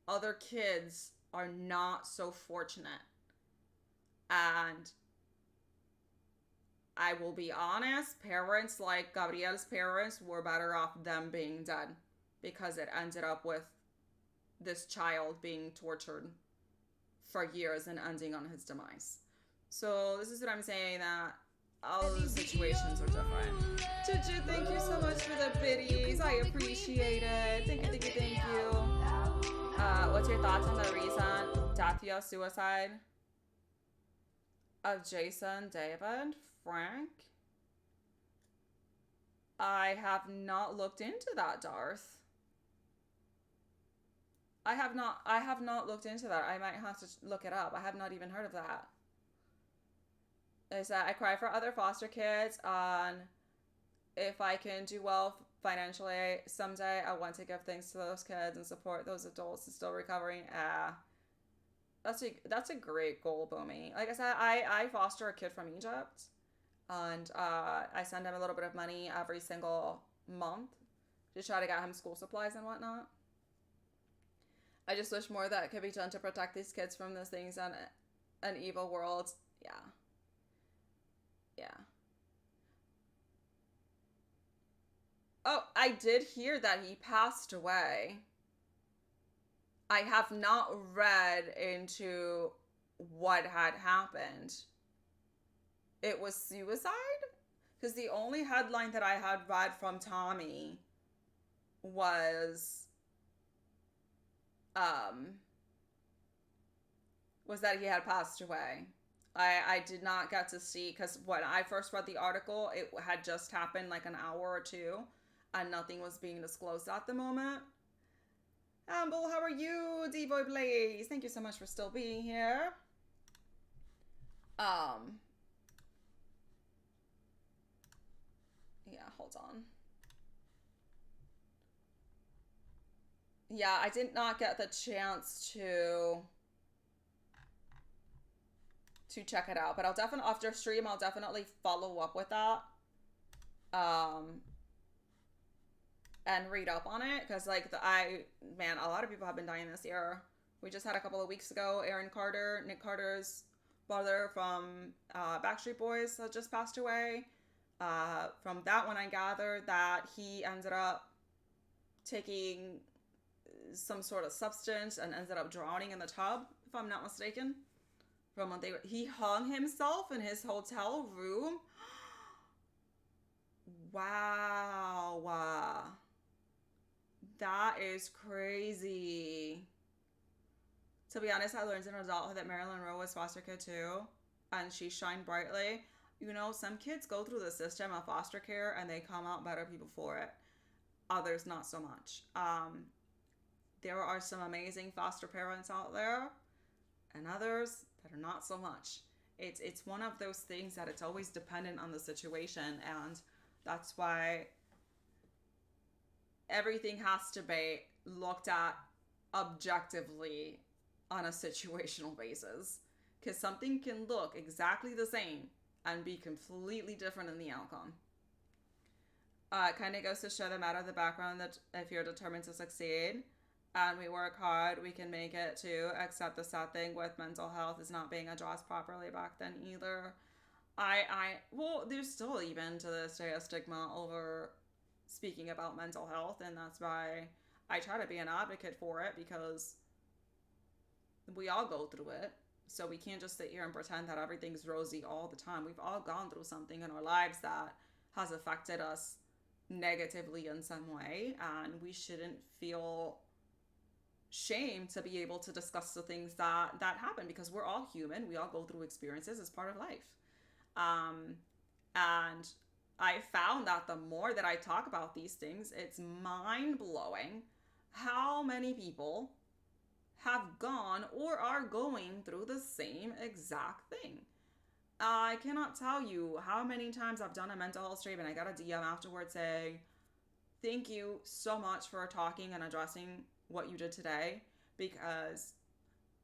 Other kids are not so fortunate, and I will be honest, parents like Gabriel's parents were better off them being dead, because it ended up with this child being tortured for years and ending on his demise. So this is what I'm saying, that all of the situations are different. Juju, thank you so much for the biddies. I appreciate it. Thank you, thank you, thank you. What's your thoughts on the recent death via suicide of Jason David Frank? I have not looked into that, Darth. I have not looked into that. I might have to look it up. I have not even heard of that. They said, I cry for other foster kids on if I can do well financially someday. I want to give thanks to those kids and support those adults still recovering. That's a great goal, Boomy. Like I said, I foster a kid from Egypt, and I send him a little bit of money every single month to try to get him school supplies and whatnot. I just wish more that could be done to protect these kids from those things and an evil world. Yeah. Oh, I did hear that he passed away. I have not read into what had happened. It was suicide? Because the only headline that I had read from Tommy was that he had passed away. I did not get to see, because when I first read the article, it had just happened like an hour or two, and nothing was being disclosed at the moment. Amble, how are you? D-Boy Blaze, thank you so much for still being here. Yeah, hold on. Yeah, I did not get the chance to to check it out. But I'll definitely, after stream, I'll definitely follow up with that. And read up on it, because like a lot of people have been dying this year. We just had a couple of weeks ago, Aaron Carter, Nick Carter's brother from Backstreet Boys, that just passed away. From that one, I gathered that he ended up taking some sort of substance and ended up drowning in the tub, if I'm not mistaken. From what he hung himself in his hotel room. Wow. That is crazy. To be honest, I learned in adulthood that Marilyn Monroe was foster kid too, and she shined brightly. You know, some kids go through the system of foster care and they come out better people for it. Others not so much. There are some amazing foster parents out there, and others that are not so much. It's one of those things that it's always dependent on the situation, and that's why everything has to be looked at objectively on a situational basis, because something can look exactly the same and be completely different in the outcome. It kind of goes to show the matter of the background that if you're determined to succeed and we work hard, we can make it too, except the sad thing with mental health is not being addressed properly back then either. Well, there's still even to this day a stigma over speaking about mental health, and that's why I try to be an advocate for it, because we all go through it. So we can't just sit here and pretend that everything's rosy all the time. We've all gone through something in our lives that has affected us negatively in some way, and we shouldn't feel shame to be able to discuss the things that happen, because we're all human. We all go through experiences as part of life. And I found that the more that I talk about these things, it's mind-blowing how many people have gone or are going through the same exact thing. I cannot tell you how many times I've done a mental health stream and I got a DM afterwards saying, thank you so much for talking and addressing what you did today, because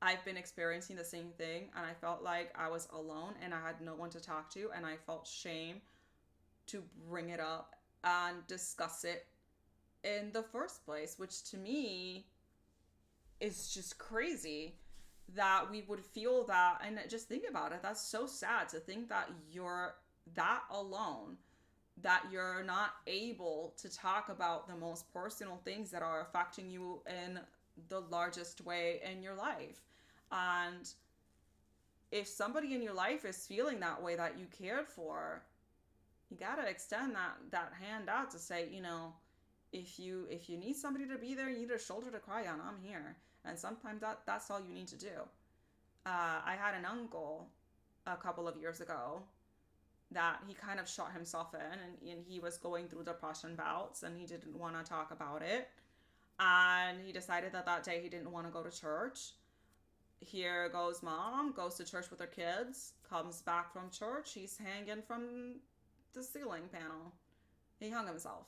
I've been experiencing the same thing and I felt like I was alone and I had no one to talk to, and I felt shame to bring it up and discuss it in the first place, which to me is just crazy that we would feel that. And just think about it, that's so sad to think that you're that alone, that you're not able to talk about the most personal things that are affecting you in the largest way in your life. And if somebody in your life is feeling that way that you cared for, you gotta extend that hand out to say, you know, if you need somebody to be there, you need a shoulder to cry on, I'm here. And sometimes that's all you need to do. I had an uncle a couple of years ago that he kind of shot himself in, and he was going through depression bouts and he didn't want to talk about it. And he decided that day he didn't want to go to church. Here goes mom, goes to church with her kids, comes back from church, he's hanging from the ceiling panel. He hung himself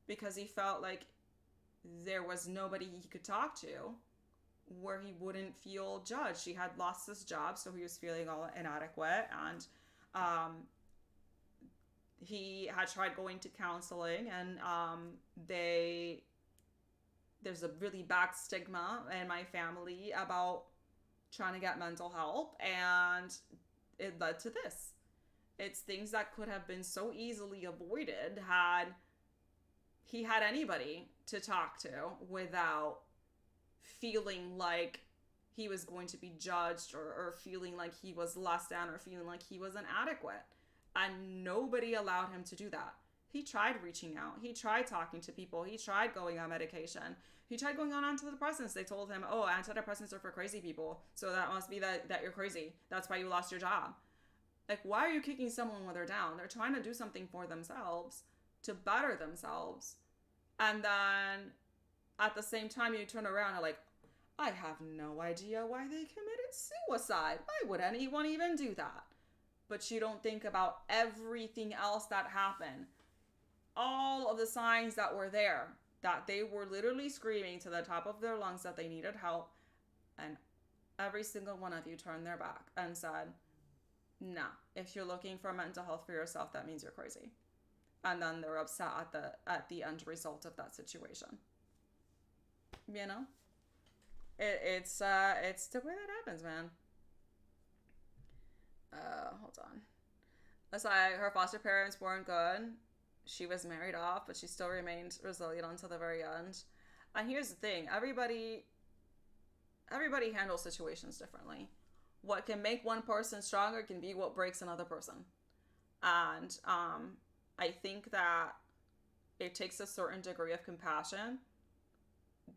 because he felt like there was nobody he could talk to where he wouldn't feel judged. He had lost his job, so he was feeling all inadequate, and he had tried going to counseling, and there's a really bad stigma in my family about trying to get mental help, and it led to this. It's things that could have been so easily avoided had he had anybody to talk to without feeling like he was going to be judged, or feeling like he was less than, or feeling like he was inadequate. And nobody allowed him to do that. He tried reaching out. He tried talking to people. He tried going on medication. He tried going on antidepressants. They told him, oh, antidepressants are for crazy people, so that must be that you're crazy. That's why you lost your job. Like, why are you kicking someone when they're down? They're trying to do something for themselves, to better themselves. And then at the same time, you turn around and like, I have no idea why they committed suicide. Why would anyone even do that? But you don't think about everything else that happened. All of the signs that were there, that they were literally screaming to the top of their lungs that they needed help. And every single one of you turned their back and said, nah, if you're looking for mental health for yourself, that means you're crazy. And then they're upset at the end result of that situation. You know? It's the way that happens, man. Hold on. That's why her foster parents weren't good. She was married off, but she still remained resilient until the very end. And here's the thing, everybody handles situations differently. What can make one person stronger can be what breaks another person. And I think that it takes a certain degree of compassion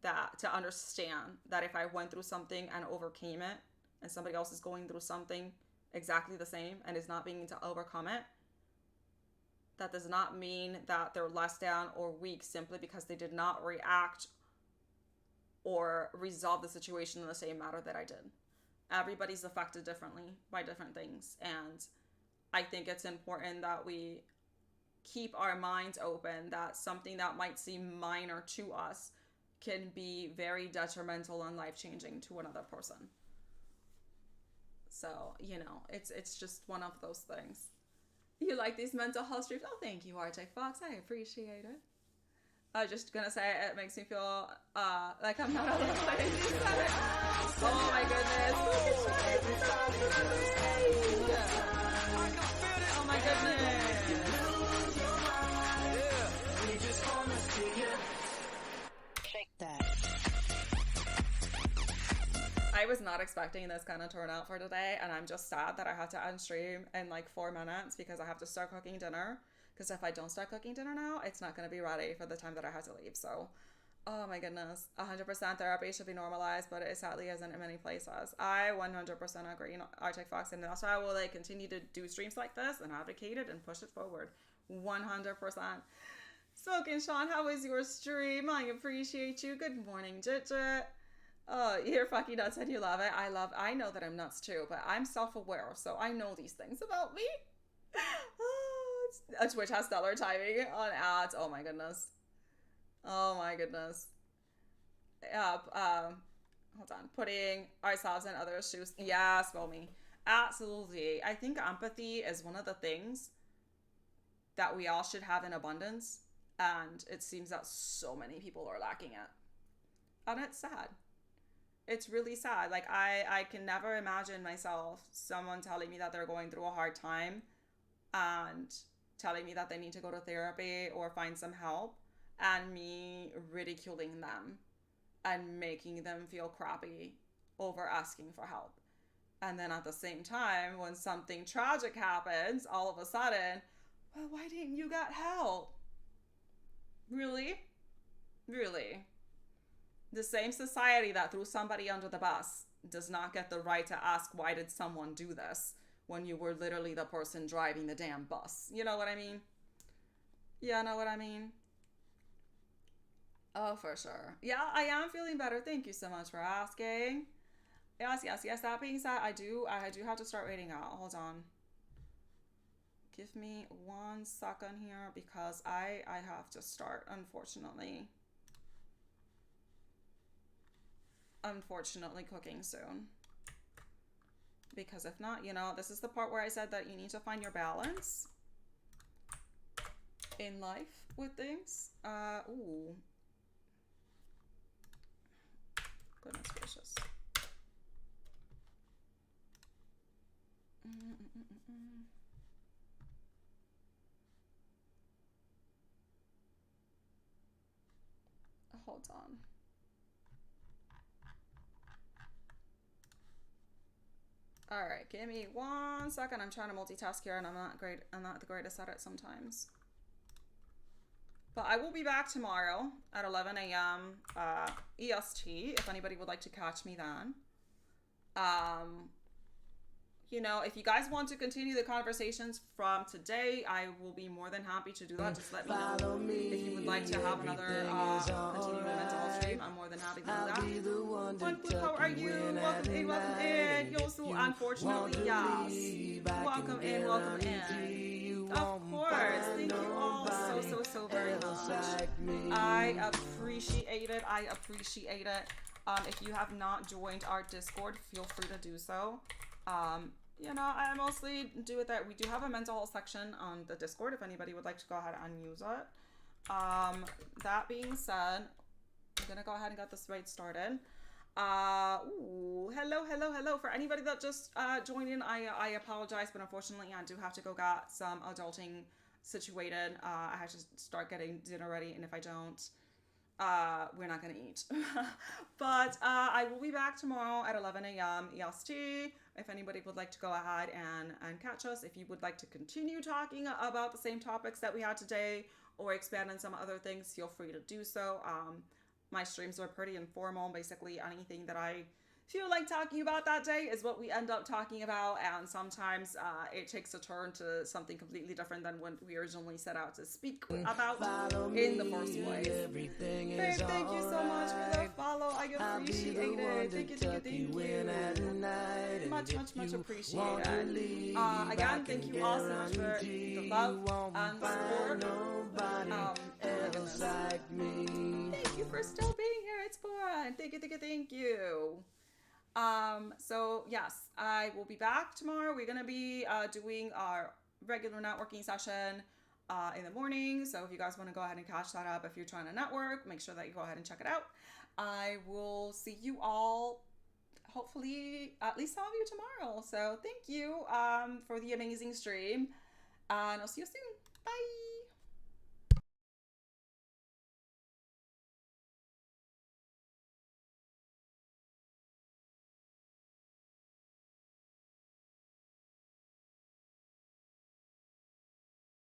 that to understand that if I went through something and overcame it, and somebody else is going through something exactly the same and is not being able to overcome it, that does not mean that they're less down or weak simply because they did not react or resolve the situation in the same manner that I did. Everybody's affected differently by different things, and I think it's important that we keep our minds open that something that might seem minor to us can be very detrimental and life-changing to another person. So, you know, it's just one of those things. You like these mental health streams? Oh, thank you, Arctic Fox. I appreciate it. I was just gonna say it makes me feel like I'm not alone. Oh my goodness. Oh my goodness. Shake that. I was not expecting this kind of turnout for today, and I'm just sad that I have to end stream in like 4 minutes because I have to start cooking dinner. Because if I don't start cooking dinner now, it's not going to be ready for the time that I have to leave. So, oh my goodness, 100% therapy should be normalized, but it sadly isn't in many places. I 100% agree, Arctic Fox, and that's why I will continue to do streams like this and advocate it and push it forward. 100%. Smoking Sean, how was your stream? I appreciate you. Good morning, Jit. Oh, you're fucking nuts and you love it. I know that I'm nuts too, but I'm self-aware, so I know these things about me. Twitch has stellar timing on ads. Oh my goodness. Oh my goodness. Yeah, hold on. Putting ourselves in others' shoes. Yes, well me. Absolutely. I think empathy is one of the things that we all should have in abundance, and it seems that so many people are lacking it. And it's sad. It's really sad. Like, I can never imagine myself, someone telling me that they're going through a hard time and telling me that they need to go to therapy or find some help, and me ridiculing them and making them feel crappy over asking for help. And then at the same time, when something tragic happens, all of a sudden, well, why didn't you get help? Really? Really? The same society that threw somebody under the bus does not get the right to ask, why did someone do this, when you were literally the person driving the damn bus. You know what I mean? Yeah, know what I mean? Oh, for sure. Yeah, I am feeling better. Thank you so much for asking. Yes. That being said, I do have to start waiting out. Hold on. Give me 1 second here because I have to start, unfortunately cooking soon. Because if not, you know, this is the part where I said that you need to find your balance in life with things. Ooh. Goodness gracious. Hold on. All right, give me 1 second. I'm trying to multitask here, and I'm not the greatest at it sometimes. But I will be back tomorrow at 11 a.m. EST if anybody would like to catch me then. You know, if you guys want to continue the conversations from today, I will be more than happy to do that. Just let me know if you would like to have another continuing mental health stream. I'm more than happy to do that. But how are you? Welcome in. Yosu, unfortunately, yes. Welcome in. Of course. Thank you all so very much. I appreciate it. If you have not joined our Discord, feel free to do so. You know, I mostly do it that we do have a mental health section on the Discord if anybody would like to go ahead and use it. That being said, I'm gonna go ahead and get this right started. Hello. For anybody that just joined in, I apologize, but unfortunately I do have to go get some adulting situated. I have to start getting dinner ready, and if I don't, we're not gonna eat. But I will be back tomorrow at 11 a.m. EST. If anybody would like to go ahead and catch us, if you would like to continue talking about the same topics that we had today or expand on some other things, feel free to do so. My streams are pretty informal. Basically, anything that I feel like talking about that day is what we end up talking about, and sometimes it takes a turn to something completely different than what we originally set out to speak about in the first place. Babe, thank you so much for the follow. I appreciate it. Thank you. Much appreciated. Again, thank you all so much for the love and support. Thank you for still being here. It's fun. Thank you. So yes, I will be back tomorrow. We're gonna be doing our regular networking session in the morning. So if you guys want to go ahead and catch that up, if you're trying to network, make sure that you go ahead and check it out. I will see you all, hopefully at least some of you tomorrow. So thank you for the amazing stream, and I'll see you soon. Bye.